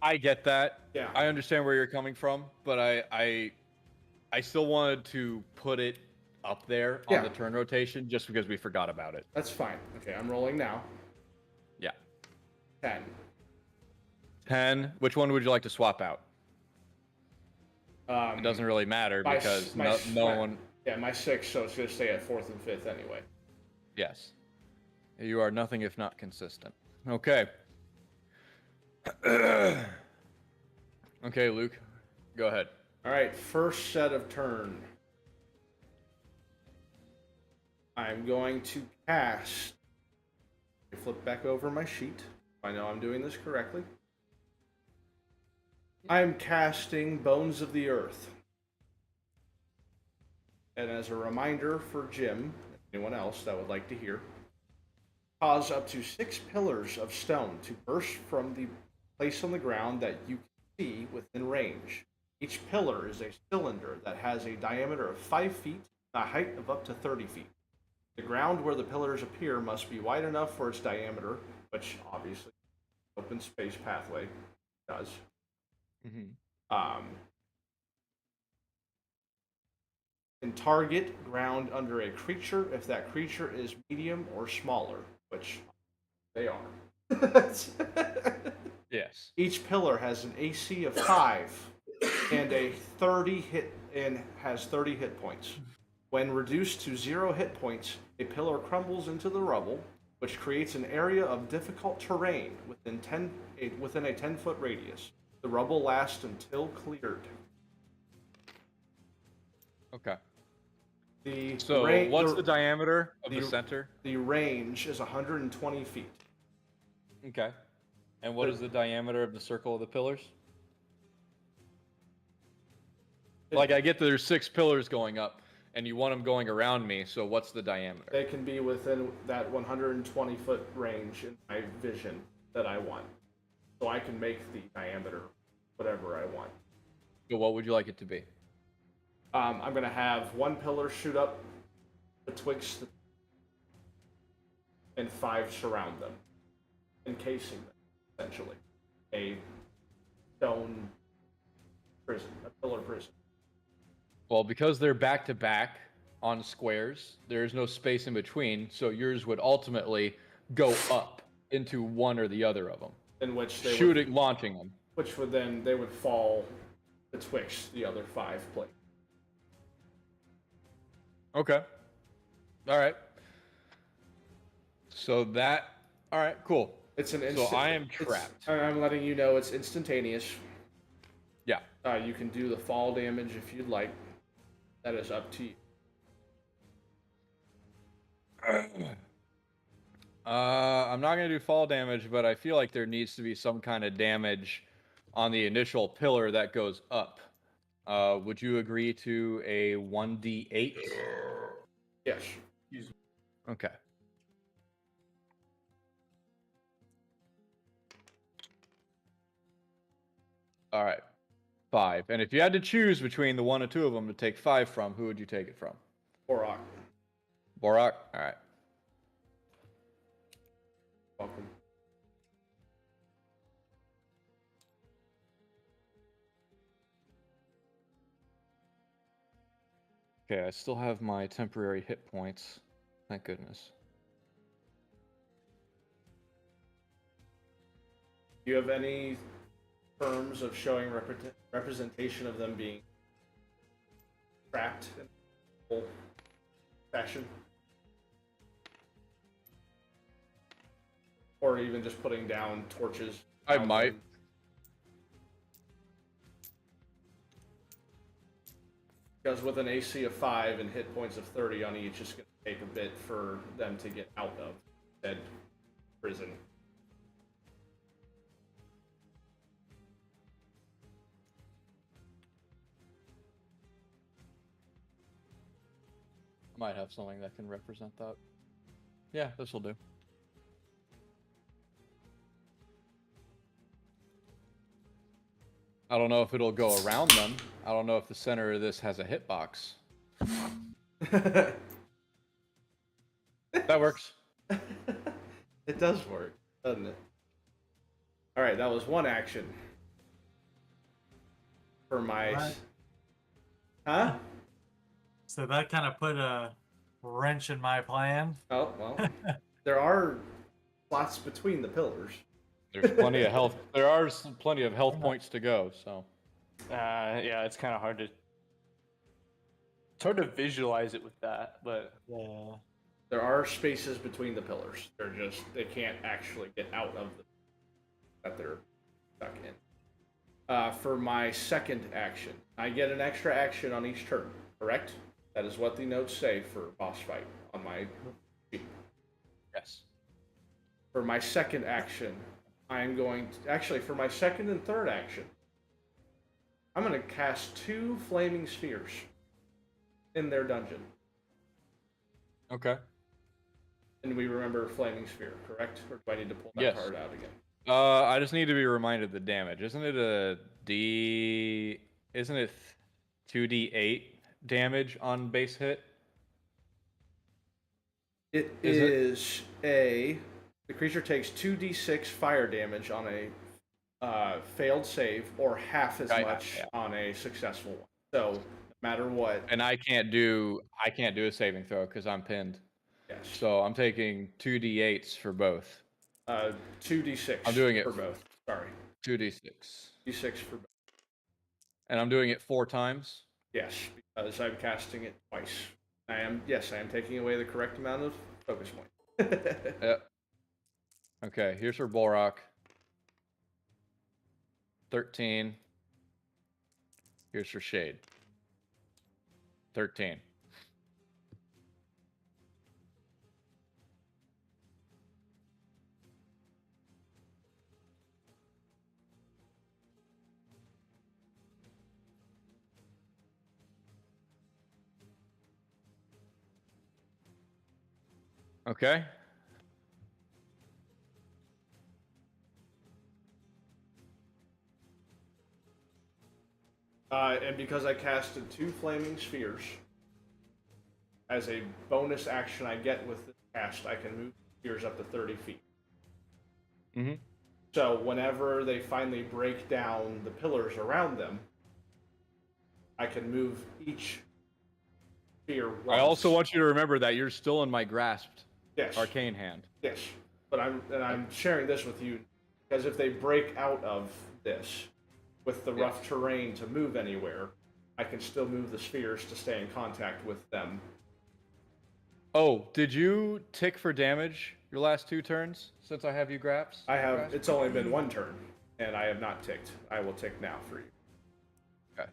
I get that. Yeah. I understand where you're coming from, but I still wanted to put it up there on the turn rotation just because we forgot about it. That's fine. Okay, I'm rolling now. Yeah. 10. 10. Which one would you like to swap out? It doesn't really matter because no one... Yeah, my 6, so it's going to stay at 4th and 5th anyway. Yes. You are nothing if not consistent. Okay. Okay, Luke. Go ahead. All right, first set of turn. I'm going to cast. Flip back over my sheet. I know I'm doing this correctly. I'm casting Bones of the Earth. And as a reminder for Jim, anyone else that would like to hear, cause up to 6 pillars of stone to burst from the place on the ground that you can see within range. Each pillar is a cylinder that has a diameter of 5 feet and a height of up to 30 feet. The ground where the pillars appear must be wide enough for its diameter, which obviously open space pathway does. And target ground under a creature if that creature is medium or smaller, which they are. Yes. Each pillar has an AC of 5 and a 30 hit and has 30 hit points. When reduced to 0 hit points, a pillar crumbles into the rubble, which creates an area of difficult terrain within a 10-foot radius. The rubble lasts until cleared. Okay. The what's the diameter of the center? The range is 120 feet. Okay. And what is the diameter of the circle of the pillars? Like, I get that there's 6 pillars going up, and you want them going around me, so what's the diameter? They can be within that 120-foot range in my vision that I want. So I can make the diameter whatever I want. So what would you like it to be? I'm going to have one pillar shoot up betwixt and 5 surround them, encasing them, essentially. A stone prison, a pillar prison. Well, because they're back to back on squares, there's no space in between, so yours would ultimately go up into one or the other of them. In which they launching them. Which would then they would fall betwixt the other 5 plates. Okay. All right. So that. All right. Cool. It's an So I am trapped. I'm letting you know it's instantaneous. Yeah. You can do the fall damage if you'd like. That is up to you. I'm not going to do fall damage, but I feel like there needs to be some kind of damage on the initial pillar that goes up. Would you agree to a 1d8? Yes. Okay. All right. 5. And if you had to choose between the 1 or 2 of them to take 5 from, who would you take it from? Borak. Borak? All right. Welcome. Okay, I still have my temporary hit points. Thank goodness. Do you have any terms of showing representation of them being trapped in full fashion? Or even just putting down torches? I might. Because with an AC of 5 and hit points of 30 on each, it's going to take a bit for them to get out of said prison. I might have something that can represent that. Yeah, this will do. I don't know if it'll go around them. I don't know if the center of this has a hitbox. That works. It does work, doesn't it? Alright, that was one action. For my... Right. Huh? So that kind of put a wrench in my plan. Oh, well. There are slots between the pillars. There's plenty of health. There are plenty of health points to go, so. Yeah, it's kind of hard to. It's hard to visualize it with that, but Yeah. There are spaces between the pillars. They can't actually get out of the that they're stuck in. For my second action, I get an extra action on each turn, correct? That is what the notes say for boss fight on my sheet. Yes. For my second action, I'm going to... Actually, for my second and third action, I'm going to cast 2 flaming spheres in their dungeon. Okay. And we remember flaming sphere, correct? Or do I need to pull that Yes. card out again? I just need to be reminded the damage. Isn't it Isn't it 2d8 damage on base hit? It is a... The creature takes 2d6 fire damage on a failed save, or half as much on a successful one. So, no matter what... And I can't do a saving throw because I'm pinned. Yes. So I'm taking 2d8s for both. 2d6 I'm doing it for both. Sorry. 2d6. D6 for both. And I'm doing it 4 times? Yes, because I'm casting it twice. I am taking away the correct amount of focus point. Yep. Okay, here's her Bolrock. 13. Here's her Shade. 13. Okay. And because I casted 2 flaming spheres, as a bonus action I get with this cast, I can move spheres up to 30 feet. Mm-hmm. So whenever they finally break down the pillars around them, I can move each sphere once. I also want you to remember that you're still in my grasped arcane hand. Yes, but I'm sharing this with you because if they break out of this with the rough terrain to move anywhere, I can still move the spheres to stay in contact with them. Oh, did you tick for damage your last 2 turns since I have you grasped? I have. It's only been 1 turn, and I have not ticked. I will tick now for you. Okay.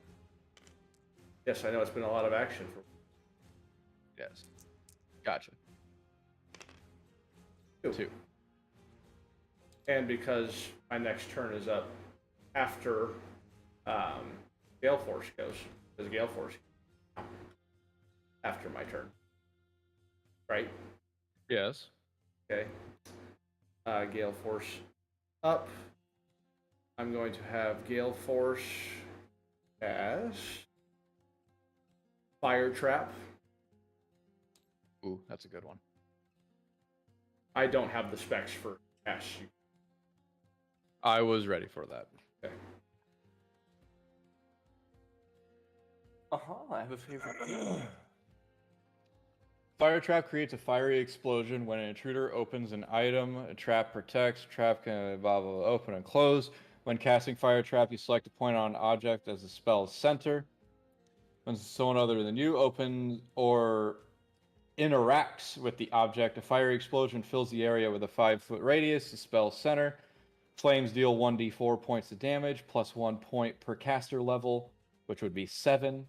Yes, I know it's been a lot of action for. Yes. Gotcha. 2. And because my next turn is up after Gale Force goes, because Gale Force after my turn, right? Yes. Okay. Gale Force up. I'm going to have Gale Force as Fire Trap. Ooh, that's a good one. I don't have the specs for cast. I was ready for that. Okay. I have a favorite. Fire trap creates a fiery explosion when an intruder opens an item. A trap protects. Trap can blah, blah, blah, open and close. When casting fire trap, you select a point on an object as the spell's center. When someone other than you opens or interacts with the object, a fiery explosion fills the area with a 5-foot radius. The spell's center. Flames deal 1d4 points of damage, plus 1 point per caster level, which would be 7,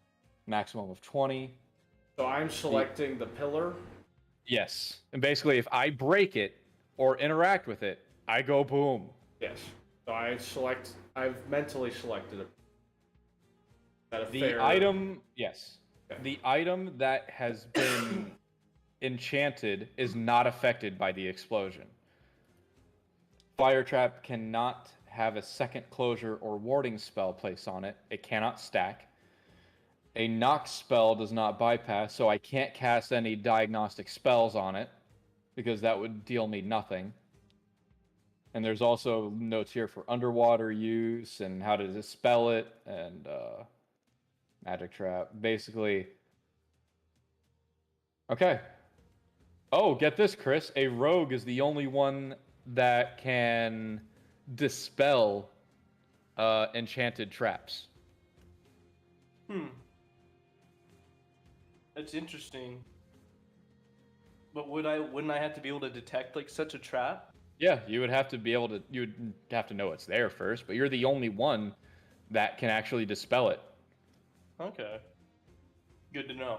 maximum of 20. So I'm selecting the pillar. Yes. And basically, if I break it or interact with it, I go boom. Yes. So I've mentally selected it. The item, yes. Okay. The item that has been enchanted is not affected by the explosion. Fire trap cannot have a second closure or warding spell placed on it. It cannot stack. A knock spell does not bypass, so I can't cast any diagnostic spells on it because that would deal me nothing. And there's also notes here for underwater use and how to dispel it and magic trap. Basically, okay. Oh, get this, Chris. A rogue is the only one that can dispel enchanted traps. That's interesting. But wouldn't I have to be able to detect like such a trap? Yeah, you would have to be able to. You would have to know it's there first, but you're the only one that can actually dispel it. Okay. Good to know.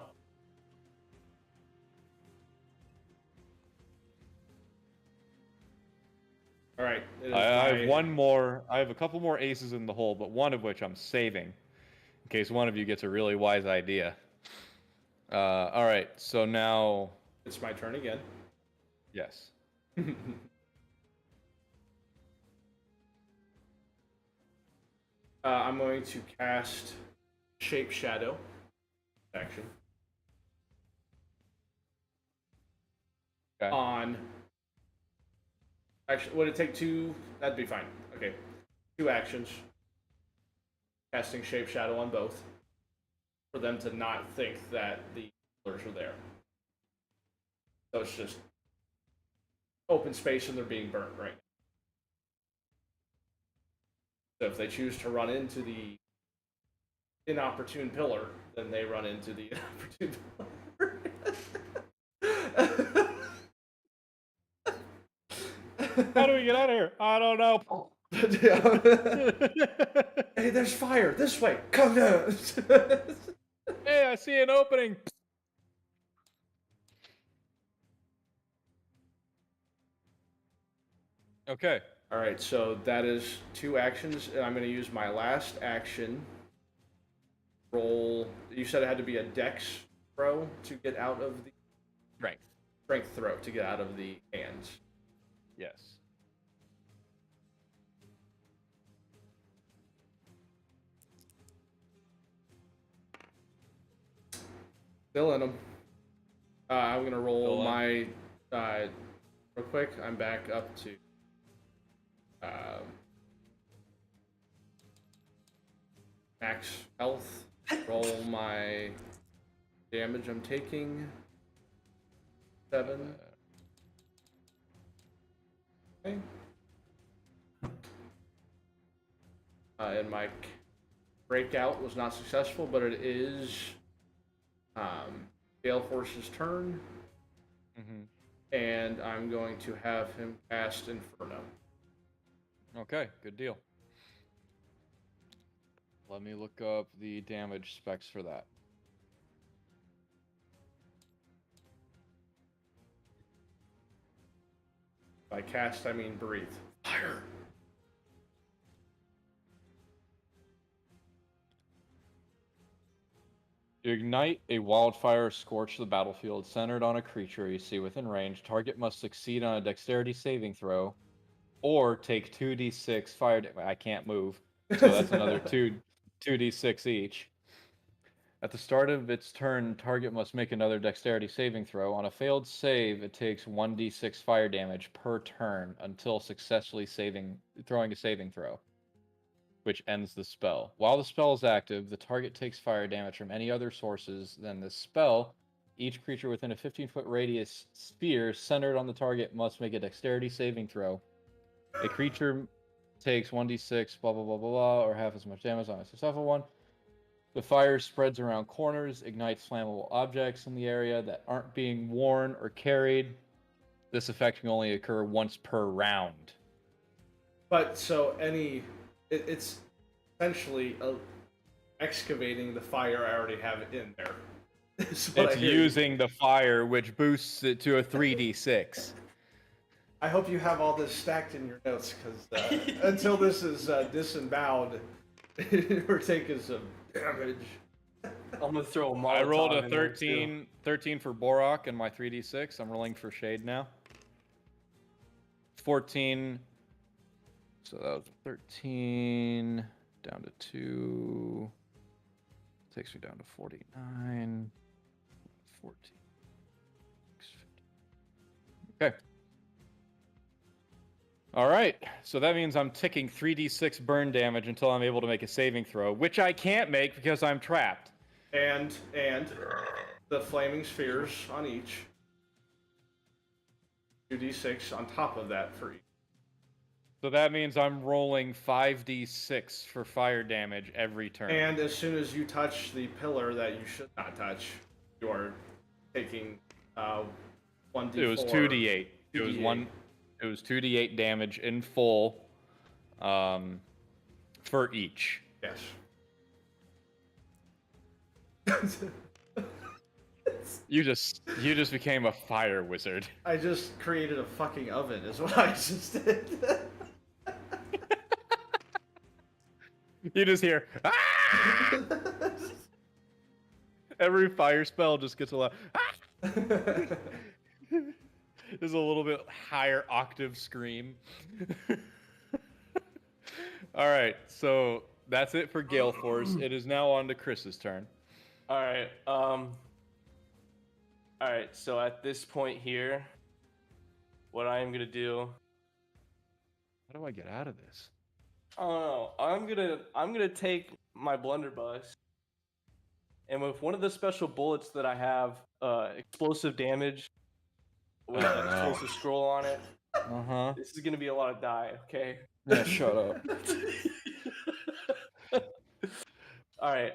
All right. I have one more. I have a couple more aces in the hole, but one of which I'm saving in case one of you gets a really wise idea. All right. So now it's my turn again. Yes. I'm going to cast Shape Shadow action on. Actually, would it take 2? That'd be fine. Okay, 2 actions. Casting Shape Shadow on both for them to not think that the pillars are there. So it's just open space and they're being burnt right now. So if they choose to run into the inopportune pillar, then they run into the opportunity. How do we get out of here? I don't know. Hey, there's fire this way. Come down. Hey, I see an opening. Okay. All right, so that is 2 actions, and I'm going to use my last action. Roll. You said it had to be a dex throw to get out of the strength throw to get out of the hands. Yes. Still in them. I'm going to roll my real quick. I'm back up to max health. Roll my damage I'm taking. 7. Okay. And my breakout was not successful, but it is Gale Force's turn. And I'm going to have him cast Inferno. Okay, good deal. Let me look up the damage specs for that. By cast, I mean breathe. Fire! You ignite a wildfire, scorch the battlefield centered on a creature you see within range. Target must succeed on a dexterity saving throw, or take 2d6 fire damage. I can't move, so that's another 2d6 each. At the start of its turn, target must make another dexterity saving throw. On a failed save, it takes 1d6 fire damage per turn until successfully throwing a saving throw, which ends the spell. While the spell is active, the target takes fire damage from any other sources than this spell. Each creature within a 15-foot radius sphere centered on the target must make a dexterity saving throw. A creature takes 1d6 blah blah blah blah blah, or half as much damage on a successful one. The fire spreads around corners, ignites flammable objects in the area that aren't being worn or carried. This effect can only occur once per round. But so it's essentially excavating the fire I already have in there. It's using the fire, which boosts it to a 3d6. I hope you have all this stacked in your notes, because until this is disemboweled, we're taking some damage. I'm gonna throw a Molotov. I rolled a 13 for Borok and my 3d6. I'm rolling for Shade now. 14. So that was 13 down to 2. Takes me down to 49. 14. Okay. All right. So that means I'm ticking 3d6 burn damage until I'm able to make a saving throw, which I can't make because I'm trapped. And the flaming spheres on each. 2d6 on top of that for each. So that means I'm rolling 5d6 for fire damage every turn. And as soon as you touch the pillar that you should not touch, you are taking 1d4. It was 2d8. It was 2d8 damage in full for each. Yes. You just became a fire wizard. I just created a fucking oven is what I just did. You just hear, ah! Every fire spell just gets a lot. Ah! There's a little bit higher octave scream. All right, so that's it for Gale Force. It is now on to Chris's turn. All right, so at this point here, what I am gonna do. How do I get out of this? I don't know. I'm gonna take my blunderbuss, and with one of the special bullets that I have, explosive damage with an explosive scroll on it. This is gonna be a lot of die. Okay. Yeah, shut up. All right.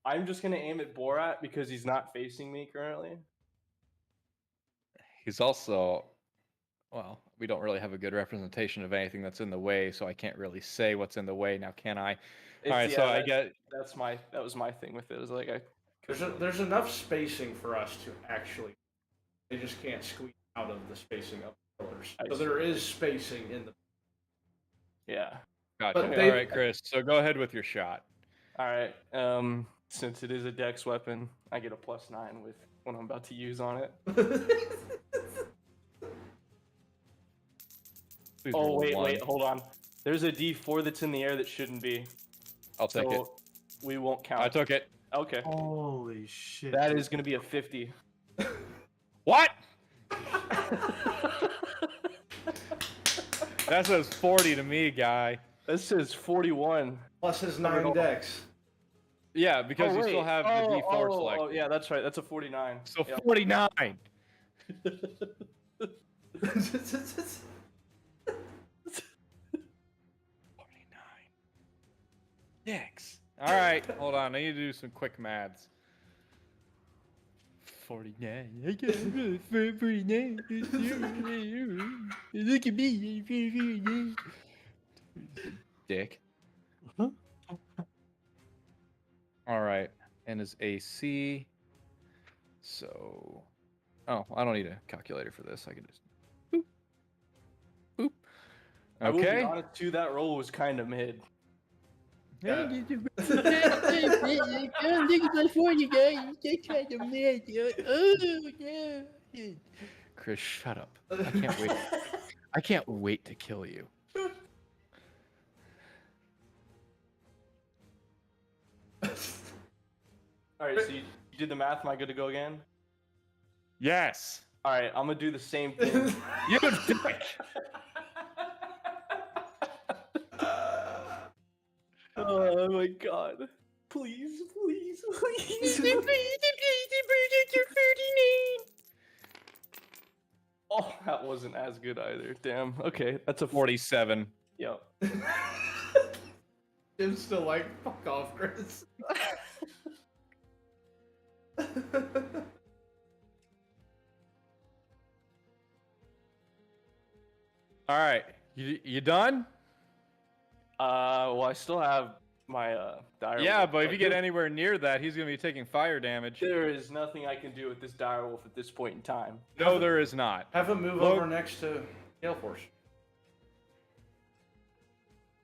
I'm just gonna aim at Borat because he's not facing me currently. He's also, well, we don't really have a good representation of anything that's in the way, so I can't really say what's in the way now, can I? All right, so I get that was my thing with it. It was like there's enough spacing for us to actually. They just can't squeeze out of the spacing of the pillars. So there is spacing in the. Yeah. Gotcha. All right, Chris. So go ahead with your shot. All right. Since it is a dex weapon, I get a +9 with what I'm about to use on it. Oh wait, hold on. There's a D4 that's in the air that shouldn't be. I'll take it. We won't count. I took it. Okay. Holy shit. That is gonna be a 50. What? That says 40 to me, guy. That says 41. Plus his 9 dex. Yeah, because you still have the D4 select. Oh, yeah, that's right. That's a 49. So 49. 49. Dex. All right, hold on. I need to do some quick maths. 49. I got 49. Look at me. 49. Dick. All right, and his AC. So, oh, I don't need a calculator for this. I can just boop, boop. I will be Okay. honest too, that roll was kind of mid. Yeah. Look at my 40 guys. They kind of mad. Oh yeah. Chris, shut up. I can't wait. I can't wait to kill you. All right, so you did the math. Am I good to go again? Yes. All right, I'm gonna do the same thing. You dick. Oh my god! Please, please, please! Oh, that wasn't as good either. Damn. Okay, that's a 47. Yep. Jim's still like, fuck off, Chris. All right, you done? Well, I still have my dire. Yeah, wolf, but if you get anywhere near that, he's gonna be taking fire damage. there is nothing I can do with this dire wolf at this point in time. No, there is not. Have him move over next to Gale Force.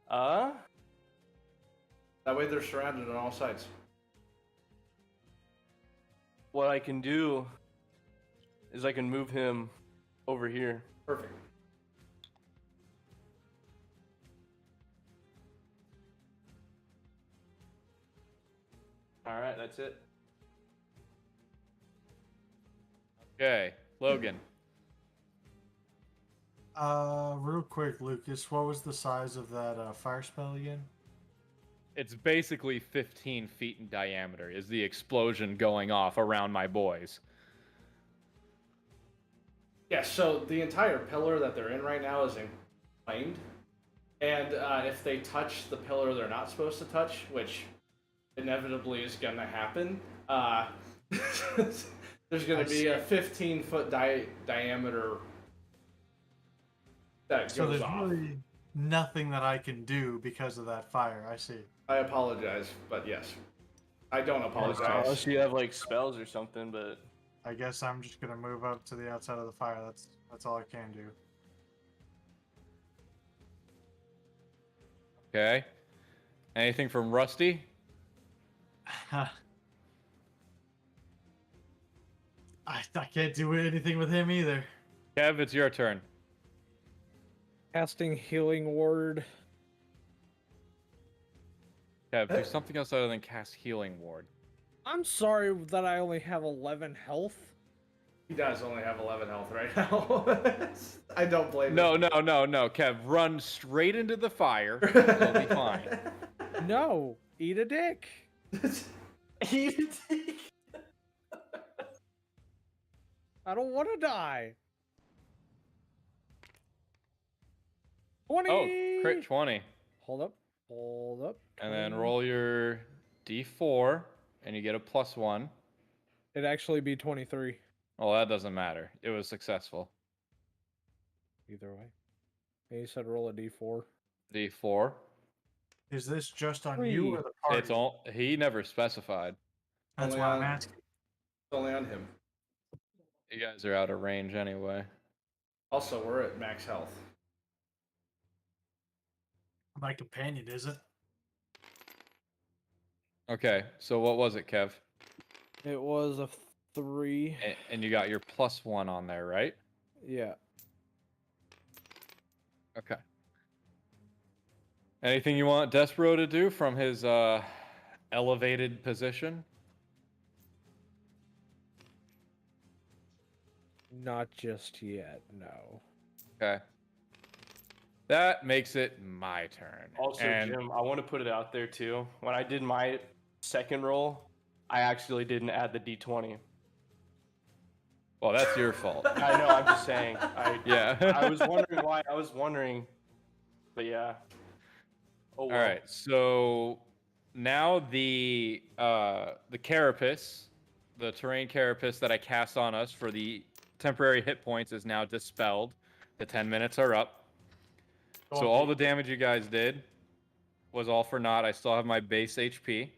That way they're surrounded on all sides. What I can do is I can move him over here. Perfect. All right, that's it. Okay, Logan. Real quick, Lucas, what was the size of that fire spell again? It's basically 15 feet in diameter. Is the explosion going off around my boys? Yeah, so the entire pillar that they're in right now is inflamed. And if they touch the pillar they're not supposed to touch, which inevitably is going to happen, there's going to be a 15-foot diameter that So goes there's off. really nothing that I can do because of that fire. I see. I apologize, but yes. I don't apologize. Unless you have like spells or something, but I guess I'm just gonna move up to the outside of the fire. That's all I can do. Okay. Anything from Rusty? I can't do anything with him either. Kev, it's your turn. Casting Healing Word. Kev, do something else other than cast Healing Ward. I'm sorry that I only have 11 health. He does only have 11 health right now. I don't blame him. No, Kev, run straight into the fire. You'll be fine. No, eat a dick. eat it. I don't want to die. 20. Oh, crit 20. Hold up. And then roll your D4. and you get a +1. It'd actually be 23. Well, that doesn't matter. It was successful. Either way. And you said roll a d4. D4. Is this just on you or the party? It's all. He never specified. That's Only why I'm on- asking. It's only on him. You guys are out of range anyway. Also, we're at max health. My companion isn't. Okay, so what was it, Kev? It was a 3. And you got your +1 on there, right? Yeah. Okay. Anything you want Despero to do from his elevated position? Not just yet, no. Okay. That makes it my turn. Also, Jim, I want to put it out there too. When I did my second roll, I actually didn't add the d20. Well, that's your fault. I know. I'm just saying. Yeah. I was wondering why. I was wondering, but yeah. Oh, well. All right. So now the carapace, the terrain carapace that I cast on us for the temporary hit points is now dispelled. The 10 minutes are up. So all the damage you guys did was all for naught. I still have my base HP.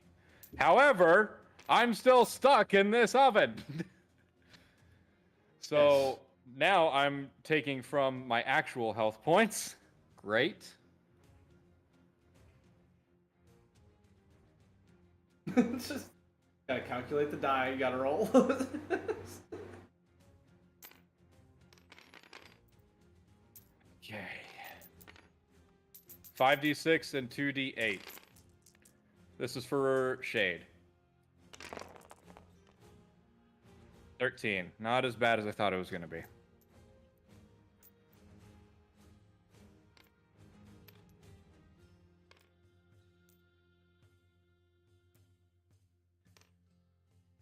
However, I'm still stuck in this oven. So now I'm taking from my actual health points. Great. Just gotta calculate the die. You gotta roll. Okay. 5d6 and 2d8. This is for Shade. 13. Not as bad as I thought it was going to be.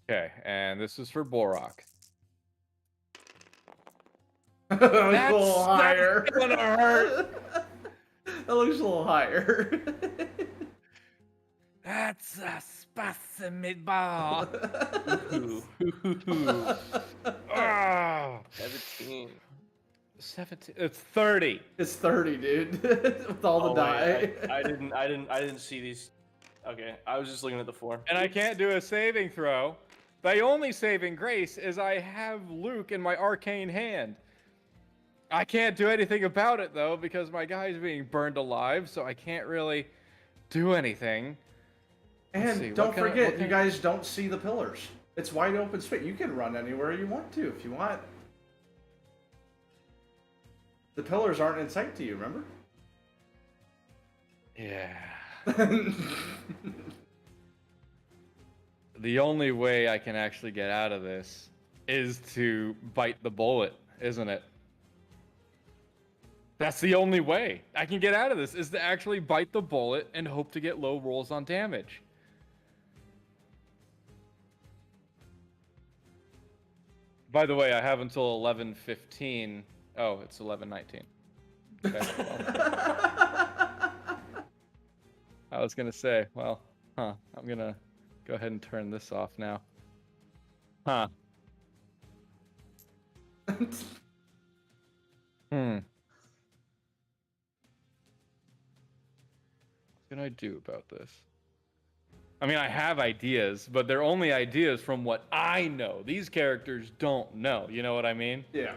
Okay, and this is for Borak. That's a little higher. That's gonna hurt. That looks a little higher. That's a specimen bar. Ooh. Oh, 17. 17. It's 30. It's 30, dude. With all the die. Wait, I didn't see these. Okay, I was just looking at the 4. And I can't do a saving throw. My only saving grace is I have Luke in my arcane hand. I can't do anything about it, though, because my guy's being burned alive, so I can't really do anything. And don't forget, you guys don't see the pillars. It's wide open space. You can run anywhere you want to if you want. The pillars aren't in sight to you, remember? Yeah. The only way I can actually get out of this is to bite the bullet, isn't it? That's the only way I can get out of this, is to actually bite the bullet and hope to get low rolls on damage. By the way, I have until 11:15. Oh, it's 11:19. Okay, well. I was gonna say, well, I'm gonna go ahead and turn this off now. What can I do about this? I mean, I have ideas, but they're only ideas from what I know. These characters don't know. You know what I mean? Yeah.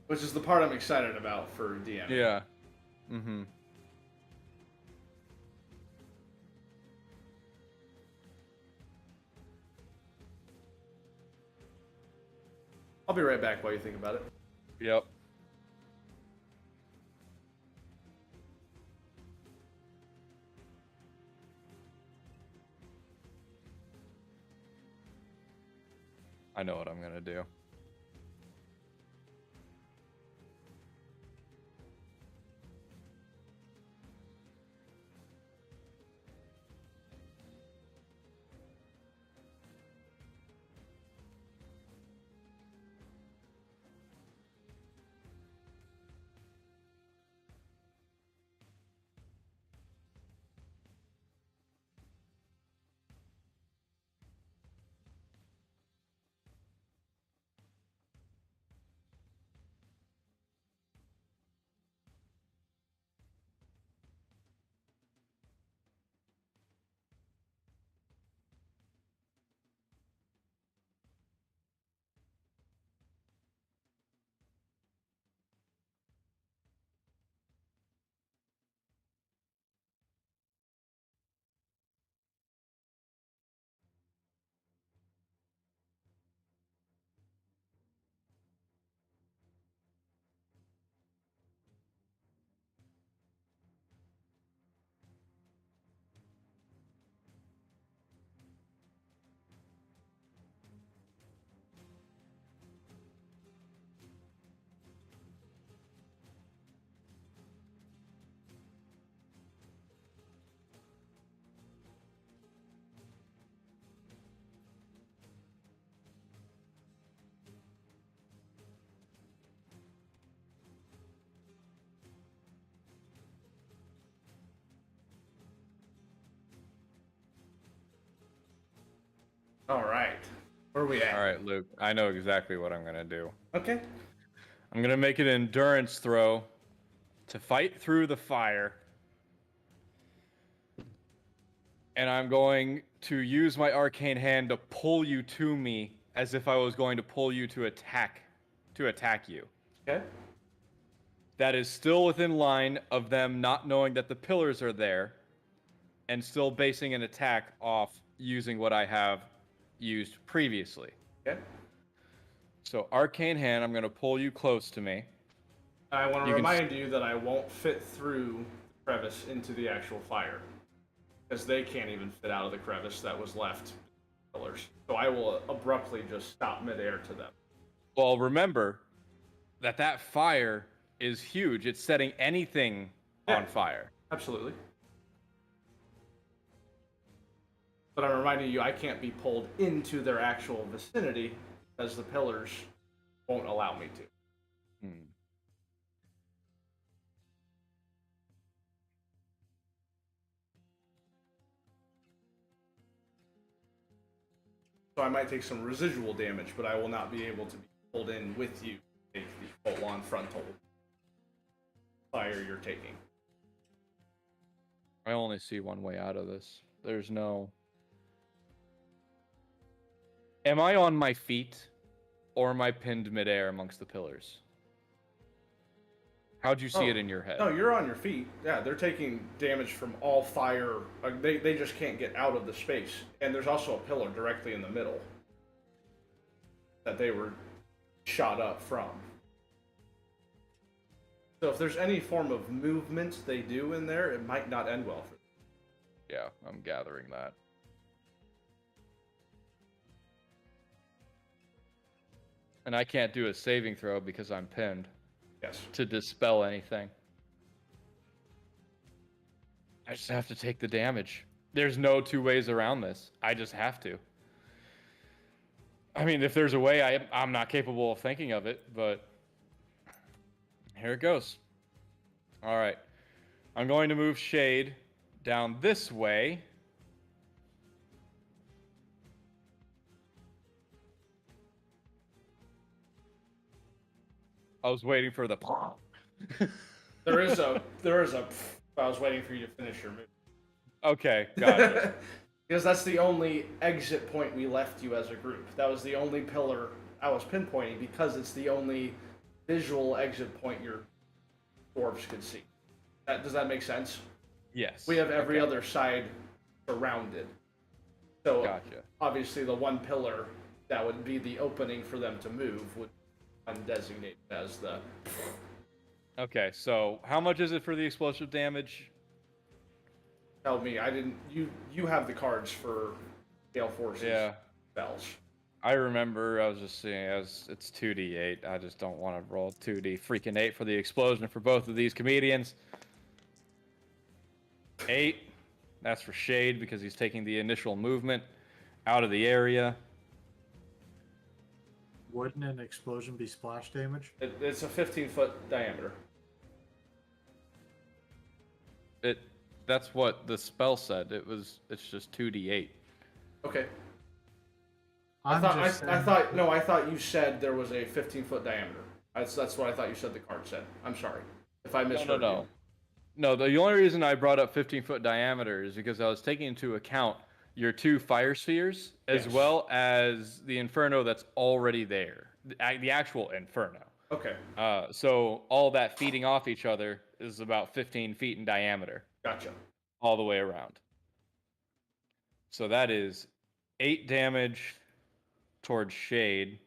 Which is the part I'm excited about for DM. Yeah. Mm-hmm. I'll be right back while you think about it. Yep. I know what I'm gonna do. All right. Where are we at? All right, Luke. I know exactly what I'm gonna do. Okay. I'm gonna make an endurance throw to fight through the fire. And I'm going to use my arcane hand to pull you to me as if I was going to pull you to attack you. Okay. That is still within line of them not knowing that the pillars are there and still basing an attack off using what I have used previously. Okay. So arcane hand, I'm going to pull you close to me. I want to remind you that I won't fit through the crevice into the actual fire. Because they can't even fit out of the crevice that was left. Pillars. So I will abruptly just stop midair to them. Well, remember that fire is huge. It's setting anything on fire. Absolutely. But I'm reminding you, I can't be pulled into their actual vicinity because the pillars won't allow me to. So I might take some residual damage, but I will not be able to be pulled in with you to take the full-on frontal fire you're taking. I only see one way out of this. There's no... Am I on my feet, or am I pinned midair amongst the pillars? How'd you see it in your head? No, you're on your feet. Yeah, they're taking damage from all fire. They just can't get out of the space. And there's also a pillar directly in the middle that they were shot up from. So if there's any form of movement they do in there, it might not end well for them. Yeah, I'm gathering that. And I can't do a saving throw because I'm pinned. Yes. To dispel anything. I just have to take the damage. There's no two ways around this. I just have to. I mean, if there's a way, I'm not capable of thinking of it, but here it goes. All right. I'm going to move Shade down this way. I was waiting for the... There is a... I was waiting for you to finish your move. Okay, got it. Because that's the only exit point we left you as a group. That was the only pillar I was pinpointing because it's the only visual exit point your dwarves could see. Does that make sense? Yes. We have every other side surrounded. So gotcha. Obviously the one pillar that would be the opening for them to move would be undesignated as the... Okay, so how much is it for the explosive damage? Tell me, I didn't... You have the cards for Gale Force's spells. I remember, I was just seeing, it's 2d8. I just don't want to roll 2d freaking 8 for the explosion for both of these comedians. 8. That's for Shade because he's taking the initial movement out of the area. Wouldn't an explosion be splash damage? It's a 15-foot diameter. That's what the spell said. It's just 2d8. Okay. I thought you said there was a 15-foot diameter. That's what I thought you said the card said. I'm sorry if I misheard you. No, the only reason I brought up 15-foot diameter is because I was taking into account your 2 fire spheres as well as the inferno that's already there, the actual inferno. Okay. So all that feeding off each other is about 15 feet in diameter. Gotcha. All the way around. So that is 8 damage towards Shade.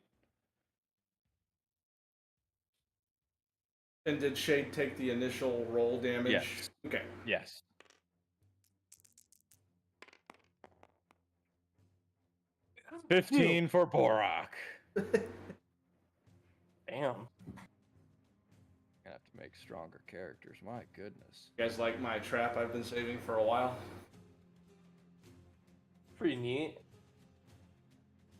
And did Shade take the initial roll damage? Yes. Okay. Yes. $15 for Borak. Damn. Gonna have to make stronger characters. My goodness. You guys like my trap I've been saving for a while? Pretty neat.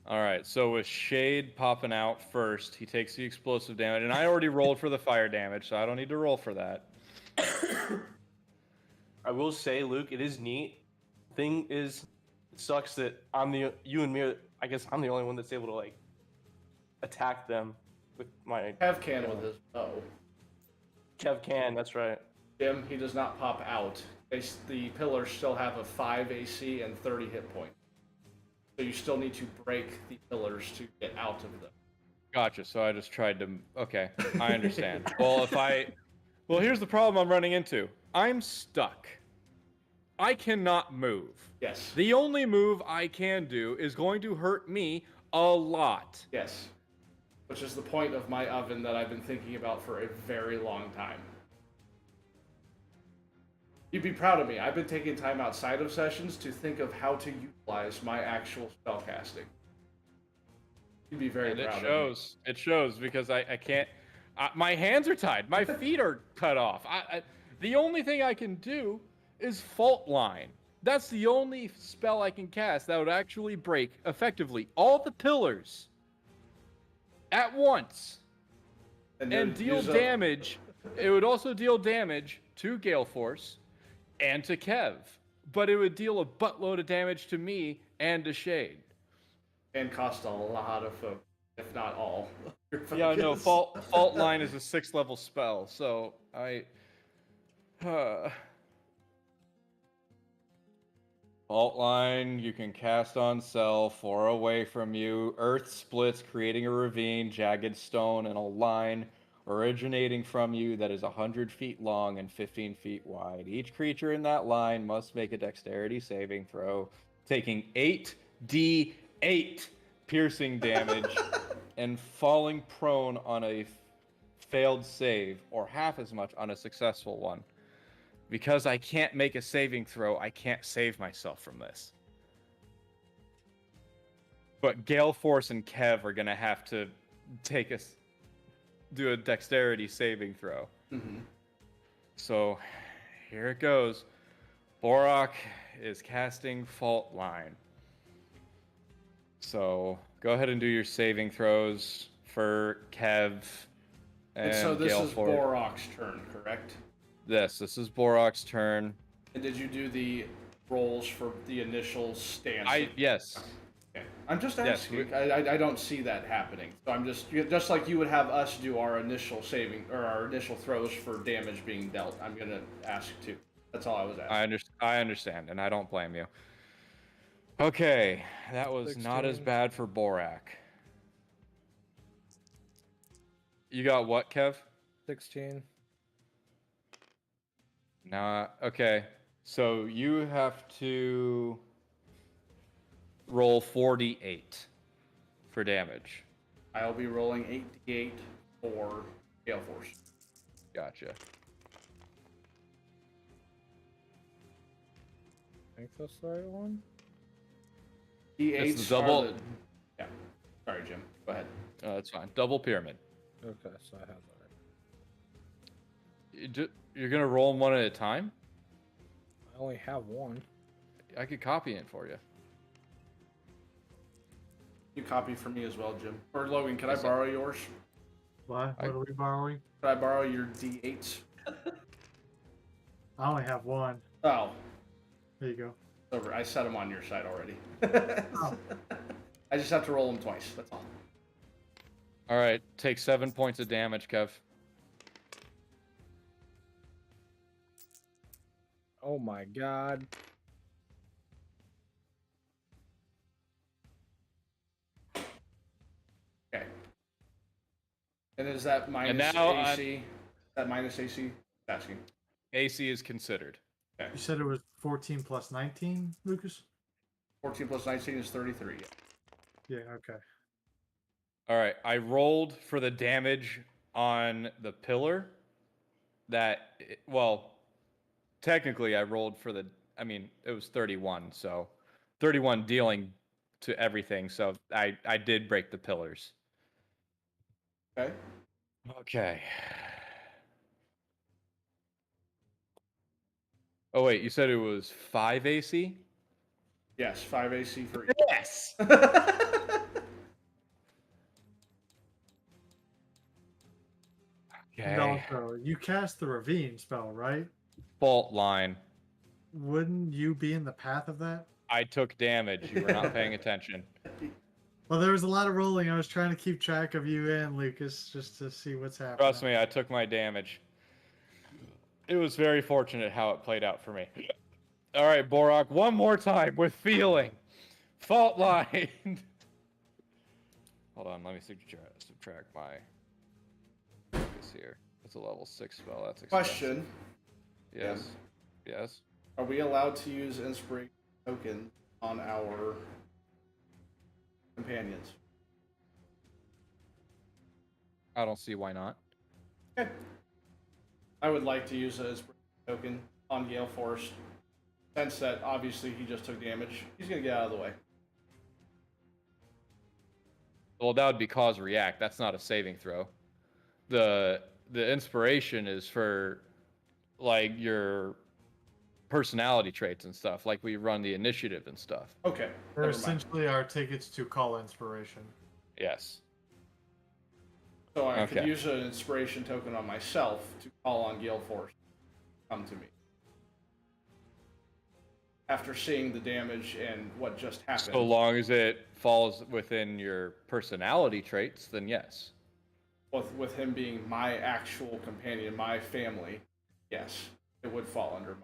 All right, so with Shade popping out first, he takes the explosive damage, and I already rolled for the fire damage, so I don't need to roll for that. I will say, Luke, it is neat. Thing is, sucks that you and me. I guess I'm the only one that's able to like attack them with my. Kev can with his bow. Kev can. That's right. Jim, he does not pop out. The pillars still have a 5 AC and 30 hit points. So you still need to break the pillars to get out of them. Gotcha. So I just tried to. Okay, I understand. Well, here's the problem I'm running into. I'm stuck. I cannot move. Yes. The only move I can do is going to hurt me a lot. Yes. Which is the point of my oven that I've been thinking about for a very long time. You'd be proud of me. I've been taking time outside of sessions to think of how to utilize my actual spellcasting. You'd be very proud of me. It shows because I can't. My hands are tied. My feet are cut off. The only thing I can do is Fault Line. That's the only spell I can cast that would actually break effectively all the pillars at once and deal damage. It would also deal damage to Gale Force and to Kev, but it would deal a buttload of damage to me and to Shade. And cost a lot of folks, if not all. Yeah, no, Fault Line is a 6th level spell, so Fault Line, you can cast on self or away from you. Earth splits, creating a ravine, jagged stone, and a line originating from you that is 100 feet long and 15 feet wide. Each creature in that line must make a dexterity saving throw, taking 8d8 piercing damage and falling prone on a failed save, or half as much on a successful one. Because I can't make a saving throw, I can't save myself from this. But Gale Force and Kev are gonna have to do a dexterity saving throw. Mm-hmm. So here it goes. Borak is casting Fault Line. So go ahead and do your saving throws for Kev and so this Gale is Force. Borak's turn, correct? This is Borak's turn. And did you do the rolls for the initial stance? Yes. Okay. I'm just asking. I don't see that happening. So I'm just like you would have us do our initial saving or our initial throws for damage being dealt. I'm gonna ask too. That's all I was asking. I understand, and I don't blame you. Okay, that was 16. not as bad for Borak. You got what, Kev? 16. Nah, okay. So you have to roll 4d8 for damage. I'll be rolling 8d8 for Gale Force. Gotcha. I think that's the right one. D8 It's the double. Yeah. Sorry, Jim. Go ahead. That's fine. Double pyramid. Okay, so I have that right. You're gonna roll them one at a time? I only have one. I could copy it for you. You copy for me as well, Jim. Or Logan, can Yes, I borrow yours? What are we borrowing? Can I borrow your D8s? I only have one. Oh, There you go. over. I set them on your side already. Oh. I just have to roll them twice. That's all. All right, take 7 points of damage, Kev. Oh my god. Okay. And is that minus now AC? Is that minus AC? Asking. AC is considered. Okay. You said it was 14 plus 19, Lucas? 14 plus 19 is 33. Yeah, okay. All right, I rolled for the damage on the pillar. Technically I rolled for it was 31, so 31 dealing to everything, so I did break the pillars. Okay. Okay. Oh wait, you said it was 5 AC? Yes, 5 AC for each. Yes! Okay. No, so you cast the ravine spell, right? Fault Line. Wouldn't you be in the path of that? I took damage. You were not paying attention. Well, there was a lot of rolling. I was trying to keep track of you and Lucas just to see what's happening. Trust me, I took my damage. It was very fortunate how it played out for me. All right, Borak, one more time with feeling. Fault line. Hold on, let me subtract my focus here. It's a level 6 spell. That's expensive. Question. Yes. Yes. Are we allowed to use inspiration token on our companions? I don't see why not. Okay. I would like to use an inspiration token on Gale Force. Since that obviously he just took damage. He's gonna get out of the way. Well, that would be cause react. That's not a saving throw. The inspiration is for like your personality traits and stuff, like we run the initiative and stuff. Okay. They're essentially our tickets to call inspiration. Yes. So I could use an inspiration token on myself to call on Gale Force. Come to me. After seeing the damage and what just happened. So long as it falls within your personality traits, then yes. With him being my actual companion, my family, yes, it would fall under my.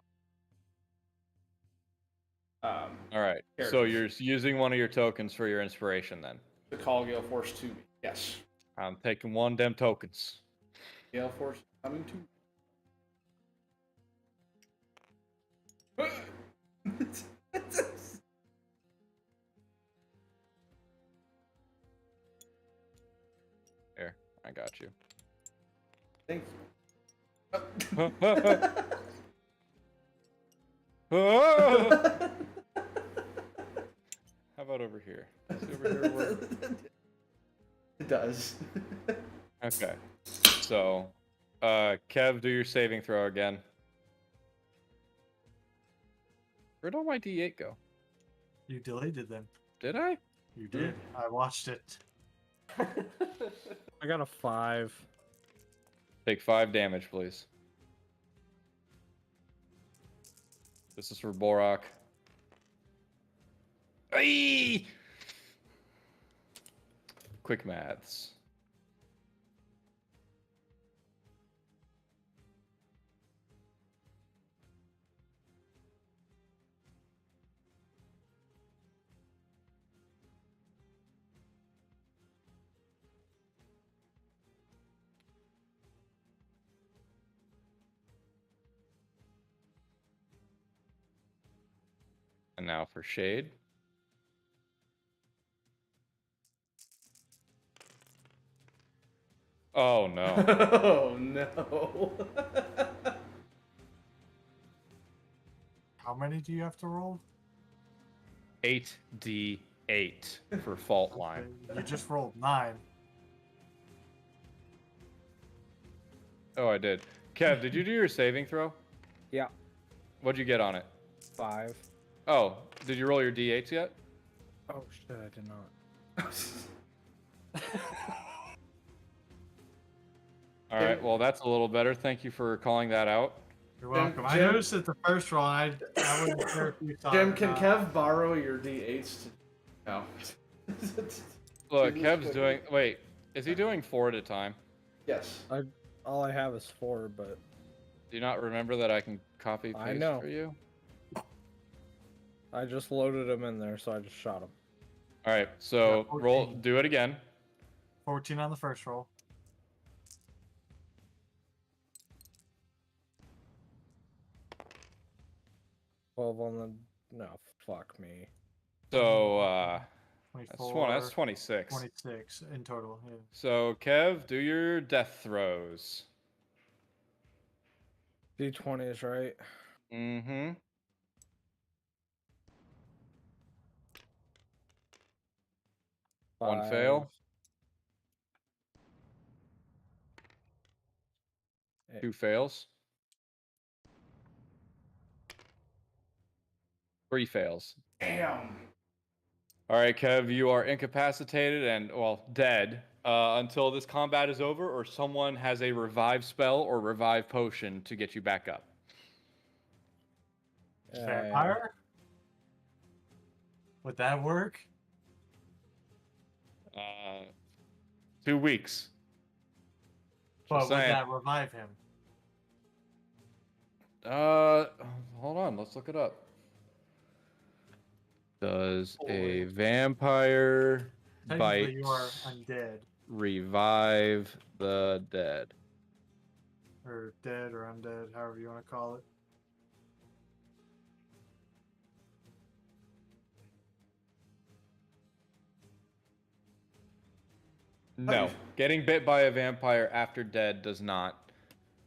All right. Characters. So you're using one of your tokens for your inspiration then. To call Gale Force to me, yes. I'm taking one of them tokens. Gale Force coming to me. Here, I got you. Thank How about over here? Over here where... It does. Okay. So, Kev, do your saving throw again. Where'd all my D8 go? You deleted them. Did I? You did. I watched it. I got a 5. Take 5 damage, please. This is for Borak. Aye! Quick maths. And now for Shade. Oh no. Oh no. How many do you have to roll? 8d8 for fault line. You just rolled 9. Oh, I did. Kev, did you do your saving throw? Yeah. What'd you get on it? 5. Oh, did you roll your d8s yet? Oh shit, I did not. All right, well, that's a little better. Thank you for calling that out. You're welcome. I noticed it the first roll, and I wouldn't care if you thought. Jim, can Kev borrow your D8s? No. Look, Kev's doing... Wait, is he doing 4 at a time? Yes. All I have is 4, but... Do you not remember that I can copy paste for you? I just loaded him in there, so I just shot him. All right, so Yeah, roll. Do it again. 14 on the first roll. No, fuck me. So, 24, that's 26. 26 in total, yeah. So, Kev, do your death throws. D20 is right. Mm-hmm. One fail. 2 fails. 3 fails. Damn. All right, Kev, you are incapacitated and, well, dead until this combat is over or someone has a revive spell or revive potion to get you back up. Vampire? Would that work? 2 weeks. But Just would saying. that revive him? Hold on. Let's look it up. Does a vampire Technically, bite you are undead. revive the dead? Or dead or undead, however you want to call it. No. Getting bit by a vampire after dead does not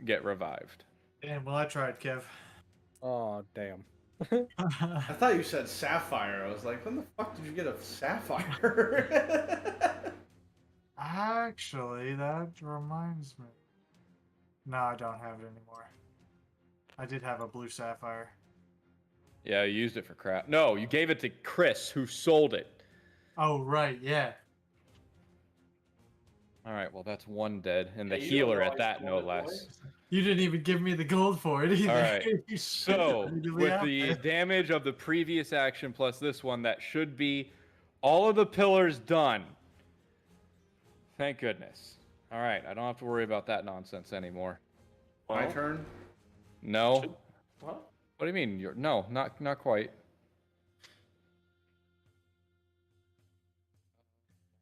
get revived. Damn, well, I tried, Kev. Oh, damn. I thought you said sapphire. I was like, when the fuck did you get a sapphire? Actually, that reminds me. No, I don't have it anymore. I did have a blue sapphire. Yeah, you used it for crap. No, you gave it to Chris, who sold it. Oh, right, yeah. All right, well, that's one dead, and the Yeah, you healer don't at that, no know it, less. You didn't even give me the gold for it either. All right. So, Immediately with after. the damage of the previous action plus this one, that should be all of the pillars done. Thank goodness. All right, I don't have to worry about that nonsense anymore. My turn? No. What? What do you mean? No, not quite.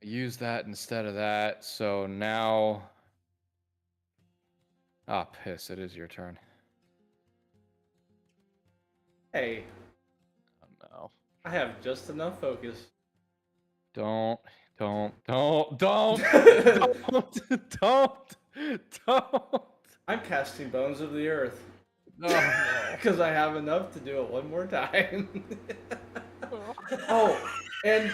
Use that instead of that. So now, piss! It is your turn. Hey, Oh no! I have just enough focus. Don't, don't, don't. I'm casting Bones of the Earth. No. Because I have enough to do it one more time. Oh, and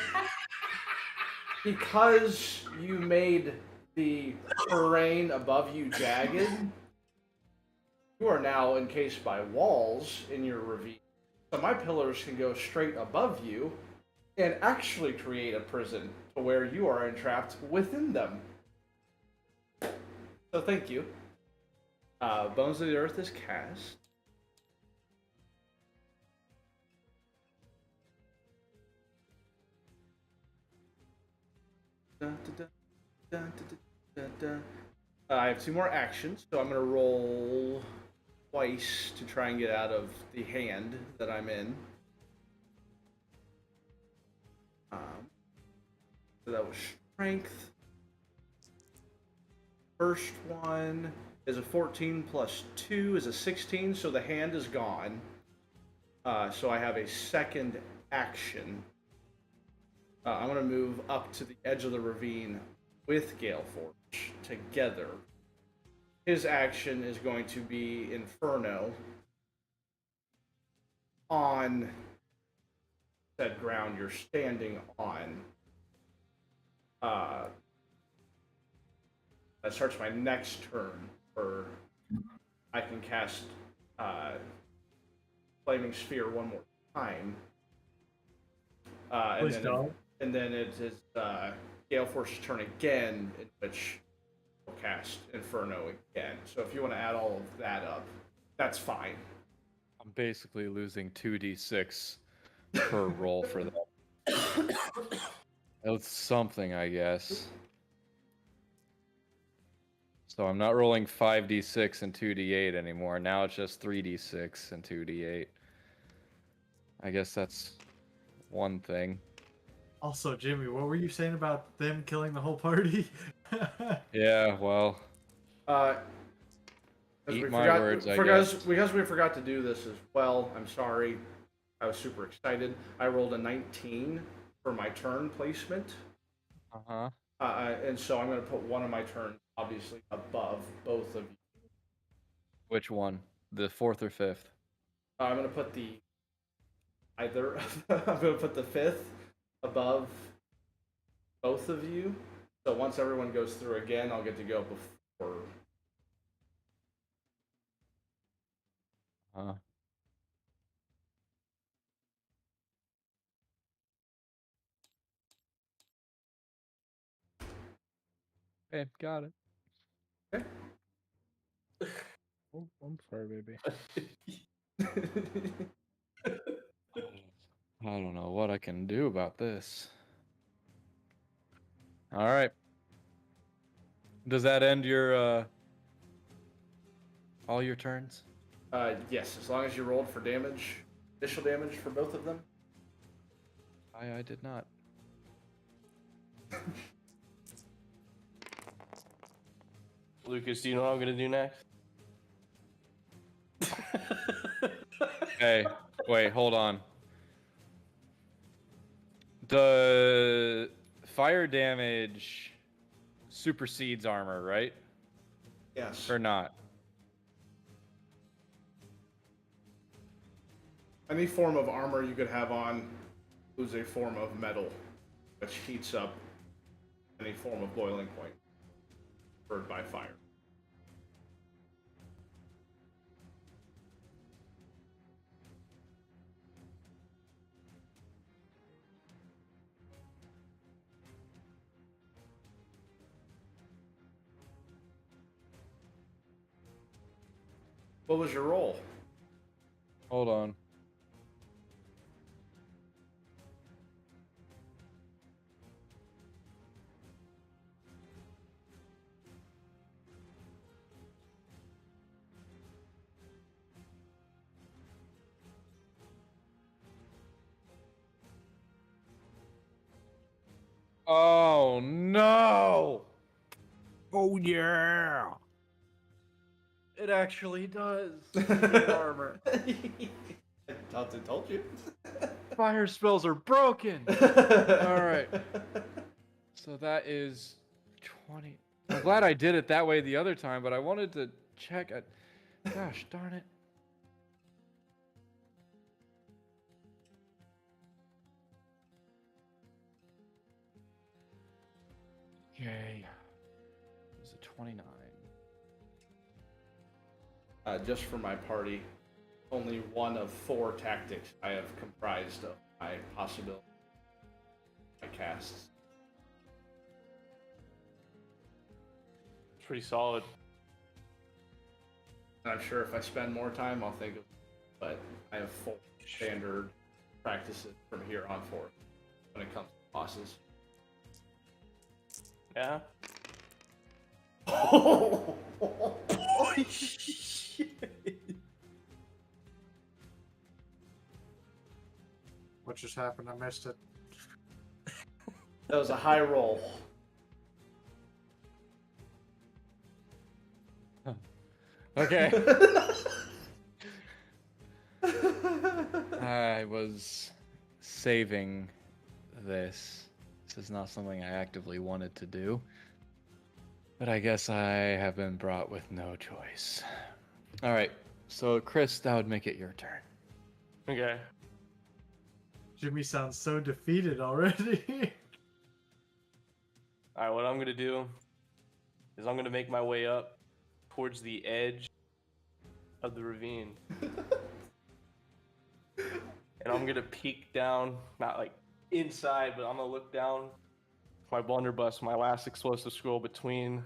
because you made the terrain above you jagged, you are now encased by walls in your ravine. So my pillars can go straight above you and actually create a prison to where you are entrapped within them. So thank you. Bones of the Earth is cast. I have 2 more actions, so I'm going to roll twice to try and get out of the hand that I'm in. So that was strength. First one is a 14 plus 2 is a 16, so the hand is gone. So I have a second action. I'm going to move up to the edge of the ravine with Galeforge together. His action is going to be Inferno on said ground you're standing on. That starts my next turn, where I can cast Flaming Sphere one more time. And then it is Galeforce's turn again, in which we'll cast Inferno again. So if you want to add all of that up, that's fine. I'm basically losing 2d6 per roll for that. That's something, I guess. So I'm not rolling 5d6 and 2d8 anymore. Now it's just 3d6 and 2d8. I guess that's one thing. Also, Jimmy, what were you saying about them killing the whole party? Yeah, well. Eat my words, I guess. Because we forgot to do this as well, I'm sorry. I was super excited. I rolled a 19 for my turn placement. Uh-huh. And so I'm going to put one of my turns, obviously, above both of you. Which one? The 4th or 5th? I'm going to put I'm going to put the 5th above both of you. So once everyone goes through again, I'll get to go before. Okay, got it. Okay. Oh, I'm sorry, baby. I don't know what I can do about this. All right. Does that end your all your turns? Yes, as long as you rolled for damage, initial damage for both of them. I did not. Lucas, do you know what I'm gonna do next? Hey, wait, hold on. The fire damage supersedes armor, right? Yes. Or not? Any form of armor you could have on is a form of metal, which heats up any form of boiling point, burned by fire. What was your roll? Hold on. Oh no! Oh yeah! It actually does. Armor. I thought I told you. Fire spells are broken. All right. So that is 20. I'm glad I did it that way the other time, but I wanted to check it. Gosh darn it. Okay. It was a 29. Just for my party, only one of 4 tactics I have comprised of my possibility. My casts. It's pretty solid. And I'm sure if I spend more time, I'll think of it. But I have 4 standard practices from here on forth when it comes to bosses. Yeah. Oh shit! What just happened? I missed it. That was a high roll. Okay. I was saving this. This is not something I actively wanted to do. But I guess I have been brought with no choice. All right. So, Chris, that would make it your turn. Okay. Jimmy sounds so defeated already. All right. What I'm gonna do is I'm gonna make my way up towards the edge of the ravine, and I'm gonna peek down, not like inside, but I'm gonna look down my blunderbuss, my last explosive scroll between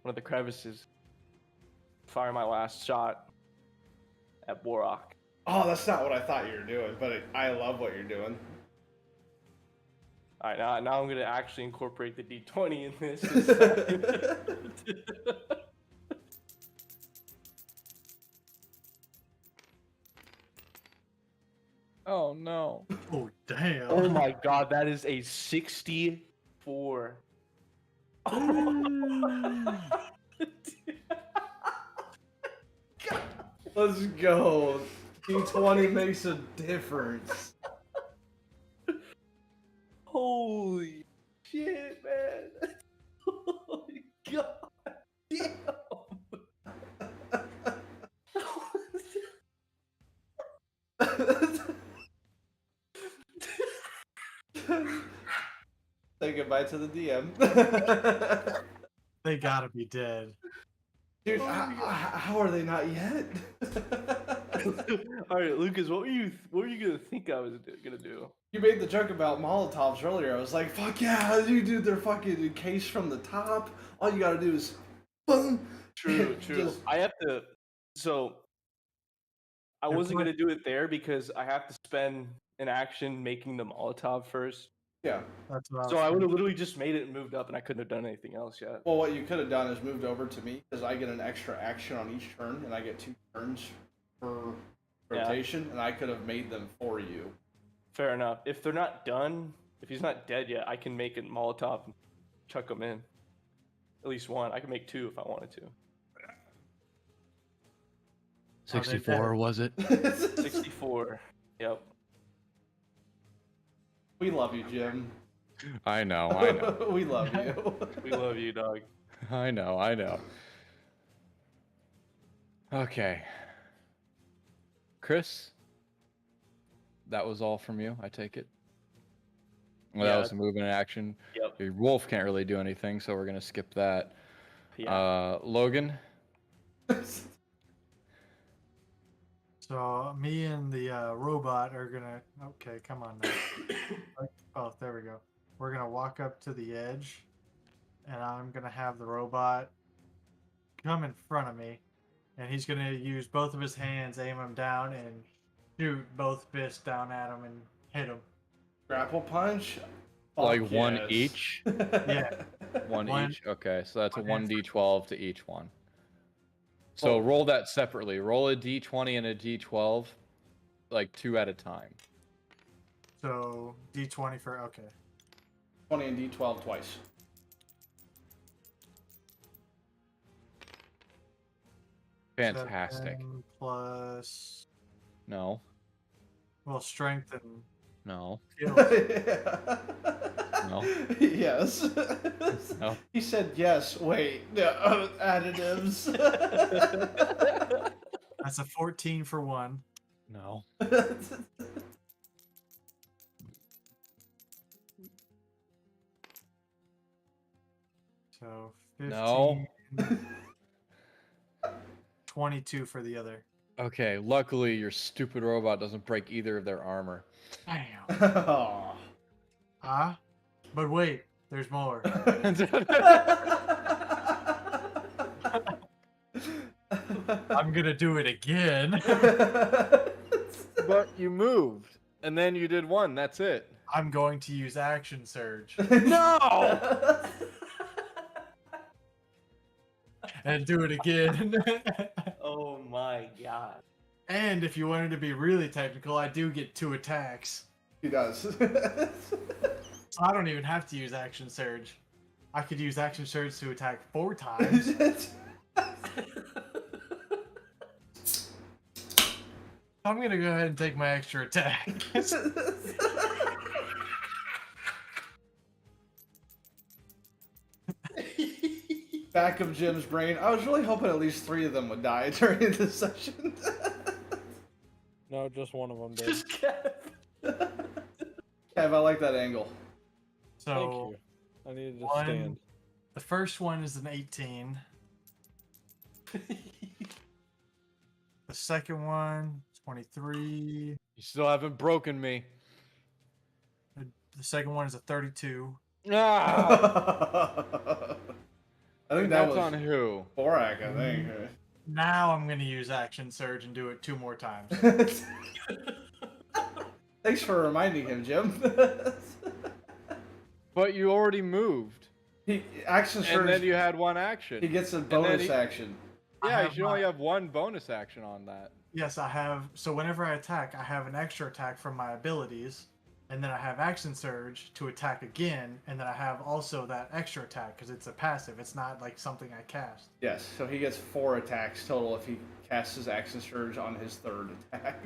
one of the crevices, fire my last shot at Borak. Oh, that's not what I thought you were doing, but I love what you're doing. All right, now I'm gonna actually incorporate the D20 in this. Oh, no. Oh, damn. Oh my god, that is a 64. Let's go. D20 makes a difference. Holy shit, man. Holy god. Damn. Say goodbye to the DM. They gotta be dead. Dude, how are they not yet? All right, Lucas, what were you gonna think I was gonna do? You made the joke about Molotovs earlier. I was like, fuck yeah, you do their fucking encase from the top. All you gotta do is boom. True. Just- I have to. So I wasn't gonna do it there because I have to spend an action making the Molotov first. Yeah. That's what So was I would have thinking. literally just made it and moved up, and I couldn't have done anything else yet. Well, what you could have done is moved over to me because I get an extra action on each turn, and I get 2 turns per rotation, and I could have made them for you. Fair enough. If they're not done, if he's not dead yet, I can make a Molotov and chuck him in. At least one. I can make 2 if I wanted to. 64 was it? 64. Yep. We love you, Jim. I know. We love you. We love you, dog. I know. Okay. Chris, that was all from you, I take it? Well, Yeah. that was a movement and action. Yep. Your wolf can't really do anything, so we're going to skip that. Yeah. Logan? So me and the robot are gonna. Okay, come on now. Oh, there we go. We're gonna walk up to the edge, and I'm gonna have the robot come in front of me, and he's gonna use both of his hands, aim him down, and shoot both fists down at him and hit him. Grapple punch? Like Fuck one yes. each? Yeah. One each? Okay, so that's a One 1d12 to each one. So Oh. roll that separately. Roll a d20 and a d12, like 2 at a time. So D20 for okay. 20 and D12 twice. Fantastic. 7 plus No. strength and No. skills. No. Yes. No. He said yes. Wait. No, additives. That's a 14 for 1. No. So 15. No. 22 for the other. Okay, luckily your stupid robot doesn't break either of their armor. Damn. Aw. Ah? But wait, there's more. I'm gonna do it again. But you moved, and then you did 1, that's it. I'm going to use action surge No! and do it again. Oh my god. And if you wanted to be really technical, I do get 2 attacks. He does. So I don't even have to use action surge. I could use action surge to attack 4 times. I'm gonna go ahead and take my extra attack. Back of Jim's brain. I was really hoping at least 3 of them would die during this session. No, just one of them did. Just Kev. Kev, I like that angle. So Thank you. I needed to one- stand. the first one is an 18. The second one, 23. You still haven't broken me. The second one is a 32. Ah! I think that That's was on who? Borak, I think. Now I'm gonna use action surge and do it 2 more times. Thanks for reminding him, Jim. But you already moved. Action surge. And then you had 1 action. He gets a then bonus he- action. Yeah, you have should only my- have 1 bonus action on that. Yes, I have. So whenever I attack, I have an extra attack from my abilities, and then I have action surge to attack again, and then I have also that extra attack because it's a passive. It's not like something I cast. Yes, so he gets 4 attacks total if he casts his action surge on his 3rd attack.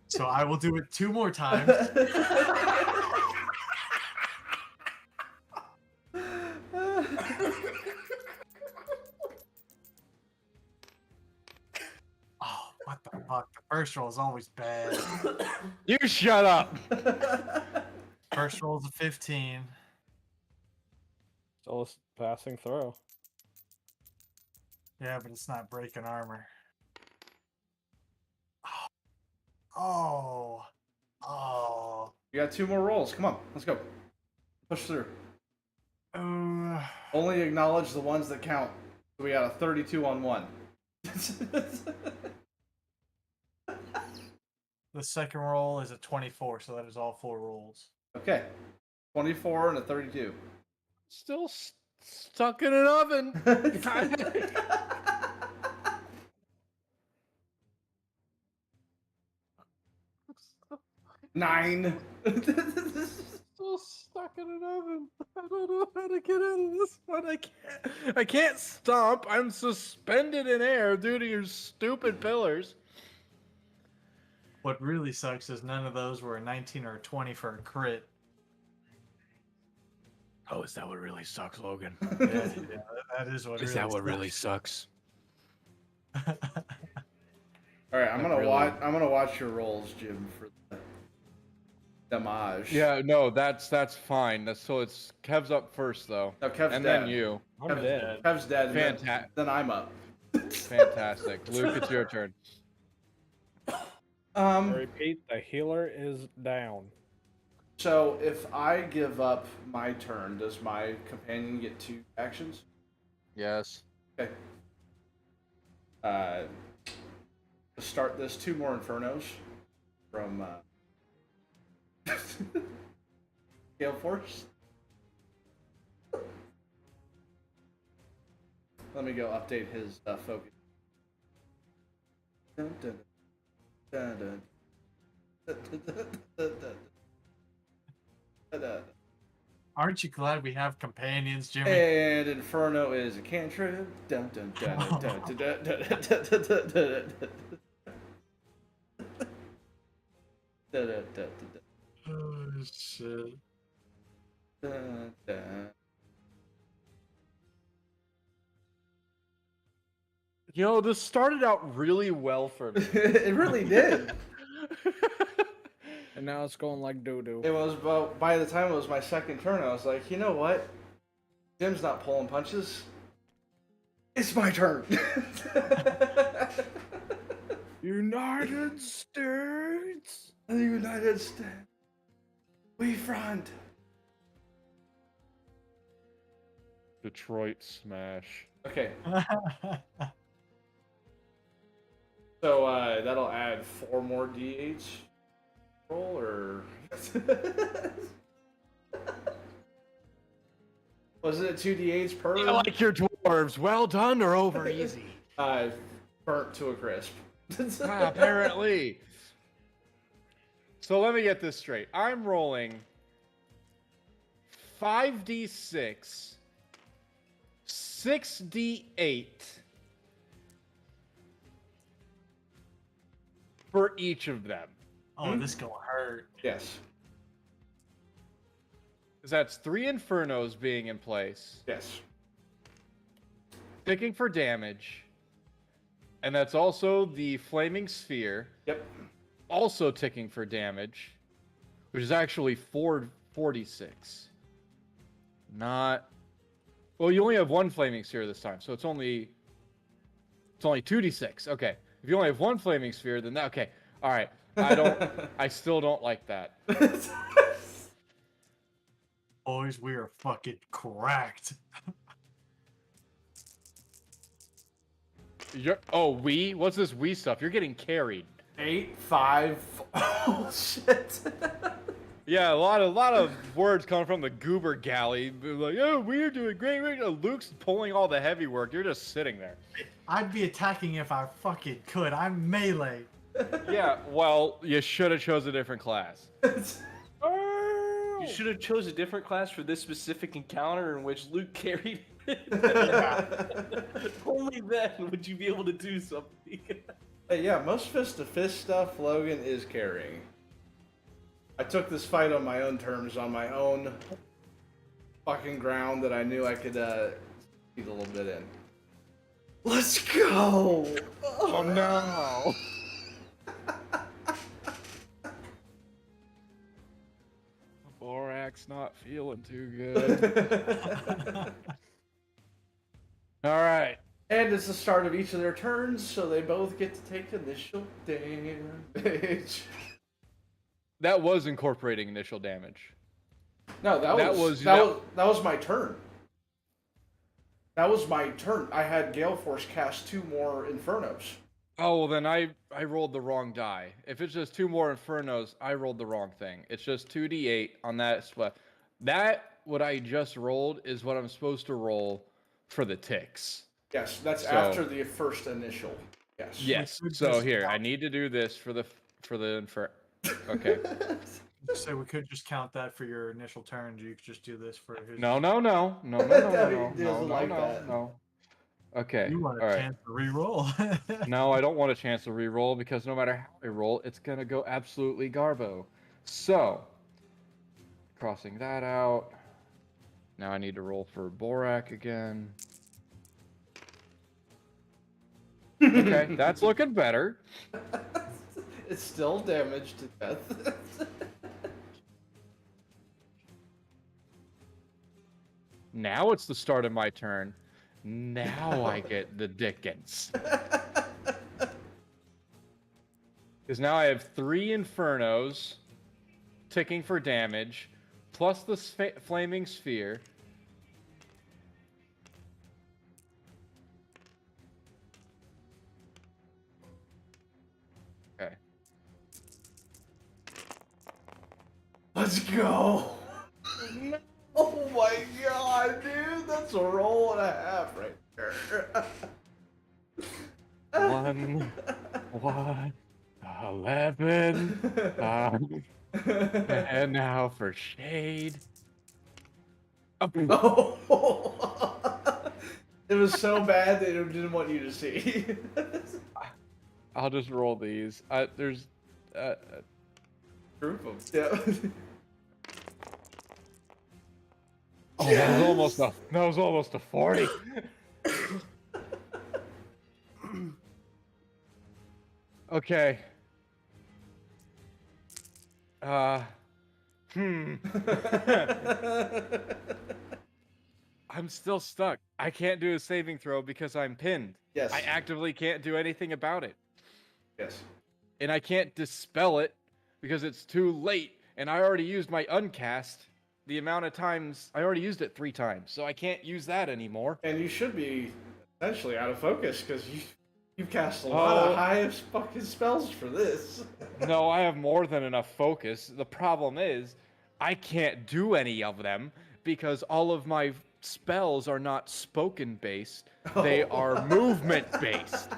So I will do it 2 more times. Oh, what the fuck? The first roll is always bad. You shut up! First roll is a 15. Still a passing throw. Yeah, but it's not breaking armor. Oh. Oh. You got 2 more rolls. Come on, let's go. Push through. Only acknowledge the ones that count. We got a 32 on 1. The second roll is a 24, so that is all 4 rolls. Okay. 24 and a 32. Still stuck in an oven. 9. Still stuck in an oven. I don't know how to get out of this one. I can't stomp. I'm suspended in air due to your stupid pillars. What really sucks is none of those were a 19 or a 20 for a crit. Oh, is that what really sucks, Logan? Yeah, that is what. Is really that what sucks. really sucks? All right, I'm gonna watch your rolls, Jim, for the damage. Yeah, no, that's fine. So it's Kev's up first though, No, Kev's and dead. then you. I'm dead. Kev's dead. and Fantastic. Then I'm up. Fantastic, Luke. It's your turn. I repeat, the healer is down. So if I give up my turn, does my companion get 2 actions? Yes. Okay. To start this, 2 more Infernos from Gale Force. Let me go update his focus. Dun, dun, dun, dun, dun, dun, dun, dun, dun, dun. Aren't you glad we have companions, Jimmy? And Inferno is a cantrip. Dun, dun, dun, dun, dun, dun, dun, dun, dun, dun, dun, dun. Dun, dun, dun, dun, Oh shit! dun, dun. You know, this started out really well for me. It really did. And now it's going like doo-doo. It was about, by the time it was my second turn, I was like, you know what? Jim's not pulling punches. It's my turn. United States! The United States. We front. Detroit smash. Okay. So that'll add 4 more D8 roll, or was it 2 D8s per? I like your dwarves. Well done or over easy. Burnt to a crisp. Apparently. So let me get this straight. I'm rolling 5d6, 6d8 for each of them. Oh, this gonna hurt. Yes. Because that's 3 Infernos being in place, Yes. ticking for damage. And that's also the Flaming Sphere, Yep. also ticking for damage, which is actually 446. Not. Well, you only have 1 Flaming Sphere this time, so it's only 2d6. Okay. If you only have 1 Flaming Sphere, then that, okay. All right. I still don't like that. Boys, we are fucking cracked. What's this we stuff? You're getting carried. 8, 5. Oh shit. Yeah, a lot of words coming from the goober galley. Like, oh, we're doing great. Luke's pulling all the heavy work. You're just sitting there. I'd be attacking if I fucking could. I'm melee. Yeah, well, you should have chose a different class. You should have chose a different class for this specific encounter in which Luke carried it. Only then would you be able to do something. Hey, yeah, most fist-to-fist stuff Logan is carrying. I took this fight on my own terms, on my own fucking ground that I knew I could beat a little bit in. Let's go! Oh no! Borak's not feeling too good. All right. And it's the start of each of their turns, so they both get to take initial damage. That was incorporating initial damage. No, that was my turn. That was my turn. I had Gale Force cast 2 more Infernos. Oh, well, then I rolled the wrong die. If it's just 2 more Infernos, I rolled the wrong thing. It's just 2d8 on that split. That, what I just rolled, is what I'm supposed to roll for the ticks. Yes, that's So- after the first initial. Yes. Yes. could So just here, I count- need to do this for the Infer. Okay. So we could just count that for your initial turn. You could just do this for his. No. Debbie doesn't like that. No. Okay. You want All a right. chance to re-roll. No, I don't want a chance to re-roll because no matter how I roll, it's gonna go absolutely garbo. So, crossing that out. Now I need to roll for Borak again. Okay, that's looking better. It's still damage to death. Now it's the start of my turn. Now I get the Dickens. Because now I have 3 Infernos ticking for damage, plus the Flaming Sphere. Okay. Let's go. Oh my god, dude, that's a roll and a half right there. 1, 11. And now for shade. Oh. It was so bad they didn't want you to see. I'll just roll these. There's Group of yeah. Oh, that was almost a 40. Okay. I'm still stuck. I can't do a saving throw because I'm pinned. Yes. I actively can't do anything about it. Yes. And I can't dispel it because it's too late. And I already used my uncast the amount of times. I already used it 3 times. So I can't use that anymore. And you should be essentially out of focus because you've cast a lot of high fucking spells for this. No, I have more than enough focus. The problem is, I can't do any of them because all of my spells are not spoken based. They are movement based.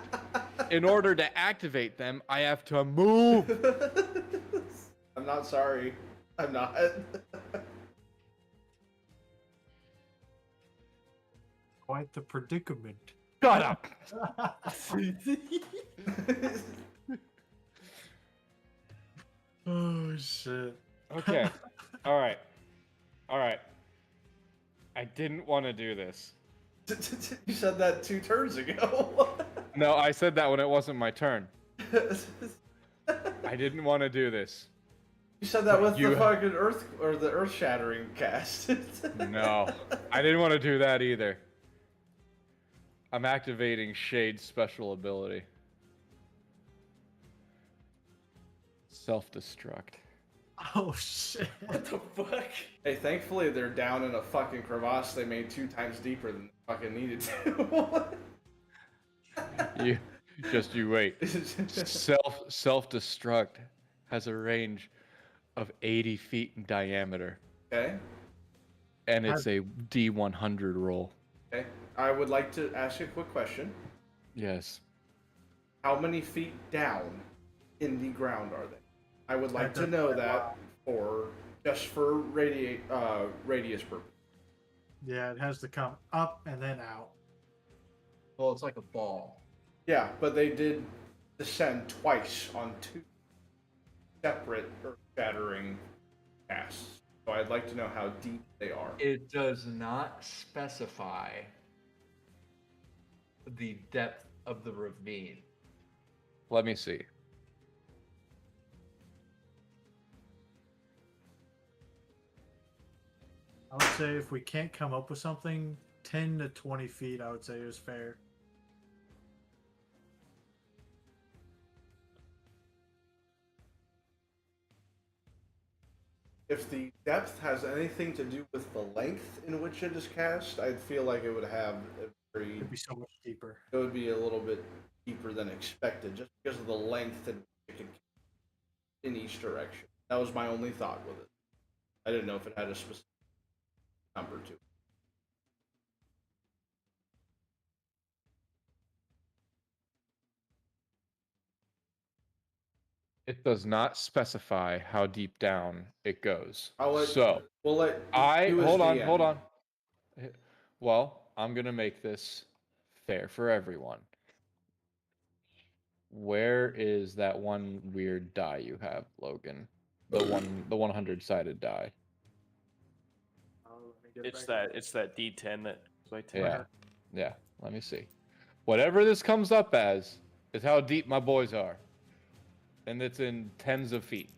In order to activate them, I have to move. I'm not sorry. I'm not. Quite the predicament. Shut up. Oh shit. Okay. All right. I didn't want to do this. You said that 2 turns ago. No, I said that when it wasn't my turn. I didn't want to do this. You said that with You- the fucking earth shattering cast. No, I didn't want to do that either. I'm activating Shade's special ability. Self-destruct. Oh shit. What the fuck? Hey, thankfully they're down in a fucking crevasse they made 2 times deeper than they fucking needed to. You wait. Self-destruct has a range of 80 feet in diameter, Okay. and it's a D100 roll. Okay. I would like to ask you a quick question. Yes. How many feet down in the ground are they? I would like to know that for radius purpose. Yeah, it has to come up and then out. Well, it's like a ball. Yeah, but they did descend twice on 2 separate earth-shattering casts. So I'd like to know how deep they are. It does not specify the depth of the ravine. Let me see. I would say if we can't come up with something, 10 to 20 feet, I would say is fair. If the depth has anything to do with the length in which it is cast, I'd feel like it would have a very. It'd be so much deeper. It would be a little bit deeper than expected, just because of the length and in each direction. That was my only thought with it. I didn't know if it had a specific number to it. It does not specify how deep down it goes. We'll let you as hold on, DM. hold on. Well, I'm gonna make this fair for everyone. Where is that one weird die you have, Logan? The 100-sided die. Oh, let me get It's back. that D10 that I take. Yeah, yeah. Let me see. Whatever this comes up as is how deep my boys are, and it's in tens of feet.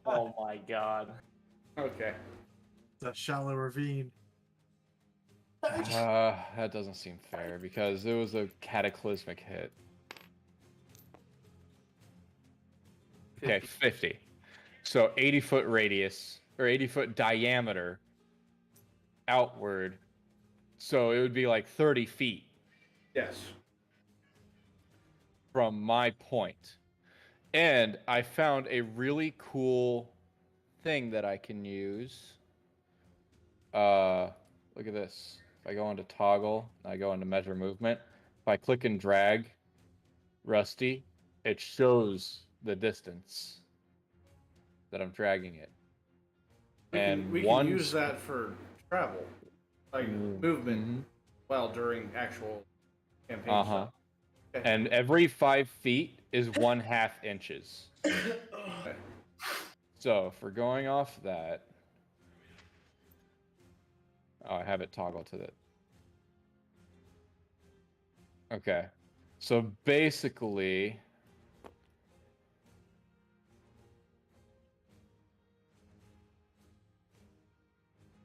Oh my god. Okay. It's a shallow ravine. That doesn't seem fair because it was a cataclysmic hit. Okay, 50. So 80-foot radius or 80-foot diameter outward. So it would be like 30 feet Yes. from my point. And I found a really cool thing that I can use. Look at this. If I go into toggle, I go into measure movement. If I click and drag Rusty, it shows the distance that I'm dragging it. We can use that for travel, like movement, well, during actual campaign stuff. Okay. And every 5 feet is 1/2 inches. Okay. So if we're going off that, I have it toggled to that. Okay, so basically,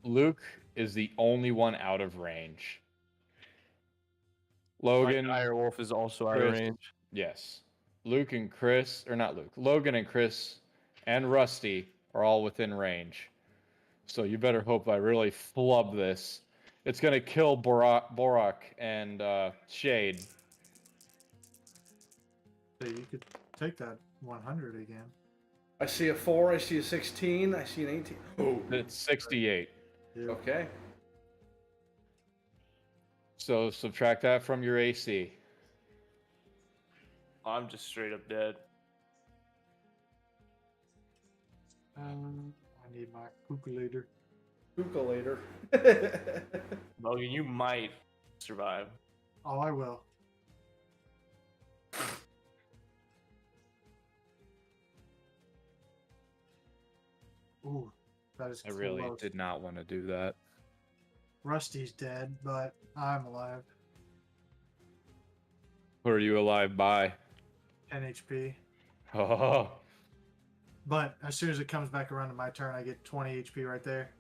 Luke is the only one out of range. Logan, Direwolf is also out of Chris, range. yes. Luke and Chris, or not Luke, Logan and Chris and Rusty are all within range. So you better hope I really flub this. It's going to kill Borak and Shade. So you could take that 100 again. I see a 4, I see a 16, I see an 18. Oh, It's 68. Yeah. okay. So subtract that from your AC. I'm just straight up dead. I need my calculator. Calculator. Logan, you might survive. Oh, I will. Ooh, that is I really close. did not want to do that. Rusty's dead, but I'm alive. Who are you alive by? 10 HP. Oh, But as soon as it comes back around to my turn, I get 20 HP right there.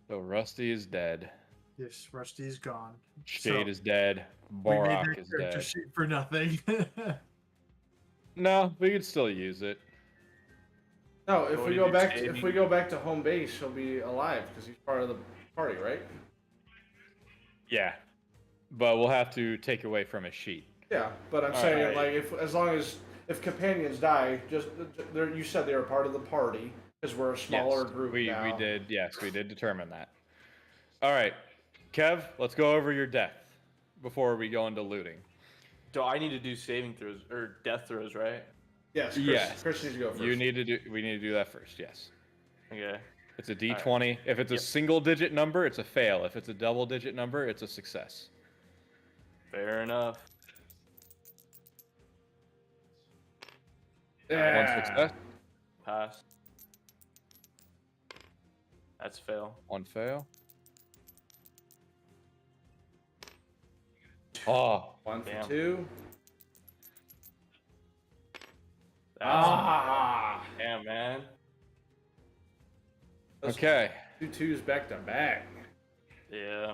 so Rusty is dead. Yes, Rusty's gone. Shade is dead. We made Borak that is character dead. sheet for nothing. No, we could still use it. No, if What we do go you do, back Shady? if we go back to home base, he'll be alive because he's part of the party, right? Yeah, but we'll have to take away from his sheet. Yeah, but I'm All saying right. like as long as companions die, just you said they were part of the party because we're a smaller Yes, group we now. did. Yes, we did determine that. All right, Kev, let's go over your death before we go into looting. Do I need to do saving throws or death throws, right? Yes, Chris, Yes. Chris needs to go first. We need to do that first. Yes. Okay. It's a D20. If it's a single-digit number, it's a fail. If it's a double-digit number, it's a success. Fair enough. Yeah. One success, Pass. That's fail. one fail. Oh, 1 for Damn. 2. That's damn, man. Those okay. 2 twos back to back. Yeah.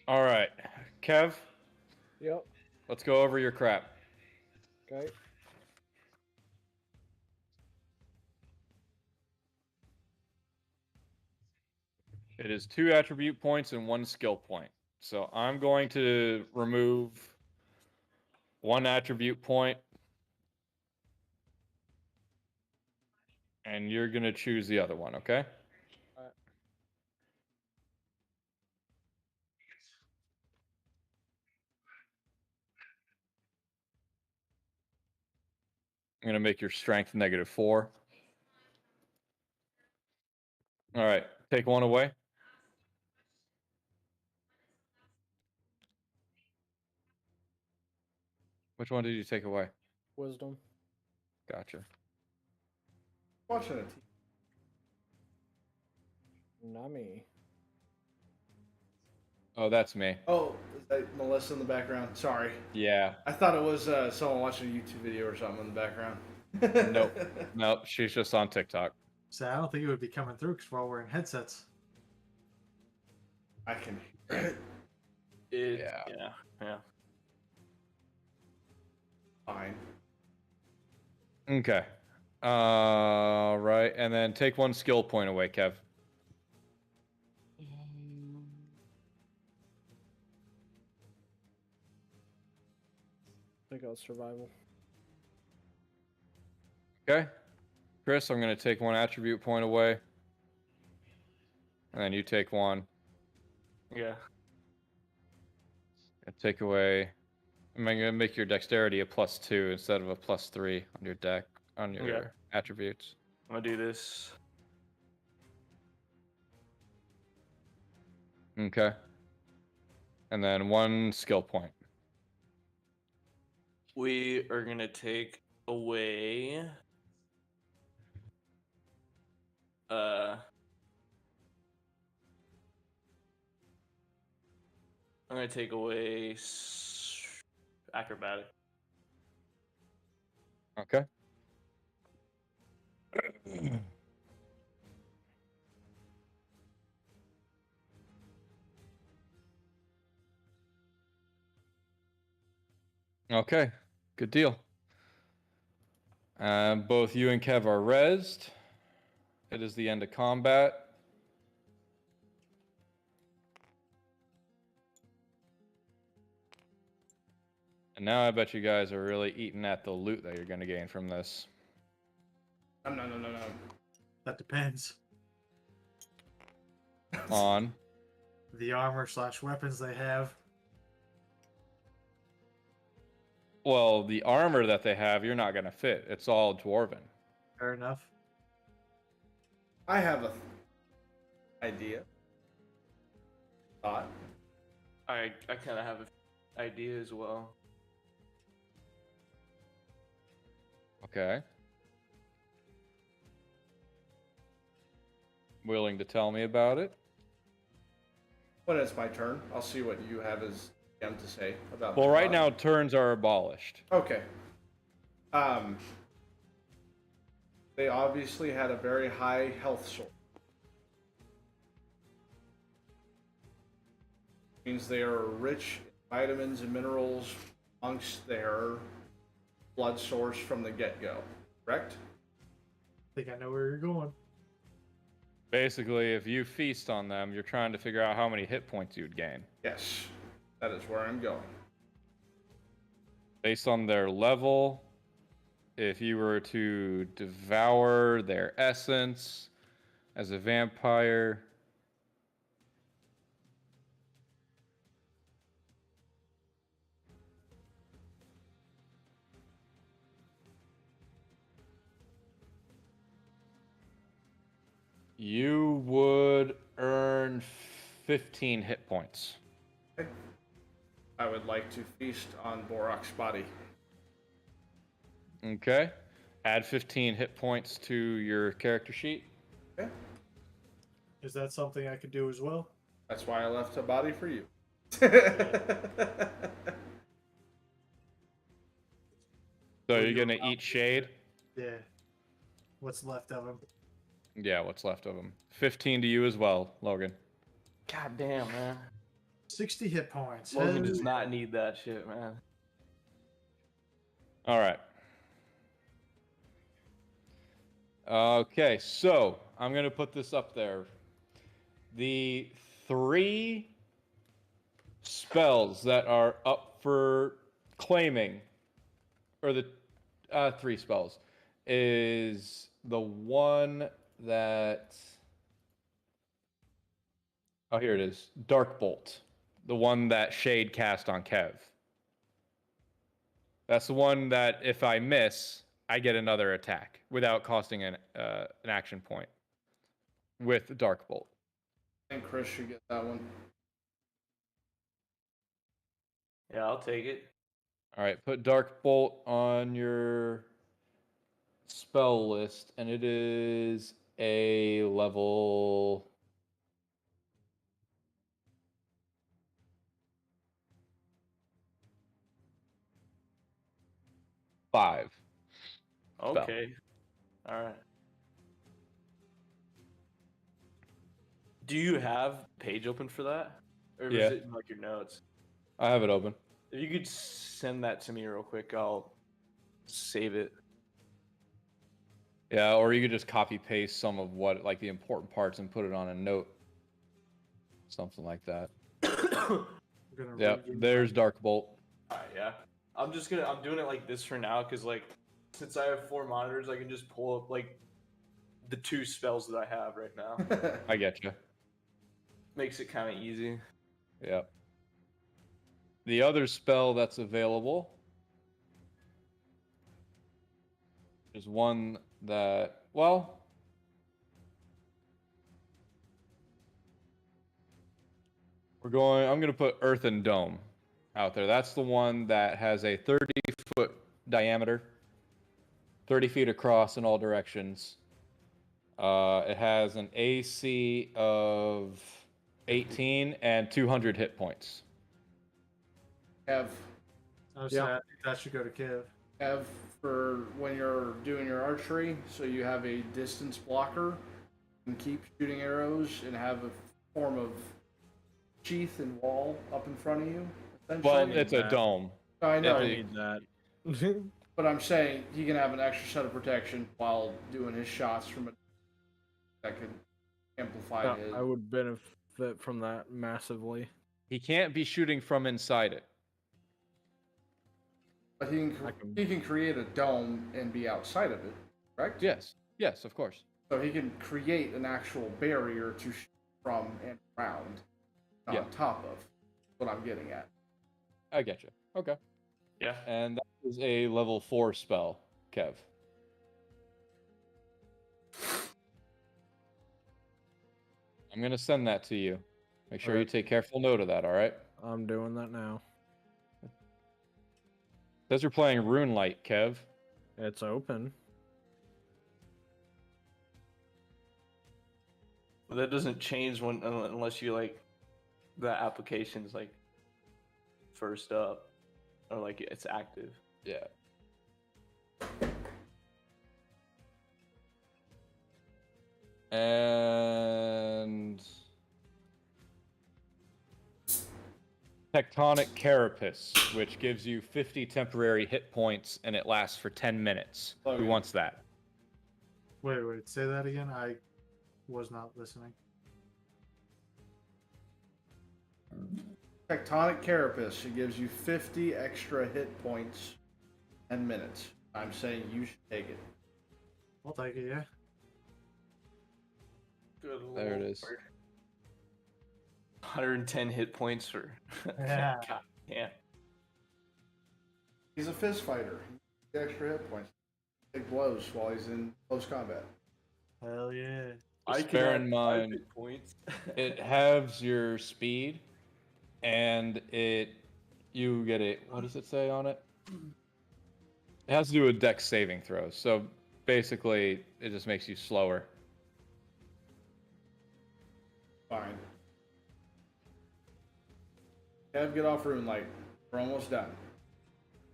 All right, Kev, Yep. let's go over your crap. Okay. It is 2 attribute points and 1 skill point. So I'm going to remove 1 attribute point, and you're going to choose the other one, okay? Alright. I'm going to make your strength -4. All right, take 1 away. Which one did you take away? Wisdom. Gotcha. Watching it. Nummy. Oh, that's me. Oh, is that Melissa in the background? Sorry. Yeah. I thought it was someone watching a YouTube video or something in the background. Nope. Nope. She's just on TikTok. So I don't think it would be coming through because we're all wearing headsets. I can hear it. Yeah. Fine. Okay. Right. And then take 1 skill point away, Kev. I think I'll survival. Okay. Chris, I'm going to take 1 attribute point away. And then you take 1. Yeah. And take away. I'm going to make your dexterity a +2 instead of a +3 on your deck, on your attributes. I'm gonna do this. Okay. And then 1 skill point. We are gonna take away. I'm gonna take away acrobatic. Okay. Okay, good deal. Both you and Kev are rezzed. It is the end of combat. And now I bet you guys are really eating at the loot that you're going to gain from this. No. That depends. On. The armor / weapons they have. Well, the armor that they have, you're not going to fit. It's all dwarven. Fair enough. I have a idea. Thought. I kind of have an idea as well. Okay. Willing to tell me about it? When it's my turn, I'll see what you have as DM to say about. Well, my right thought. now turns are abolished. Okay. They obviously had a very high health source. Means they are rich in vitamins and minerals amongst their blood source from the get-go. Correct? I think I know where you're going. Basically, if you feast on them, you're trying to figure out how many hit points you'd gain. Yes. That is where I'm going. Based on their level, if you were to devour their essence as a vampire, you would earn 15 hit points. Okay. I would like to feast on Borok's body. Okay. Add 15 hit points to your character sheet. Okay. Is that something I could do as well? That's why I left a body for you. So you're going to eat shade? Yeah. What's left of him? Yeah, what's left of them. 15 to you as well, Logan. God damn, man. 60 hit points. Logan does not need that shit, man. All right. Okay, so I'm going to put this up there. The 3 spells that are up for claiming, or the 3 spells, is the one that. Oh, here it is. Dark Bolt. The one that Shade cast on Kev. That's the one that if I miss, I get another attack without costing an action point with Dark Bolt. I think Chris should get that one. Yeah, I'll take it. All right, put Dark Bolt on your spell list, and it is a level 5. Spell. Okay. All right. Do you have page open for that? Or Yeah. is it in like your notes? I have it open. If you could send that to me real quick, I'll save it. Yeah, or you could just copy paste some of what, like the important parts, and put it on a note. Something like that. Yep, there's Dark Bolt. Alright, yeah. I'm doing it like this for now, because like since I have 4 monitors, I can just pull up like the 2 spells that I have right now. I get you. Makes it kind of easy. Yep. The other spell that's available is one that, well, I'm going to put Earthen Dome out there. That's the one that has a 30-foot diameter, 30 feet across in all directions. It has an AC of 18 and 200 hit points. Have I think that should go to Kev. for when you're doing your archery, so you have a distance blocker and keep shooting arrows and have a form of sheath and wall up in front of you. Well, it's a dome. I know, I need that. but I'm saying he can have an extra set of protection while doing his shots from a that could amplify his. I would benefit from that massively. He can't be shooting from inside it. But he can create a dome and be outside of it, correct? Yes, of course. So he can create an actual barrier to shoot from and around, on top of. What I'm getting at. I get you. Okay. Yeah. And that is a level 4 spell, Kev. I'm going to send that to you. Make sure you take careful note of that, all right? I'm doing that now. Says you're playing Rune Light, Kev. It's open. But that doesn't change unless you like the application's like first up or like it's active. Yeah. And Tectonic Carapace, which gives you 50 temporary hit points and it lasts for 10 minutes. Okay. Who wants that? Wait, say that again. I was not listening. Tectonic Carapace. It gives you 50 extra hit points 10 minutes. I'm saying you should take it. I'll take it, yeah. Good There it is. 110 hit points for. Yeah. God, yeah. He's a fist fighter. He needs extra hit points. Take blows while he's in close combat. Hell yeah. Just bear in add 5 mind, hit points. it halves your speed, and you get a, what does it say on it? It has to do with dex saving throws. So basically, it just makes you slower. Fine. Kev, get off Rune Light. We're almost done.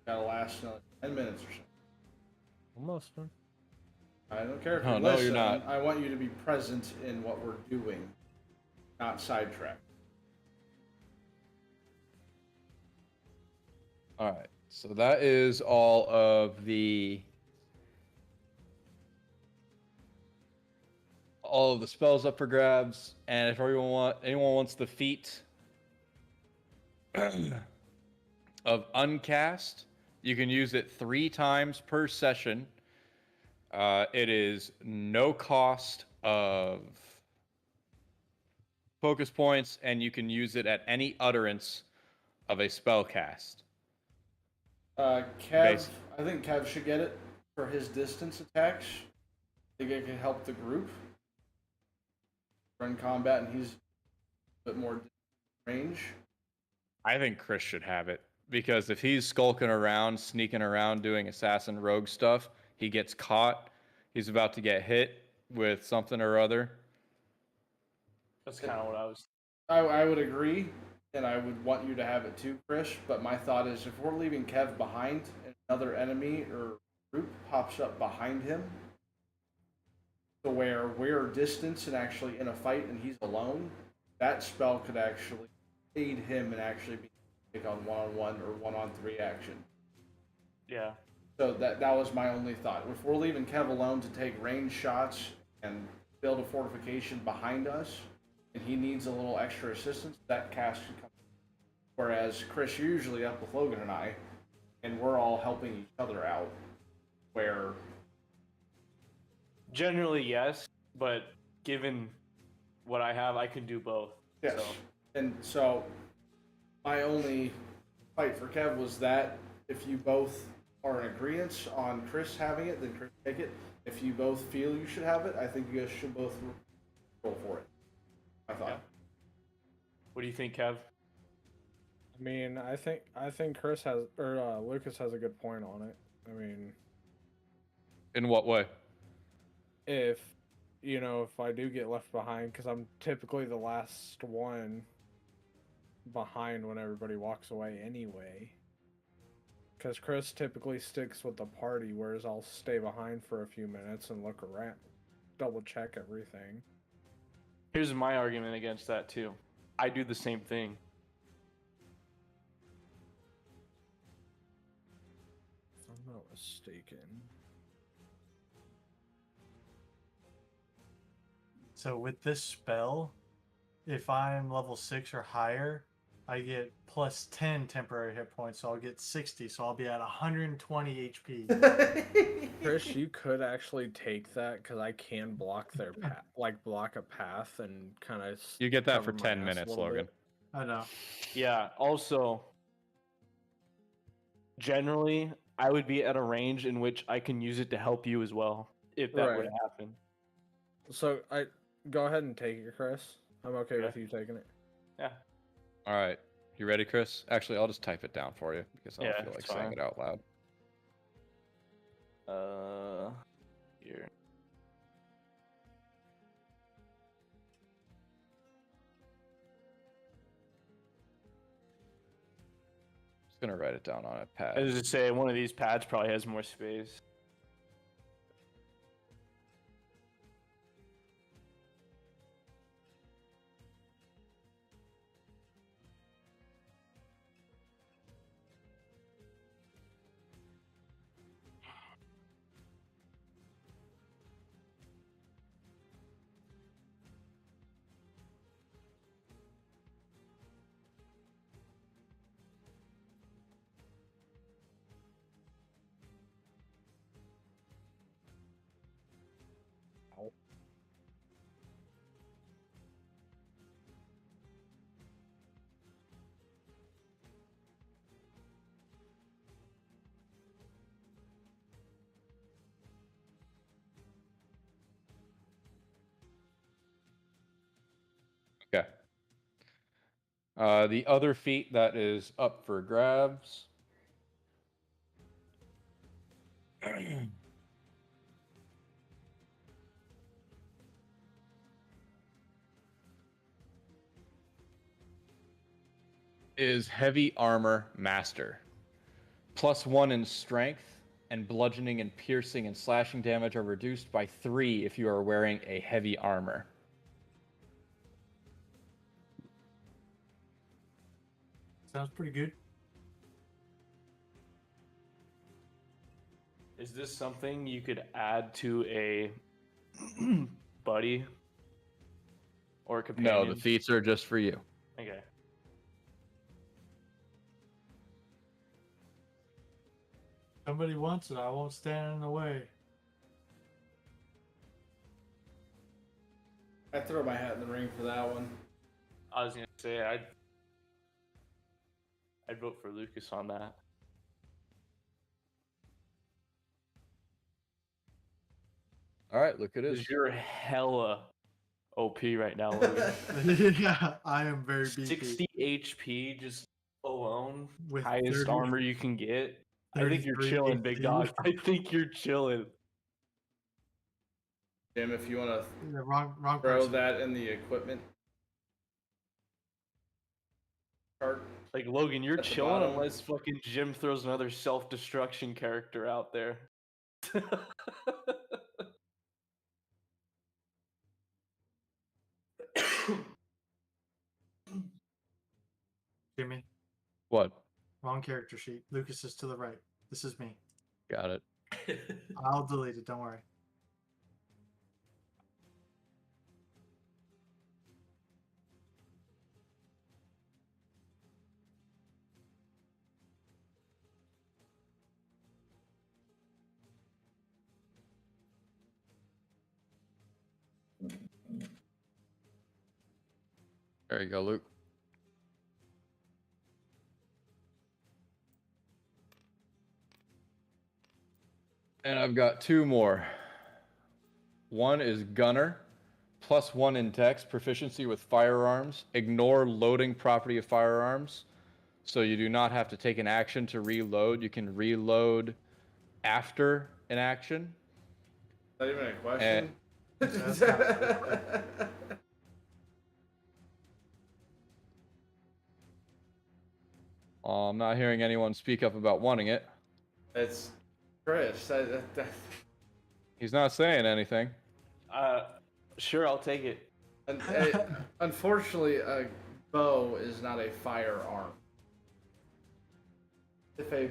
Gotta last 10 minutes or so. Almost done. I don't care if Oh, you no, listen. you're not. I want you to be present in what we're doing, not sidetracked. All right. So that is all of the all of the spells up for grabs, and if anyone wants the feat of uncast, you can use it 3 times per session. It is no cost of focus points, and you can use it at any utterance of a spell cast. Kev, I think Kev should get it for his distance attacks. I think it can help the group. We're in combat, and he's a bit more range. I think Chris should have it, because if he's skulking around, sneaking around, doing assassin rogue stuff, he gets caught, he's about to get hit with something or other. That's kind of what I was. I would agree, and I would want you to have it too, Chris. But my thought is, if we're leaving Kev behind, and another enemy or group pops up behind him, to where we're distanced and actually in a fight, and he's alone, that spell could actually aid him and actually be take on 1-on-1 or 1-on-3 action. Yeah. So that was my only thought. If we're leaving Kev alone to take range shots and build a fortification behind us, and he needs a little extra assistance, that cast should come. Whereas Chris, you're usually up with Logan and I, and we're all helping each other out. Where Generally, yes, but given what I have, I can do both. yes, So. and so my only fight for Kev was that if you both are in agreement on Chris having it, then Chris take it. If you both feel you should have it, I think you guys should both roll for it. I thought. Yeah. What do you think, Kev? I mean, I think Chris has, or Lucas has a good point on it. I mean, In what way? if if I do get left behind, because I'm typically the last one behind when everybody walks away anyway. Because Chris typically sticks with the party, whereas I'll stay behind for a few minutes and look around, double check everything. Here's my argument against that too. I do the same thing. If I'm not mistaken. So with this spell, if I'm level 6 or higher, I get plus 10 temporary hit points, so I'll get 60, so I'll be at 120 HP. Chris, you could actually take that, because I can block their path, block a path and kind of. You get that for 10 minutes, Logan. I know. Yeah, also, generally, I would be at a range in which I can use it to help you as well, if that were to Right. happen. So I go ahead and take it, Chris. I'm okay Yeah. with you taking it. Yeah. All right. You ready, Chris? Actually, I'll just type it down for you because I don't Yeah, feel like it's saying fine. it out loud. Here. Just gonna write it down on a pad. I was just say one of these pads probably has more space. Okay. The other feat that is up for grabs is Heavy Armor Master. +1 in strength, and bludgeoning and piercing and slashing damage are reduced by 3 if you are wearing a heavy armor. Sounds pretty good. Is this something you could add to a buddy or a companion? No, the feats are just for you. Okay. Somebody wants it. I won't stand in the way. I throw my hat in the ring for that one. I was gonna say I'd vote for Lucas on that. All right, look, it is. Because you're hella OP right now, Logan. Yeah, I am very beefy. 60 HP just alone, With highest 30 armor you can get. I think you're 33 chilling, big AC. dog. I think you're chilling. Jim, if you want to Yeah, wrong throw person. that in the equipment cart. Like, Logan, you're At the chilling bottom. unless fucking Jim throws another self-destruction character out there. Jimmy, What? wrong character sheet. Lucas is to the right. This is me. Got it. I'll delete it. Don't worry. There you go, Luke. And I've got two more. One is Gunner, +1 in text, proficiency with firearms. Ignore loading property of firearms. So you do not have to take an action to reload. You can reload after an action. Not even a question. That's not I'm not hearing anyone speak up about wanting it. It's Chris. He's not saying anything. Sure, I'll take it. Unfortunately, a bow is not a firearm. If a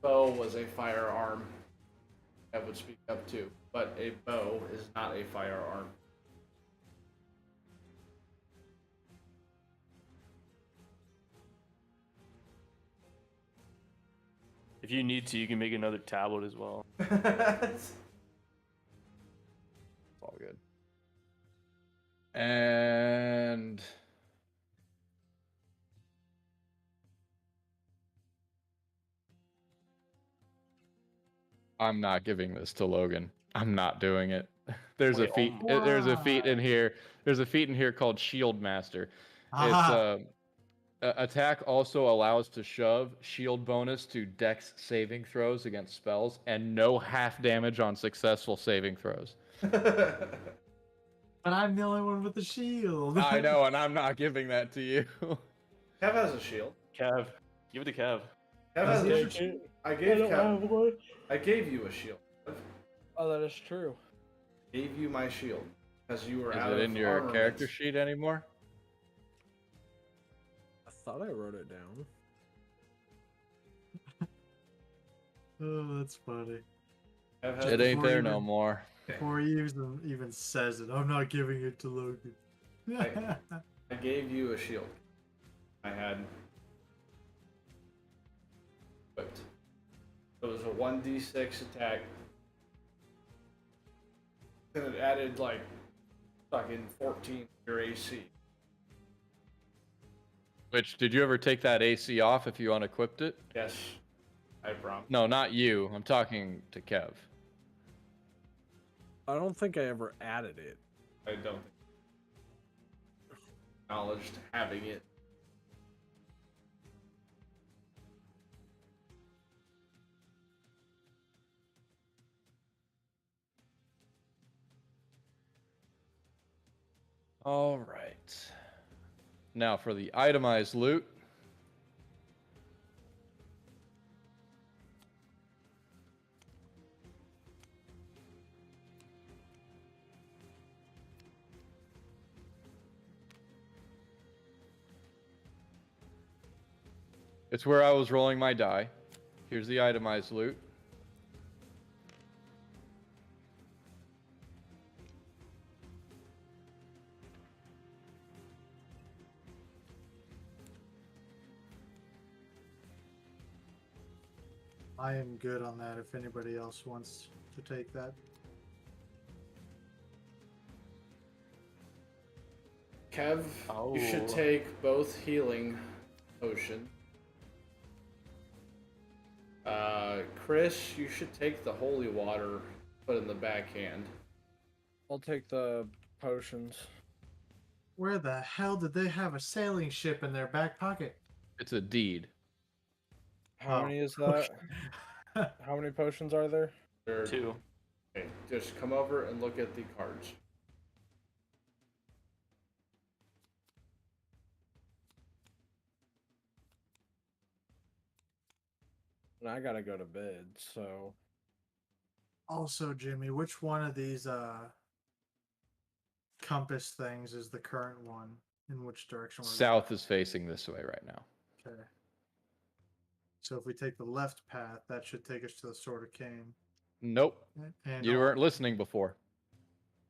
bow was a firearm, I would speak up too. But a bow is not a firearm. If you need to, you can make another tablet as well. It's all good. And I'm not giving this to Logan. I'm not doing it. There's Wait, a feat. There's a feat in here. There's a feat in here called Shield Master. Ah, It's attack also allows to shove, shield bonus to dex saving throws against spells, and no half damage on successful saving throws. but I'm the only one with the shield. I know, and I'm not giving that to you. Kev has a shield. Kev, give it to Kev. Kev has Does a he? shield. I gave you a shield. Oh, that is true. Gave you my shield because you were Is out it of in your armaments. character sheet anymore? I thought I wrote it down. Oh, that's funny. Kev has It the ain't there even- no more. Before he even says it, I'm not giving it to Logan. I gave you a shield. I had equipped. It was a 1d6 attack. And it added like fucking 14 to your AC. Which, did you ever take that AC off if you unequipped it? Yes, I promise. No, not you. I'm talking to Kev. I don't think I ever added it. I don't think acknowledged having it. All right. Now for the itemized loot. It's where I was rolling my die. Here's the itemized loot. I am good on that if anybody else wants to take that. Kev, you should Oh. take both healing potion. Chris, you should take the holy water, put in the backhand. I'll take the potions. Where the hell did they have a sailing ship in their back pocket? It's a deed. How Oh. many is that? How many potions are there? Or- 2. Okay, just come over and look at the cards. And I gotta go to bed, so Also, Jimmy, which one of these compass things is the current one? In which direction we're South is facing this way right now. going? Okay. So if we take the left path, that should take us to the Sword of Cain. Nope. And You weren't listening before.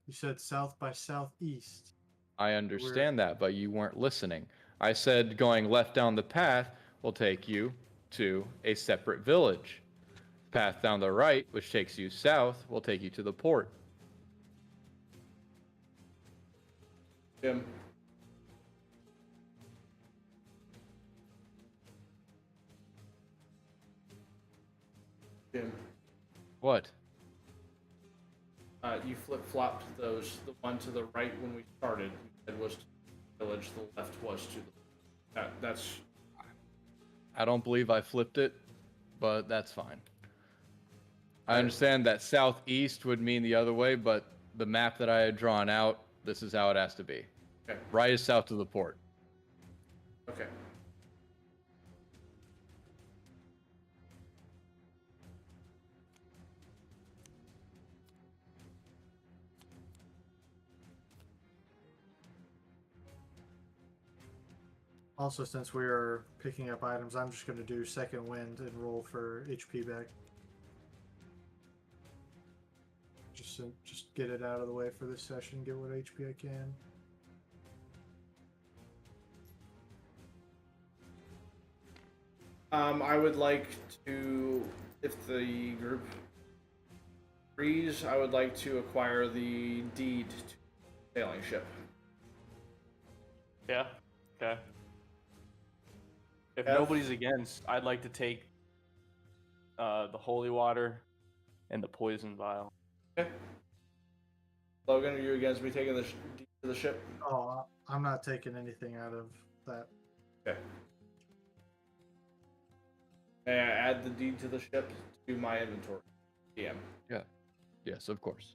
you said south by southeast. I understand that, but you weren't listening. I said going left down the path will take you to a separate village. Path down the right, which takes you south, will take you to the port. Jim. Jim. What? You flip-flopped those. The one to the right when we started it was to the village. The left was to the... That's... I don't believe I flipped it, but that's fine. I understand that southeast would mean the other way, but the map that I had drawn out, this is how it has to be. Okay. Right is south to the port. Okay. Also, since we are picking up items, I'm just going to do second wind and roll for HP back. Just get it out of the way for this session. Get what HP I can. I would like to, if the group agrees, I would like to acquire the deed to sailing ship. Yeah. Okay. If Kev? nobody's against, I'd like to take the holy water and the poison vial. Okay. Logan, are you against me taking the deed to the ship? Oh, I'm not taking anything out of that. Okay. May I add the deed to the ship to my inventory? DM. Yes, of course.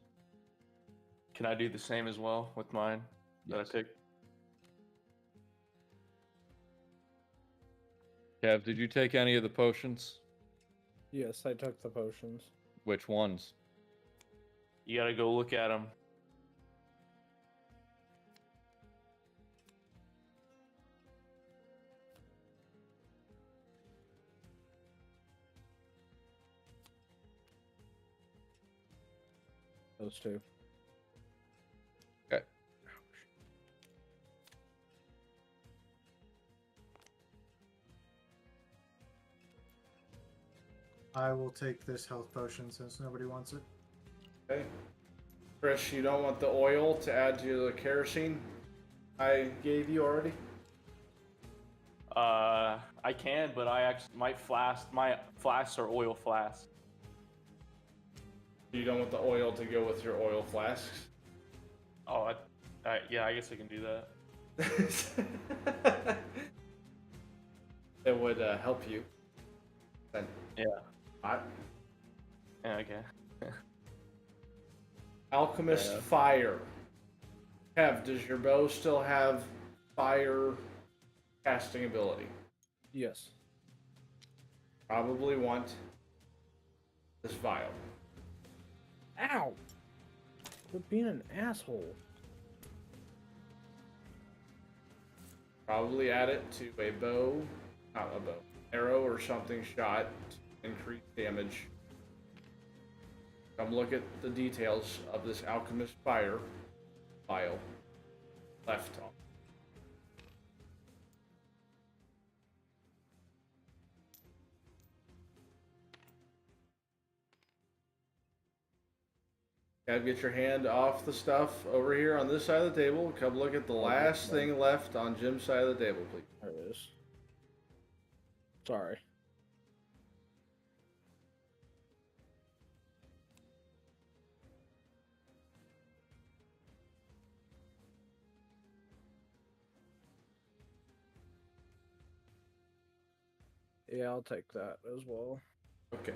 Can I do the same as well with mine that Yes. I picked? Kev, did you take any of the potions? yes, I took the potions. Which ones? You gotta go look at them. Those two. Okay. I will take this health potion since nobody wants it. Okay. Chris, you don't want the oil to add to the kerosene I gave you already? I can, but I actually my flasks are oil flasks. You don't want the oil to go with your oil flasks? Oh, yeah, I guess I can do that. It would help you. Then. Yeah. Hot. Yeah, okay. Alchemist Yeah. Fire. Kev, does your bow still have fire casting ability? Yes. Probably want this vial. Ow! Quit being an asshole. Probably add it to a bow, not a bow, arrow or something shot to increase damage. Come look at the details of this Alchemist Fire vial. Left on. Gotta get your hand off the stuff over here on this side of the table. Come look at the last thing left on Jim's side of the table, please. There it is. Sorry. Yeah, I'll take that as well. Okay.